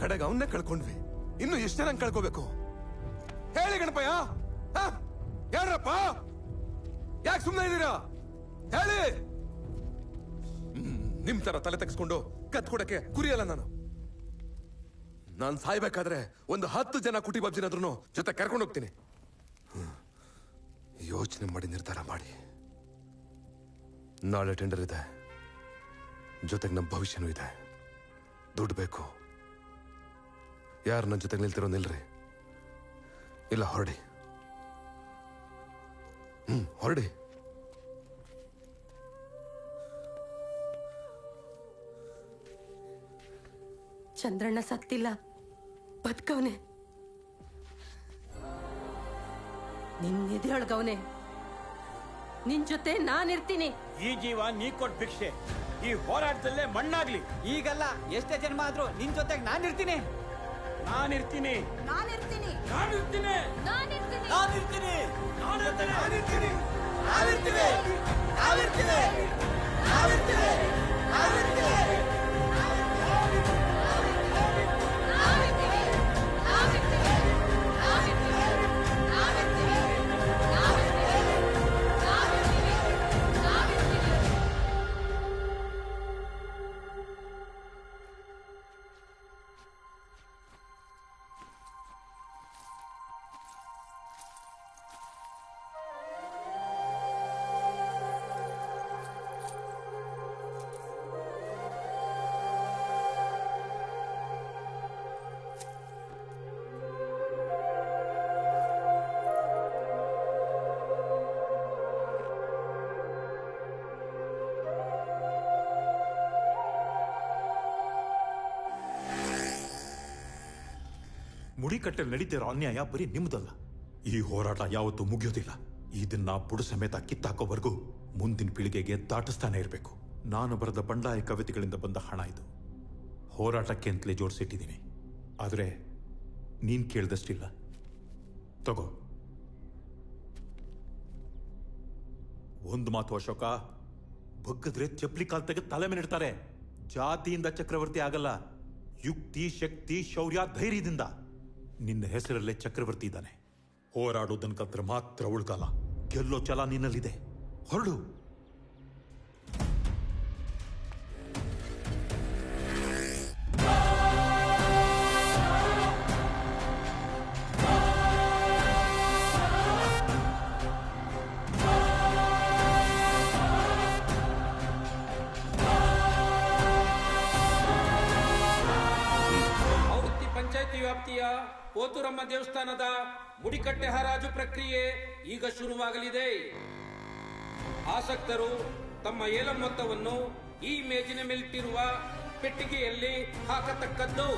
ಕಡೆಗೆ ಅವನ್ನೇ ಕಳ್ಕೊಂಡ್ವಿ. ಇನ್ನು ಎಷ್ಟು ಜನ ಕಳ್ಕೋಬೇಕು ಹೇಳಿ ಗಣಪಯ್ಯ? ಯಾರಪ್ಪ, ಯಾಕೆ ಸುಮ್ಮನೆ ಇದ್ದೀರಾ ಹೇಳಿ? ನಿಮ್ ತರ ತಲೆ ತೆಗೆಸ್ಕೊಂಡು ಕತ್ಕೊಡಕ್ಕೆ ಕುರಿಯಲ್ಲ ನಾನು. ನಾನ್ ಸಾಯ್ಬೇಕಾದ್ರೆ ಒಂದು 10 ಜನ ಕುಟಿ ಬಾಬ್ಜಿನಾದ್ರೂ ಜೊತೆ ಕರ್ಕೊಂಡು ಹೋಗ್ತೀನಿ. ಯೋಚನೆ ಮಾಡಿ ನಿರ್ಧಾರ ಮಾಡಿ. ನಾಳೆ ಟೆಂಡರ್ ಇದೆ, ಜೊತೆಗೆ ನಮ್ಮ ಭವಿಷ್ಯನೂ ಇದೆ. ದುಡ್ಡು ಬೇಕು. ಯಾರು ನನ್ನ ಜೊತೆಗೆ ನಿಲ್ತಿರೋ ನಿಲ್ರಿ, ಇಲ್ಲ ಹೊರಡಿ. ಹೊರಡಿ. ಚಂದ್ರಣ್ಣ ಸತ್ತಿಲ್ಲ, ಬದುಕವನೆ. ನಿನ್ ಎದೆಯೊಳಗವನೆ. ನಿನ್ ಜೊತೆ ನಾನಿರ್ತೀನಿ. ಈ ಜೀವ ನೀ ಕೊಟ್ ಭಿಕ್ಷೆ ಈ ಹೋರಾಟದಲ್ಲೇ ಮಣ್ಣಾಗ್ಲಿ. ಈಗಲ್ಲ, ಎಷ್ಟೇ ಜನ್ಮ ಆದ್ರೂ ನಿನ್ ಜೊತೆಗೆ ನಾನಿರ್ತೀನಿ. ನಾನಿರ್ತೀನಿ. ನಾನಿರ್ತೀನಿ. ನಾನಿರ್ತೀನಿ. ನಾನಿರ್ತೀನಿ. ನಾನಿರ್ತೀನಿ. ನಾನಿರ್ತೀನಿ. ನಾನಿರ್ತೀನಿ. ನಾನಿರ್ತೀನಿ. ನಾನಿರ್ತೀನಿ. ನಾನಿರ್ತೀನಿ. ನಾನಿರ್ತೀನಿ. ಮುಡಿಕಟ್ಟೆಲ್ ನಡೀತಿರೋ ಅನ್ಯಾಯ ಬರೀ ನಿಮ್ದಲ್ಲ. ಈ ಹೋರಾಟ ಯಾವತ್ತೂ ಮುಗಿಯೋದಿಲ್ಲ. ಇದನ್ನ ಬುಡು ಸಮೇತ ಕಿತ್ತಾಕೋವರೆಗೂ ಮುಂದಿನ ಪೀಳಿಗೆಗೆ ದಾಟಿಸ್ತಾನೆ ಇರಬೇಕು. ನಾನು ಬರೆದ ಬಂಡಾಯ ಕವಿತೆಗಳಿಂದ ಬಂದ ಹಣ ಇದು. ಹೋರಾಟಕ್ಕೆ ಅಂತಲೇ ಜೋಡಿಸಿಟ್ಟಿದ್ದೀನಿ. ಆದರೆ ನೀನ್ ಕೇಳಿದಷ್ಟಿಲ್ಲ. ತಗೋ. ಒಂದು ಮಾತು ಅಶೋಕ, ಬಗ್ಗದ್ರೆ ಚಪ್ಪಲಿ ಕಾಲ್ ತೆಗೆದು ತಲೆ ಮೇಲೆ ಇಡ್ತಾರೆ. ಜಾತಿಯಿಂದ ಚಕ್ರವರ್ತಿ ಆಗಲ್ಲ, ಯುಕ್ತಿ, ಶಕ್ತಿ, ಶೌರ್ಯ, ಧೈರ್ಯದಿಂದ. ನಿನ್ನ ಹೆಸರಲ್ಲೇ ಚಕ್ರವರ್ತಿ ಇದ್ದಾನೆ. ಹೋರಾಡೋದನ್ನ ಕಲ್ತ್ರೆ ಮಾತ್ರ ಉಳ್ಕಾಲ. ಗೆಲ್ಲೋ ಛಲ ನಿನ್ನಲ್ಲಿದೆ. ಹೊರಡು. ವ್ಯಾಪ್ತಿಯ ಪೋತುರಮ್ಮ ದೇವಸ್ಥಾನದ ಮುಡಿಕಟ್ಟೆ ಹರಾಜು ಪ್ರಕ್ರಿಯೆ ಈಗ ಶುರುವಾಗಲಿದೆ. ಆಸಕ್ತರು ತಮ್ಮ ಏಲ ಮೊತ್ತವನ್ನು ಈ ಮೇಜಿನ ಮೇಲಿಟ್ಟಿರುವ ಪೆಟ್ಟಿಗೆಯಲ್ಲಿ ಹಾಕತಕ್ಕದ್ದು.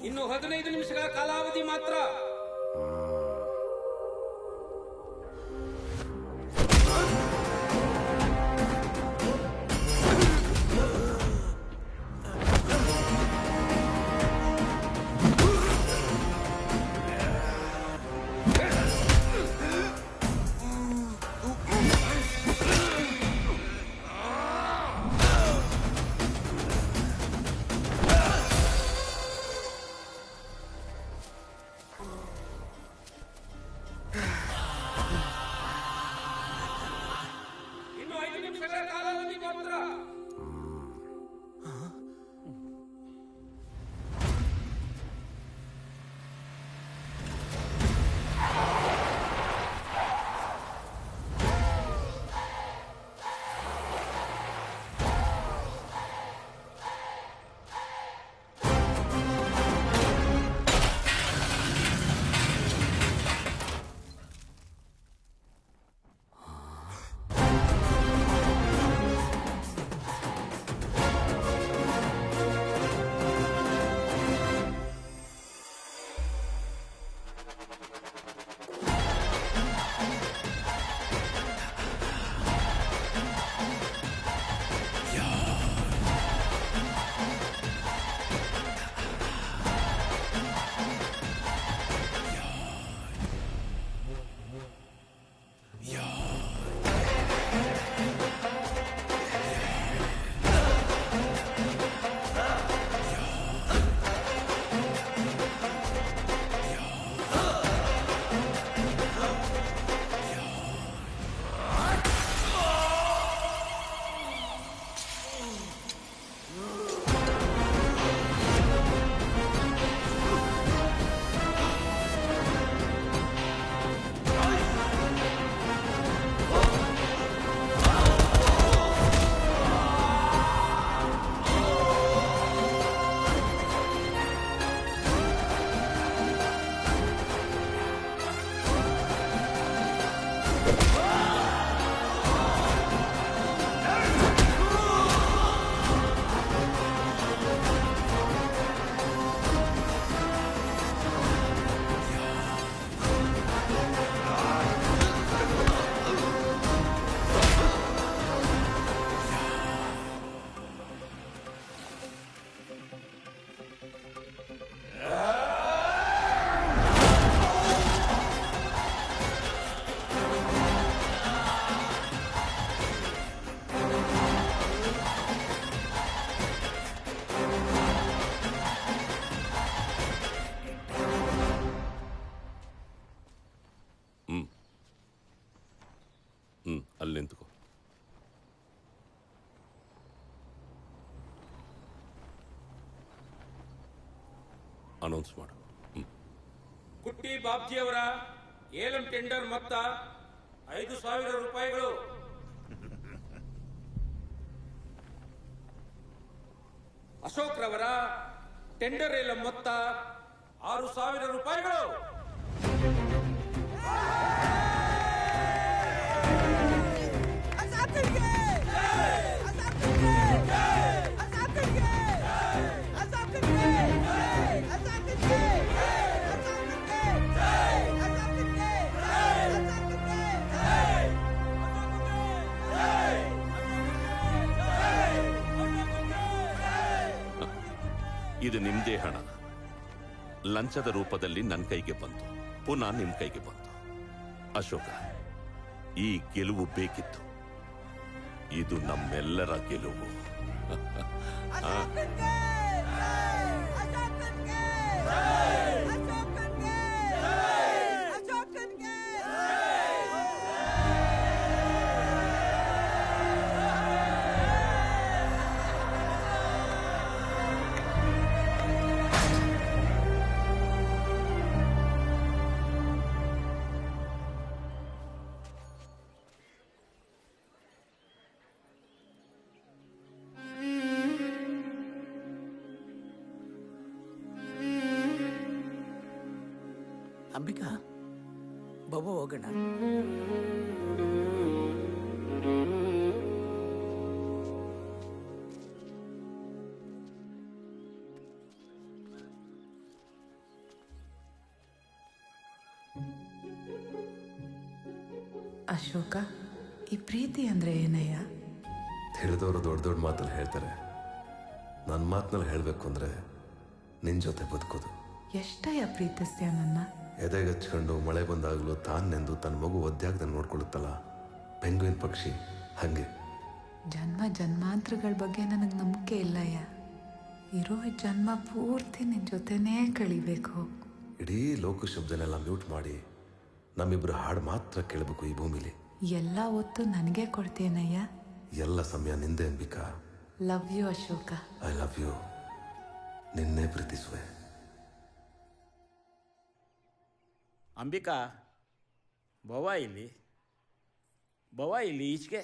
ಇನ್ನು 15 ನಿಮಿಷಗಳ ಕಾಲಾವಧಿ ಮಾತ್ರ. ಅನೌನ್ಸ್ ಮಾಡು. ಕುಟ್ಟಿ ಬಾಬ್ಜಿಯವರ ಏಲಂ ಟೆಂಡರ್ ಮೊತ್ತ 5,000 ರೂಪಾಯಿಗಳು. ಅಶೋಕ್ ರವರ ಟೆಂಡರ್ ಏಲಂ ಮೊತ್ತ 6,000 ರೂಪಾಯಿಗಳು. ಇದು ನಿಮ್ದೇ ಹಣ. ಲಂಚದ ರೂಪದಲ್ಲಿ ನನ್ನ ಕೈಗೆ ಬಂತು, ಪುನಃ ನಿಮ್ ಕೈಗೆ ಬಂತು. ಅಶೋಕ, ಈ ಗೆಲುವು ಬೇಕಿತ್ತು. ಇದು ನಮ್ಮೆಲ್ಲರ ಗೆಲುವು. ಅಂಬಿಕಾ, ಬಾಬು ಹೋಗೋಣ. ಅಶೋಕ, ಈ ಪ್ರೀತಿ ಅಂದ್ರೆ ಏನಯ್ಯ? ತಿಳಿದವರು ದೊಡ್ಡ ದೊಡ್ಡ ಮಾತಲ್ಲಿ ಹೇಳ್ತಾರೆ. ನನ್ನ ಮಾತಿನಲ್ಲಿ ಹೇಳಬೇಕು ಅಂದ್ರೆ ನಿನ್ನ ಜೊತೆ ಬದುಕೋದು. ಎಷ್ಟಯ್ಯ ಪ್ರೀತಿಸ್ತೀಯ ನನ್ನ? ಎದೆಗಚ್ಕೊಂಡು ಮಳೆ ಬಂದಾಗಲೂ ತಾನೆಂದು ತನ್ನ ಮಗು ಒದ್ದಾಗ್ದಂಗೆ ನೋಡ್ಕೊಳ್ಳುತ್ತಲ್ಲ, ಪೆಂಗ್ವಿನ್ ಪಕ್ಷಿ ಹಂಗೆ. ಜನ್ಮ ಜನ್ಮಾಂತರಗಳ ಬಗ್ಗೆ ನನಗೆ ನಂಬಿಕೆ ಇಲ್ಲಯ್ಯ. ಇರೋ ಜನ್ಮ ಪೂರ್ತಿ ನಿನ್ನ ಜೊತೆನೇ ಕಳಿಬೇಕು. ಇಡೀ ಲೋಕ ಶಬ್ದನೆಲ್ಲ ಮ್ಯೂಟ್ ಮಾಡಿ ನಮ್ಮಿಬ್ರು ಹಾಡು ಮಾತ್ರ ಕೇಳಬೇಕು ಈ ಭೂಮಿಲಿ. ಎಲ್ಲ ಹೊತ್ತು ನನಗೆ ಕೊಡ್ತೇನಯ್ಯ. ಎಲ್ಲ ಸಮಯ ನಿಂದೆ Ambika. Love you Ashoka. I love you. ನಿನ್ನೆ ಪ್ರೀತಿಸುವೆ. ಅಂಬಿಕಾ, ಬವ ಇಲ್ಲಿ ಈಚೆಗೆ.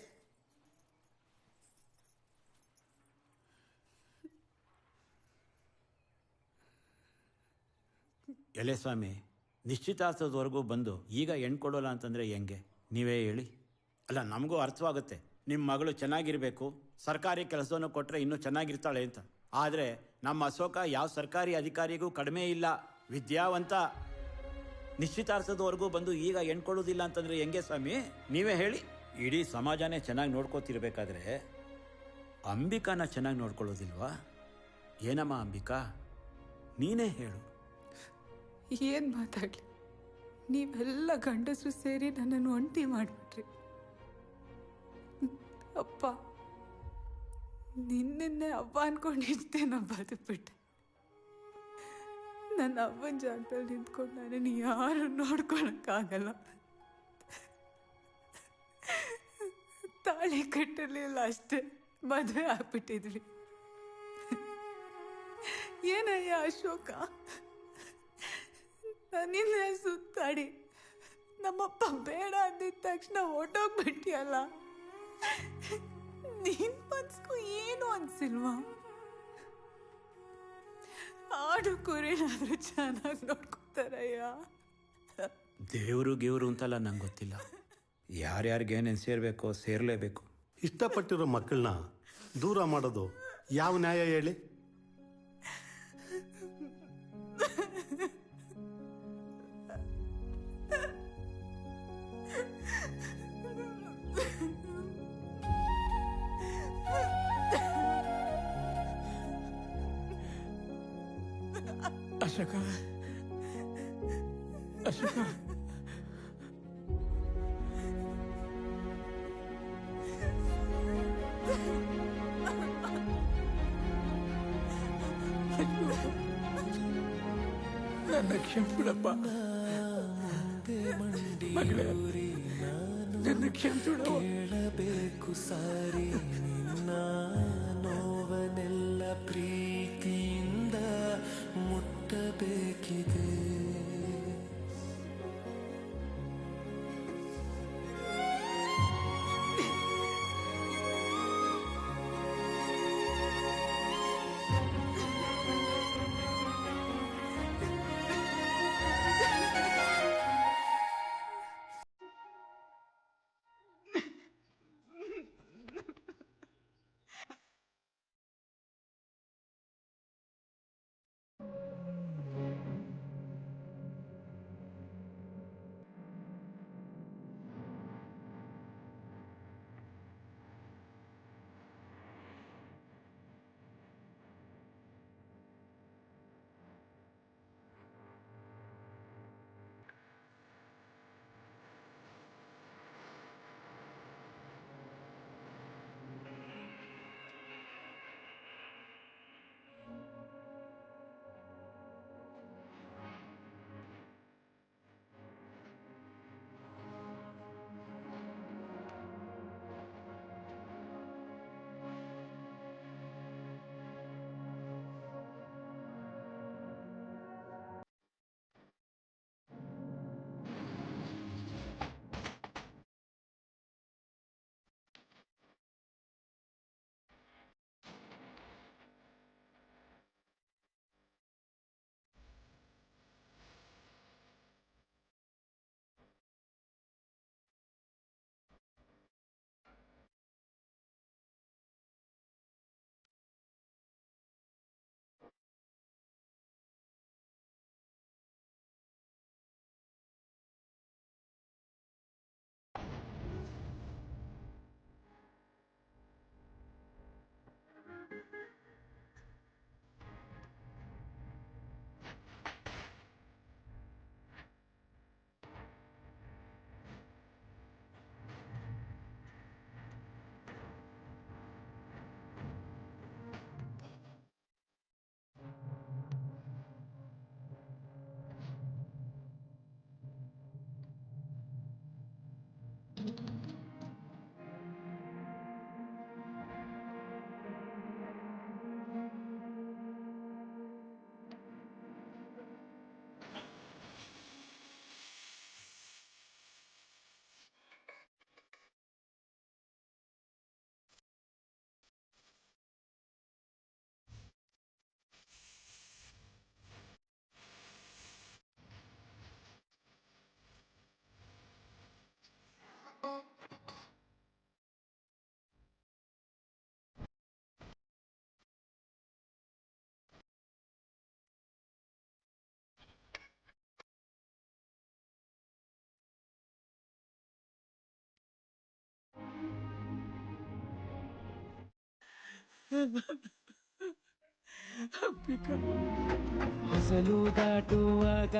ಎಲೆ ಸ್ವಾಮಿ, ನಿಶ್ಚಿತಾರ್ಥದವರೆಗೂ ಬಂದು ಈಗ ಹೆಣ್ಣು ಕೊಡೋಲ್ಲ ಅಂತಂದರೆ ಹೆಂಗೆ? ನೀವೇ ಹೇಳಿ. ಅಲ್ಲ, ನಮಗೂ ಅರ್ಥವಾಗುತ್ತೆ ನಿಮ್ಮ ಮಗಳು ಚೆನ್ನಾಗಿರಬೇಕು, ಸರ್ಕಾರಿ ಕೆಲಸವನ್ನು ಕೊಟ್ಟರೆ ಇನ್ನೂ ಚೆನ್ನಾಗಿರ್ತಾಳೆ ಅಂತ. ಆದರೆ ನಮ್ಮ ಅಶೋಕ ಯಾವ ಸರ್ಕಾರಿ ಅಧಿಕಾರಿಗೂ ಕಡಿಮೆ ಇಲ್ಲ, ವಿದ್ಯಾವಂತ. ನಿಶ್ಚಿತಾರ್ಥದವರೆಗೂ ಬಂದು ಈಗ ಹೆಣ್ಣು ಕೊಡೋದಿಲ್ಲ ಅಂತಂದರೆ ಹೆಂಗೆ ಸ್ವಾಮಿ? ನೀವೇ ಹೇಳಿ. ಇಡೀ ಸಮಾಜನೇ ಚೆನ್ನಾಗಿ ನೋಡ್ಕೋತಿರ್ಬೇಕಾದ್ರೆ ಅಂಬಿಕಾನ ಚೆನ್ನಾಗಿ ನೋಡ್ಕೊಳ್ಳೋದಿಲ್ವಾ? ಏನಮ್ಮ ಅಂಬಿಕಾ, ನೀನೇ ಹೇಳು. ಏನು ಮಾತಾಡಲಿ? ನೀವೆಲ್ಲ ಗಂಡಸರು ಸೇರಿ ನನ್ನನ್ನು ಒಂಟಿ ಮಾಡಿಬಿಟ್ರಿ. ಅಪ್ಪ, ನಿನ್ನೆ ಅವ್ವ ಅನ್ಕೊಂಡಿರ್ತೇನೆ ಬದುಕ್ಬಿಟ್ಟೆ. ನನ್ನ ಅವ್ವನ ಜಾಗದಲ್ಲಿ ನಿಂತ್ಕೊಂಡು ನಾನು ಯಾರು ನೋಡ್ಕೊಳಕ್ಕಾಗಲ್ಲ. ತಾಳಿ ಕಟ್ಟಲಿಲ್ಲ ಅಷ್ಟೇ, ಮದುವೆ ಆಗ್ಬಿಟ್ಟಿದ್ವಿ. ಏನಯ್ಯ ಅಶೋಕ, ನನ್ನಿಂದ ಸುತ್ತಾಡಿ ನಮ್ಮಪ್ಪ ಬೇಡ ಅಂದಿದ ತಕ್ಷಣ ಹೊಟ್ಟೋಗ್ಬಿಟ್ಟಿಯಲ್ಲ. ನಿನ್ ಮನ್ಸ್ಗೂ ಏನು ಅನ್ಸಿಲ್ವಾ? ಆಡು ಕುರಿನಾದ್ರೂ ಚೆನ್ನಾಗಿ ನೋಡ್ಕೊತಾರಯ್ಯ. ದೇವರು ಗೇವರು ಅಂತಲ್ಲ ನಂಗೆ ಗೊತ್ತಿಲ್ಲ. ಯಾರ್ಯಾರಿಗೆ ಏನೇನು ಸೇರಬೇಕೋ ಸೇರಲೇಬೇಕು. ಇಷ್ಟಪಟ್ಟಿರೋ ಮಕ್ಕಳನ್ನ ದೂರ ಮಾಡೋದು ಯಾವ ನ್ಯಾಯ ಹೇಳಿ? ಅಶೋಕ, ಅಶೋಕ, ನನ್ನ ಕ್ಷಮಿಸ್ಬಿಡಪ್ಪ ಮಗಳೇ, ನನ್ನ ಕ್ಷಮಿಸ್ಬಿಡವ. ಕೇಳಬೇಕು ಸಾರಿ ನಿನ್ನ ನೋವನೆಲ್ಲ ಪ್ರೀತಿಯಿಂದ ಮುಟ್ಟಬೇಕು. ಬೇಕಿದೆ. ಹೊಸಲು ದಾಟುವಾಗ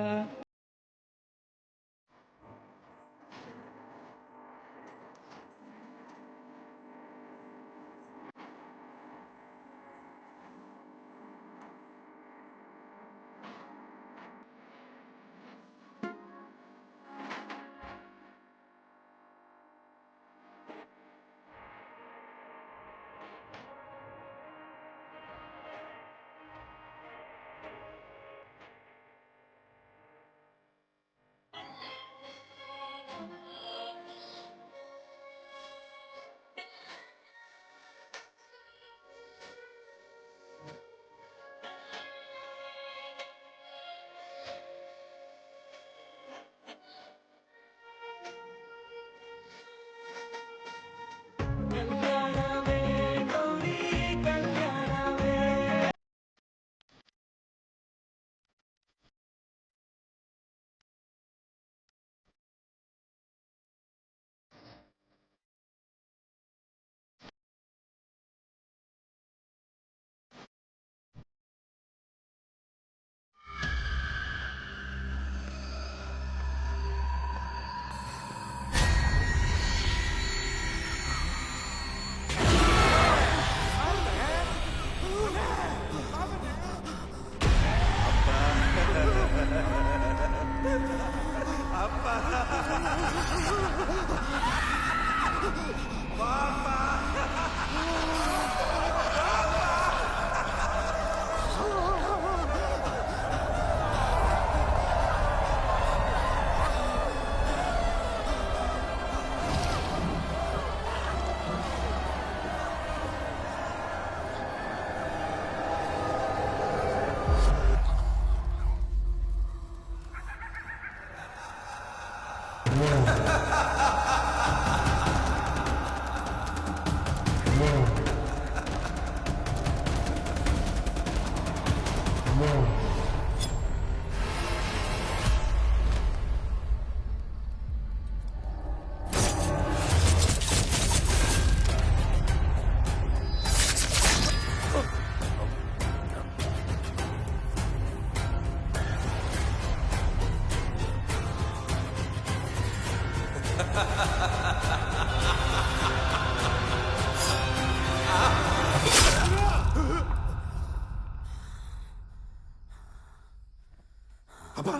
அப்பா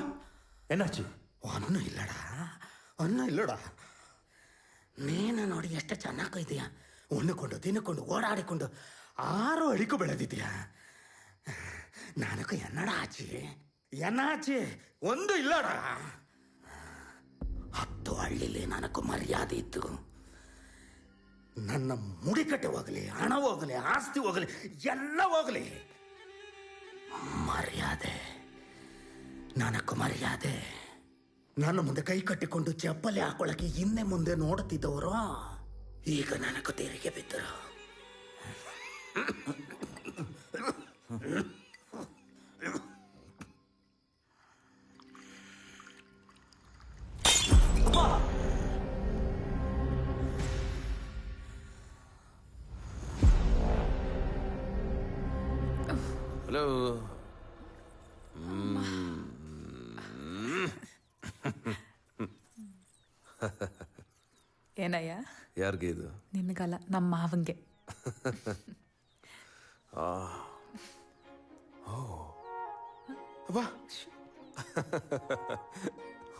என்னாச்சு ஒன்றும் இல்லடா ஒன்றும் இல்லடா ನೀನು ನೋಡಿ ಎಷ್ಟು ಚೆನ್ನಾಗಿದೆಯಾ ಉಣ್ಣುಕೊಂಡು ತಿನ್ನುಕೊಂಡು ಓಡಾಡಿಕೊಂಡು 6 ಅಡಿಗೂ ಬೆಳೆದಿದ್ಯಾ ನನಗೂ ಎನ್ನಾಚಿ ಒಂದು ಇಲ್ಲಡ 10 ಹಳ್ಳಿಲಿ ನನಗೂ ಮರ್ಯಾದೆ ಇತ್ತು ನನ್ನ ಮುಡಿಕಟ್ಟೆ ಹೋಗಲಿ ಹಣ ಹೋಗಲಿ ಆಸ್ತಿ ಹೋಗಲಿ ಎಲ್ಲ ಹೋಗಲಿ ಮರ್ಯಾದೆ ನನಗೂ ಮರ್ಯಾದೆ ನನ್ನ ಮುಂದೆ ಕೈ ಕಟ್ಟಿಕೊಂಡು ಚಪ್ಪಲಿ ಹಾಕೊಳ್ಳಕ್ಕೆ ಹಿಂದೆ ಮುಂದೆ ನೋಡುತ್ತಿದ್ದವರು ಈಗ ನನಗೂ ತೆರಿಗೆ ಬಿದ್ದರು ಹಲೋ ಏನಯ್ಯ ಯಾರಿಗೆ ಇದು? ನಿನಗಲ್ಲ ನಮ್ಮ ಮಾವಂಗೆ.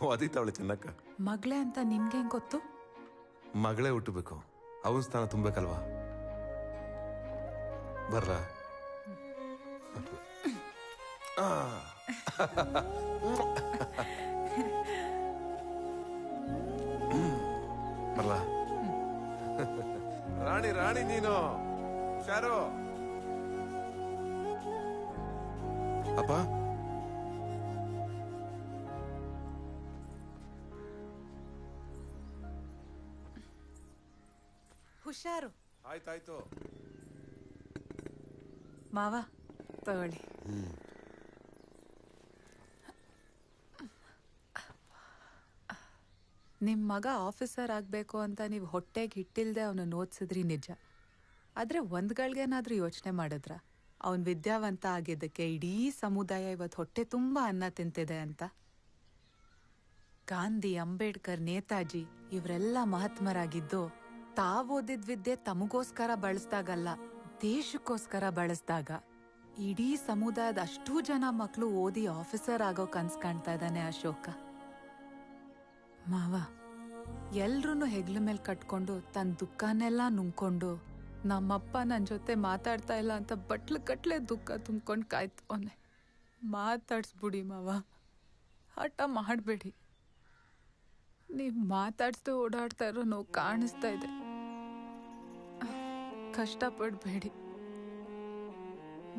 ಒದಿತಾವಳೆ ಚೆನ್ನಕ್ಕ. ಮಗಳೇ ಅಂತ ನಿನ್ಗೆ ಹೆಂಗ್ ಗೊತ್ತು? ಮಗಳೇ ಹುಟ್ಟಬೇಕು, ಅವನ ಸ್ಥಾನ ತುಂಬಬೇಕಲ್ವಾ? ಬರ್ಲಾ? ಬರ್ಲಾ? ರಾಣಿ ರಾಣಿ ನೀನು ಶಾರು. ಅಪ್ಪ ಹುಷಾರು. ಆಯ್ತಾಯ್ತು ಮಾವ ತಗೊಳ್ಳಿ. ನಿಮ್ಮ ಮಗ ಆಫೀಸರ್ ಆಗಬೇಕು ಅಂತ ನೀವು ಹೊಟ್ಟೆಗೆ ಹಿಟ್ಟಿಲ್ದೆ ಅವನನ್ನು ಓದಿಸಿದ್ರಿ ನಿಜ. ಆದರೆ ಒಂದ್ಗಳಿಗೇನಾದ್ರೂ ಯೋಚನೆ ಮಾಡಿದ್ರ ಅವನು ವಿದ್ಯಾವಂತ ಆಗಿದ್ದಕ್ಕೆ ಇಡೀ ಸಮುದಾಯ ಇವತ್ತು ಹೊಟ್ಟೆ ತುಂಬ ಅನ್ನ ತಿಂತಿದೆ ಅಂತ? ಗಾಂಧಿ, ಅಂಬೇಡ್ಕರ್, ನೇತಾಜಿ ಇವರೆಲ್ಲ ಮಹಾತ್ಮರಾಗಿದ್ದು ತಾವು ಓದಿದ ವಿದ್ಯೆ ತಮಗೋಸ್ಕರ ಬಳಸ್ದಾಗಲ್ಲ, ದೇಶಕ್ಕೋಸ್ಕರ ಬಳಸ್ದಾಗ. ಇಡೀ ಸಮುದಾಯದ ಅಷ್ಟೂ ಜನ ಮಕ್ಕಳು ಓದಿ ಆಫೀಸರ್ ಆಗೋ ಕನ್ಸ್ ಕಾಣ್ತಾ ಇದ್ದಾನೆ ಅಶೋಕ. ಮಾವ ಎಲ್ರೂ ಹೆಗ್ಲ ಮೇಲೆ ಕಟ್ಕೊಂಡು ತನ್ನ ದುಃಖನೆಲ್ಲ ನುಂಗ್ಕೊಂಡು ನಮ್ಮಪ್ಪ ನನ್ನ ಜೊತೆ ಮಾತಾಡ್ತಾ ಇಲ್ಲ ಅಂತ ಬಟ್ಲು ಕಟ್ಲೆ ದುಃಖ ತುಂಬ್ಕೊಂಡು ಕಾಯ್ತವನೆ. ಮಾತಾಡ್ಸ್ಬಿಡಿ ಮಾವ, ಹಠ ಮಾಡಬೇಡಿ. ನೀವು ಮಾತಾಡ್ಸ್ದೆ ಓಡಾಡ್ತಾ ಇರೋ ನೋವು ಕಾಣಿಸ್ತಾ ಇದೆ. ಕಷ್ಟಪಡಬೇಡಿ,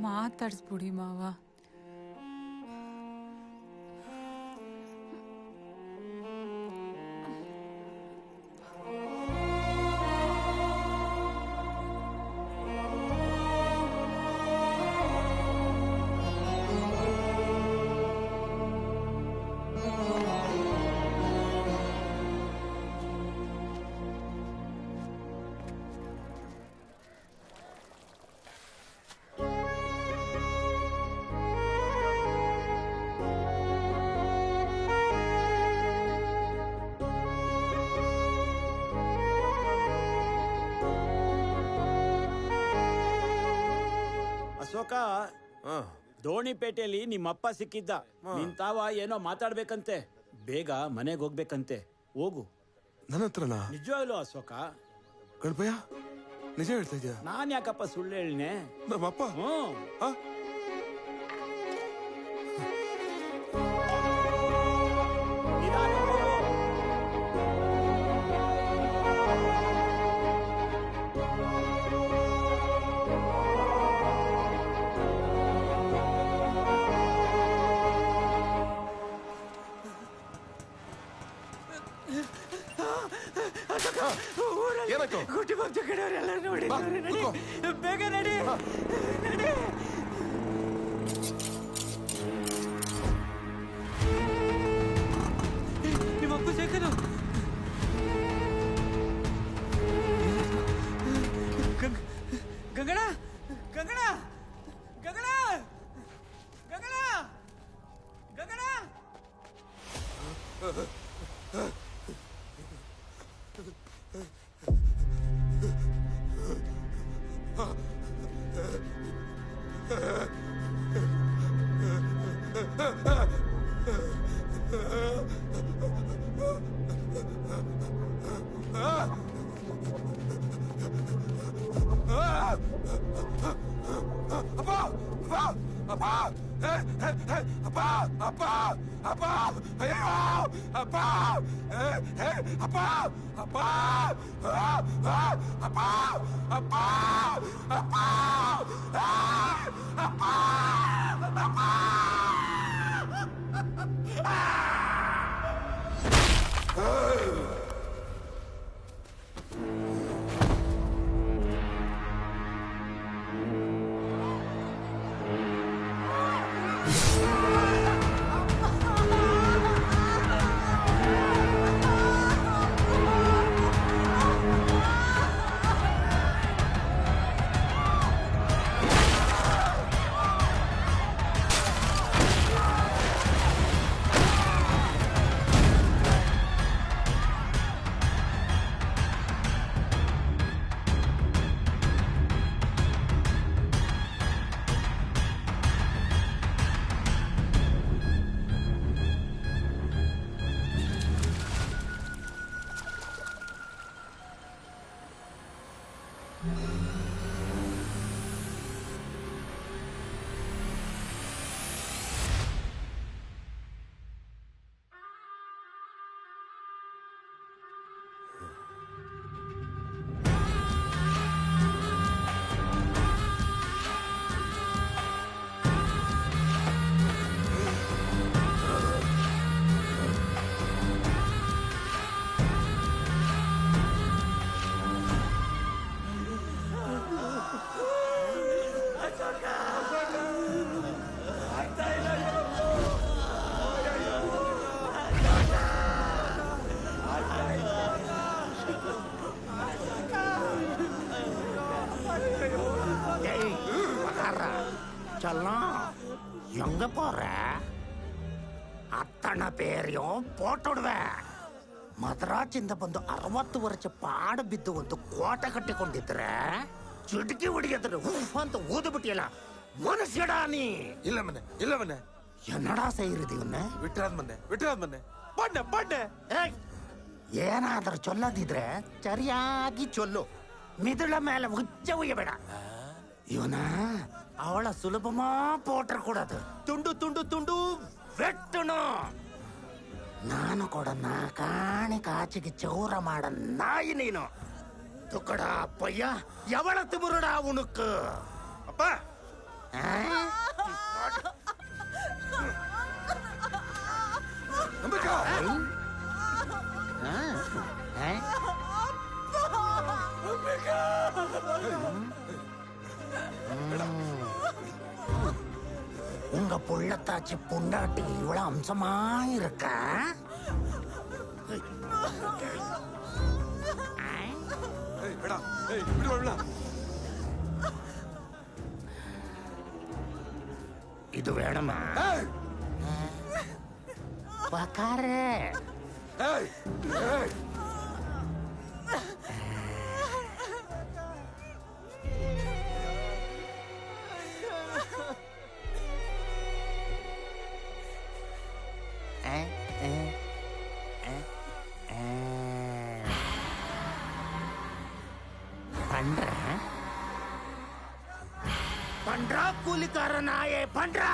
ಮಾತಾಡ್ಸ್ಬಿಡಿ ಮಾವ. ಅಶೋಕ, ದೋಣಿಪೇಟೆಯಲ್ಲಿ ನಿಮ್ಮಪ್ಪ ಸಿಕ್ಕಿದ್ದ. ನಿಂತಾವ ಏನೋ ಮಾತಾಡ್ಬೇಕಂತೆ, ಬೇಗ ಮನೆಗೆ ಹೋಗ್ಬೇಕಂತೆ. ಹೋಗು. ನನ್ನ ಹತ್ರನಾ? ನಿಜವಾಗ್ಲೂ ಅಶೋಕ? ಗಣಪಯ್ಯ ನಿಜ ಹೇಳ್ತಾ ಇದೆಯಾ? ನಾನ್ ಯಾಕಪ್ಪ ಸುಳ್ಳು ಹೇಳಿನೆ? ನಮ್ಮಪ್ಪ ಏನಾಯ್ತು? ಗುಟ್ಟಿ ಬಾಬ್ಜಿ ಕಡೆಯವ್ರು ಎಲ್ಲರೂ ನೋಡಿದ್ದಾರೆ. ನಡಿ, ಬೇಗ ನಡಿ ನಡಿ. ನಿಮ್ಮಪ್ಪ ಸೇಕನು ಗಂಗಣ ಗಂಗಣ ಗಂಗಣ ಗಂಗಣ ಗಂಗಣ எங்க போற? அத்தனை பேரையும் போட்டுடுவேன். ಮದ್ರಾಜಿಂದ ಬಂದು 60 ವರ್ಷ ಪಾಡು ಬಿದ್ದು ಒಂದು ಕೋಟೆ ಕಟ್ಟಿಕೊಂಡಿದ್ರೆ ಚಿಟಕಿ ಹೊಡಿಯದ್ರೆ ಉಫ್ ಅಂತ ಓದ್ಬಿಟ್ಟಿಯಲ್ಲ, ಮನಸ್ಸಡ ನೀ? ಇಲ್ಲ ಮನೆ என்னடா செய்யறது இவன? விட்டுறாது மண்ணே பண்ண ಏನಾದ್ರೂ ಚೊಲ್ಲದಿದ್ರೆ ಸರಿಯಾಗಿ ಚೊಲ್ಲು, ಮಿದುಳ ಮೇಲೆ ಉಚ್ಚ ಉಯ್ಯಬೇಡ. ಇವನ ಅವಳ ಸುಲಭಮಾ ಪೋಟ್ರ ಕೊಡೋದು, ತುಂಡು ತುಂಡು ತುಂಡು ವೆಟ್ಟನು. ನಾನು ಕೂಡ ನಾಕಾಣಿ ಕಾಚಿಗೆ ಚೌರ ಮಾಡ ನಾಯಿ ನೀನು. ತುಕಡ ಅಪ್ಪಯ್ಯ ಎವಳ ತಿಮುರುಡ ಉಣುಕು ಅಪ್ಪ. உங்க புள்ளத்தாச்சி பொண்டாட்டி இவ்வளவு அம்சமா இருக்க. இது வேணுமா? உக்காரு. பண்றா கூலிக்கார நாயே பண்றா.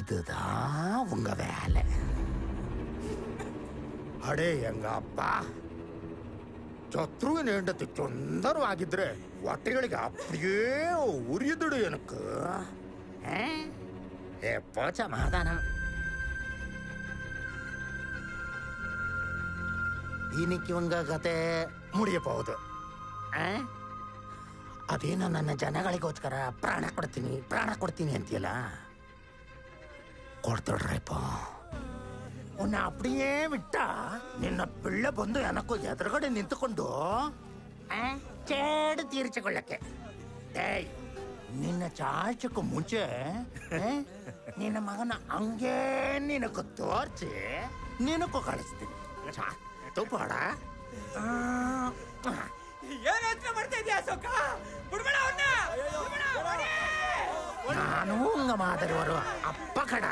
இதுதான் உங்க வேலை. ಅಡೇ ಹೆಂಗಪ್ಪ, ಶತ್ರುವಿನ ಹೆಂಡತಿ ಸುಂದರವಾಗಿದ್ರೆ ಹೊಟ್ಟೆಗಳಿಗೆ ಅಪ್ಪಿಯೇ ಉರಿಯುದುಡು ಎನಕ್ಕೆ எப்போ சமாதானம்? இன்னைக்கு உங்க ಕತೆ ಮುಡಿಯ போகுது. ಅದೇನೋ ನನ್ನ ಜನಗಳಿಗೋಸ್ಕರ ಪ್ರಾಣ ಕೊಡ್ತೀನಿ ಅಂತೀಯಲ್ಲ, ಕೊಡ್ತಿಡ್ರಪ್ಪ. ಉನ್ನ ಅಪ್ಪಡಿಯೇ ಬಿಟ್ಟ ನಿನ್ನ ಪಿಳ್ಳೆ ಬಂದು ಎನಕ್ಕೂ ಎದುರುಗಡೆ ನಿಂತುಕೊಂಡು ಚೇಡು ತೀರಿಸಿಕೊಳ್ಳಕ್ಕೆ. ನಿನ್ನ ಚಾಚಕ್ಕೂ ಮುಂಚೆ ನಿನ್ನ ಮಗನ ಹಂಗೇ ನಿನಗೂ ತೋರ್ಸಿ ನಿನಗೂ ಕಳಿಸ್ತೀನಿ. ಚಾತು ಬೇಡ. ಏನ್ ಯೋಚನೆ ಮಾಡ್ತಾ ಇದೀಯ ಅಶೋಕ? ಬಿಡ್ಬೇಡ ಅವ್ನ. ನಾನು ಉಂಗ ಮಾದರಿವರು ಅಪ್ಪ ಕಡ.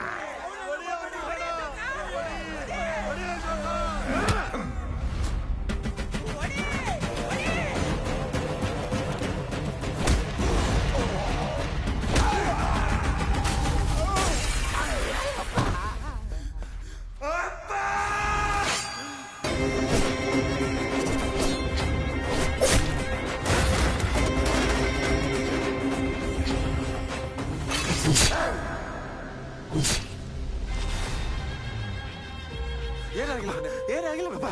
ಏನಾಗಿಲ್ಲ ಬಾಬಾ.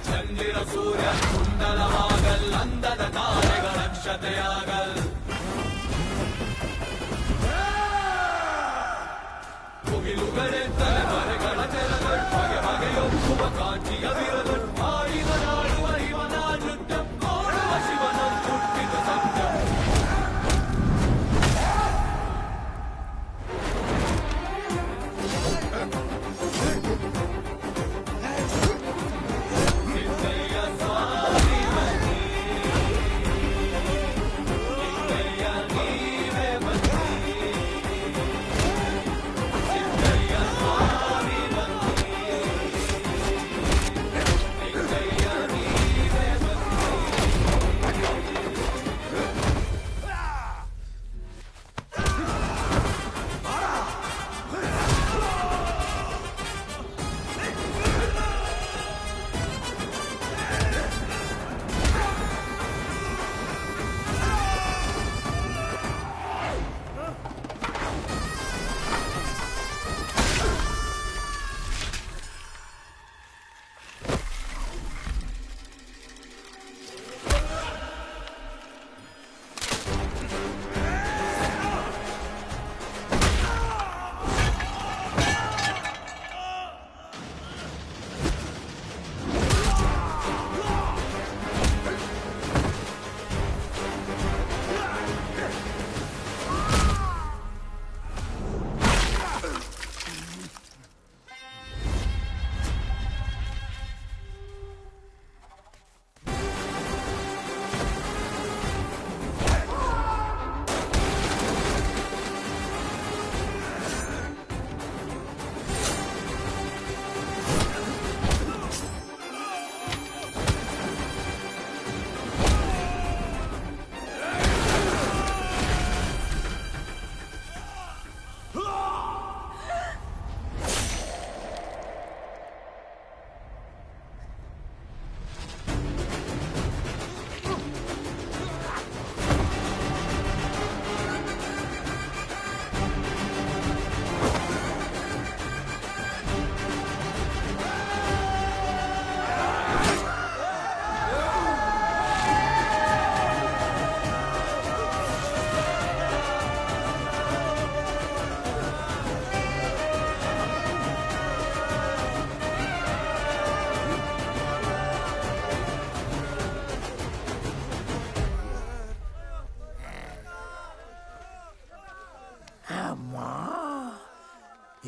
ಚಂದಿರ ಸೂರ್ಯ ಕುಂಡಲವಾಗಲ್ ಅಂದದ ತಾರೆಗಳ ಕ್ಷತೆಯಾಗಲ್ ಮುಗಿಲುಗಡೆ ತಲೆಮರೆಗಳ ತೆರಗಳು ಬಗೆ ಬಗೆಯೊಪ್ಪುವ ಕಾಂತಿಯ ವಿರಗಳು ಆಡಿದ ನಾಡುವ ಇವನ ನೃತ್ಯ ನೋಡುವ ಶಿವನ ಹುಟ್ಟಿದ ಸತ್ಯ. ಸಿದ್ದಯ್ಯ ಸ್ವಾಮಿ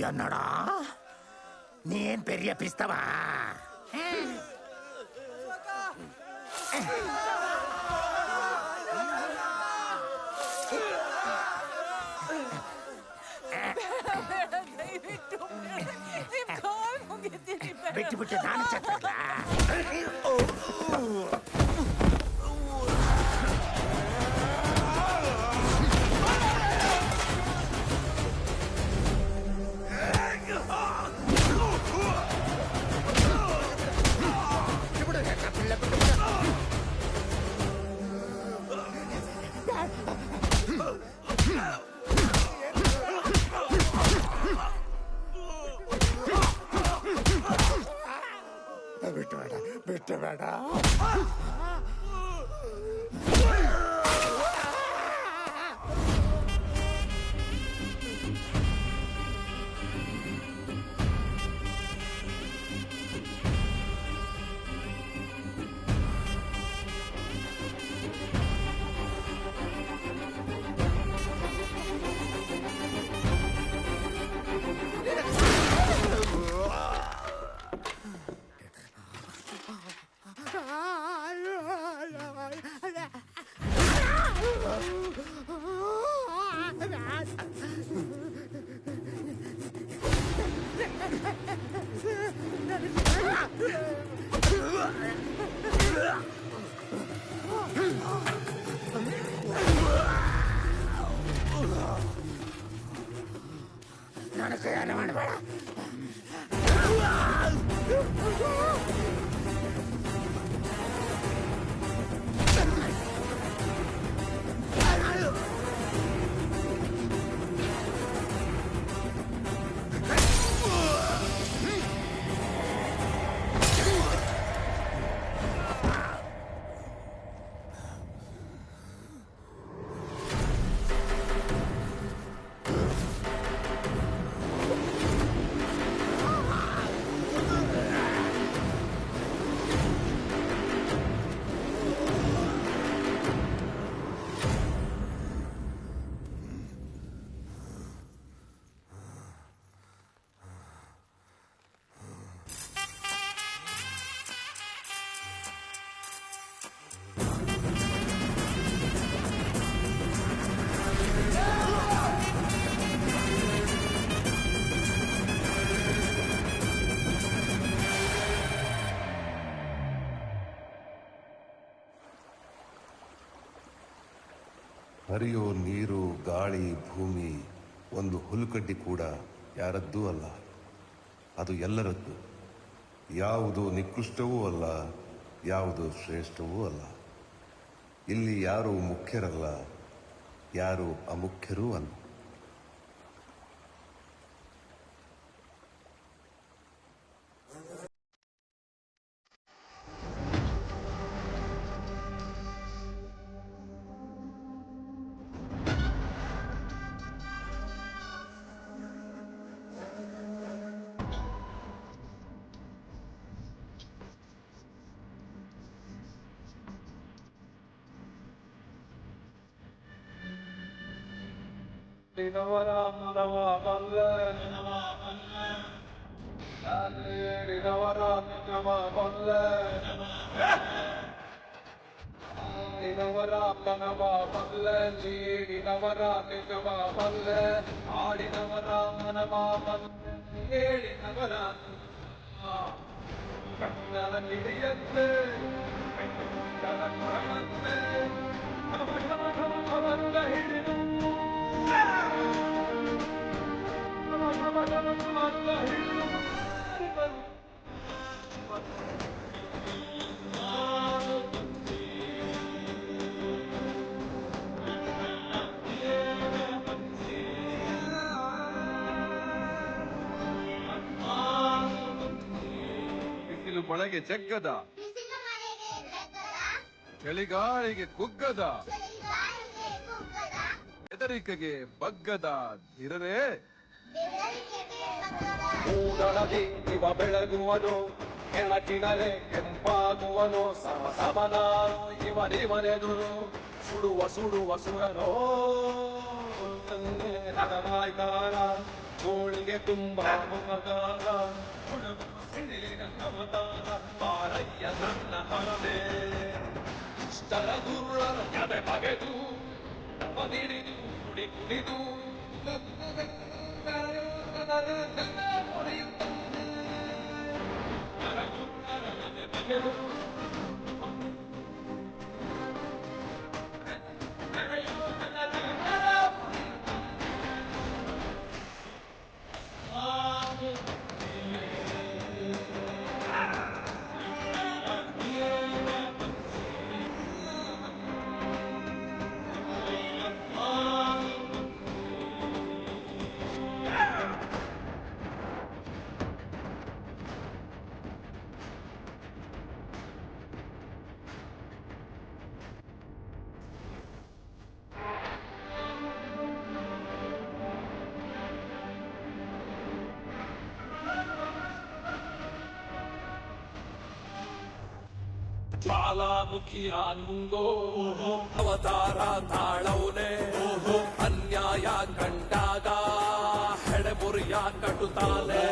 என்னடா நீ ஏன் பெரிய பிஸ்தவா? ಬಿಟ್ಟು ಬಿಟ್ಟು ನಾನು ಚತ್ತ ಬಿಟ್ಟು ಬೇಡ. ನನಗೆ ಏನು ಮಾಡಬೇಡ. ಹರಿಯೋ ನೀರು, ಗಾಳಿ, ಭೂಮಿ, ಒಂದು ಹುಲ್ಕಡ್ಡಿ ಕೂಡ ಯಾರದ್ದೂ ಅಲ್ಲ, ಅದು ಎಲ್ಲರದ್ದು. ಯಾವುದು ನಿಕೃಷ್ಟವೂ ಅಲ್ಲ, ಯಾವುದು ಶ್ರೇಷ್ಠವೂ ಅಲ್ಲ. ಇಲ್ಲಿ ಯಾರು ಮುಖ್ಯರಲ್ಲ, ಯಾರು ಅಮುಖ್ಯರೂ ಅಲ್ಲ. ಮಳೆಗೆ ಜಗ್ಗದ, ಚಳಿಗಾಳಿಗೆ ಕುಗ್ಗದ, ಹೆದರಿಕೆಗೆ ಬಗ್ಗದ ಧೀರರೇ. ಕೂಡಲದಿ ಇವ ಬೆಳಗುವನು, ಕೆಣಕಿನಲೆ ಕೆಂಪಾಗುವನು, ಸಮನಾನು ಇವನಿವನೆದುರು ಸುಡುವ ಸುಡುವ ಸುರನೋ. ನಗಮಾಯ್ತಾನ ತೋಳಿಗೆ ತುಂಬ ಮಮಕಾರ ಸಿಡಿಲಿನ ಅವತಾರ ಬಾರಯ್ಯ ನನ್ನ ಹಣೆ ಇಷ್ಟರ ದುರ್ರರ ಎದೆ ಬಗೆದು ಬದಿಡಿದು ಕುಡಿ ಕುಡಿದು ಜ್ವಾಲಾಮುಖಿಯ ನುಂಗೋ ಅವತಾರ ತಾಳವನೆ ಅನ್ಯಾಯ ಕಂಡಾಗ ಹೆಡೆಮುರಿಯ ಕಟುತ್ತಾನೆ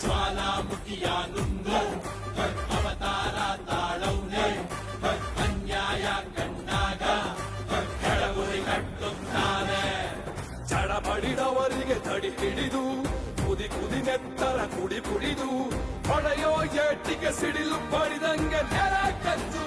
ಜ್ವಾಲಾಮುಖಿಯ ನುಂಗೋ ಅವತಾರ ತಾಳವನೆ ಅನ್ಯಾಯ ಕಂಡಾಗ ಹೆಡೆಮುರಿ ಕಟ್ಟುತ್ತಾನೆ ಚಡಬಡಿದವರಿಗೆ ತಡಿ ಹಿಡಿದು ಕುದಿ ಕುದಿ ನೆತ್ತರ ಕುಡಿ ಕುಡಿದು ಹೊಡೆಯೋ ಏಟಿಗೆ ಸಿಡಿಲು ಪಡಿದಂಗೆ ನೆಲ ಕಚ್ಚು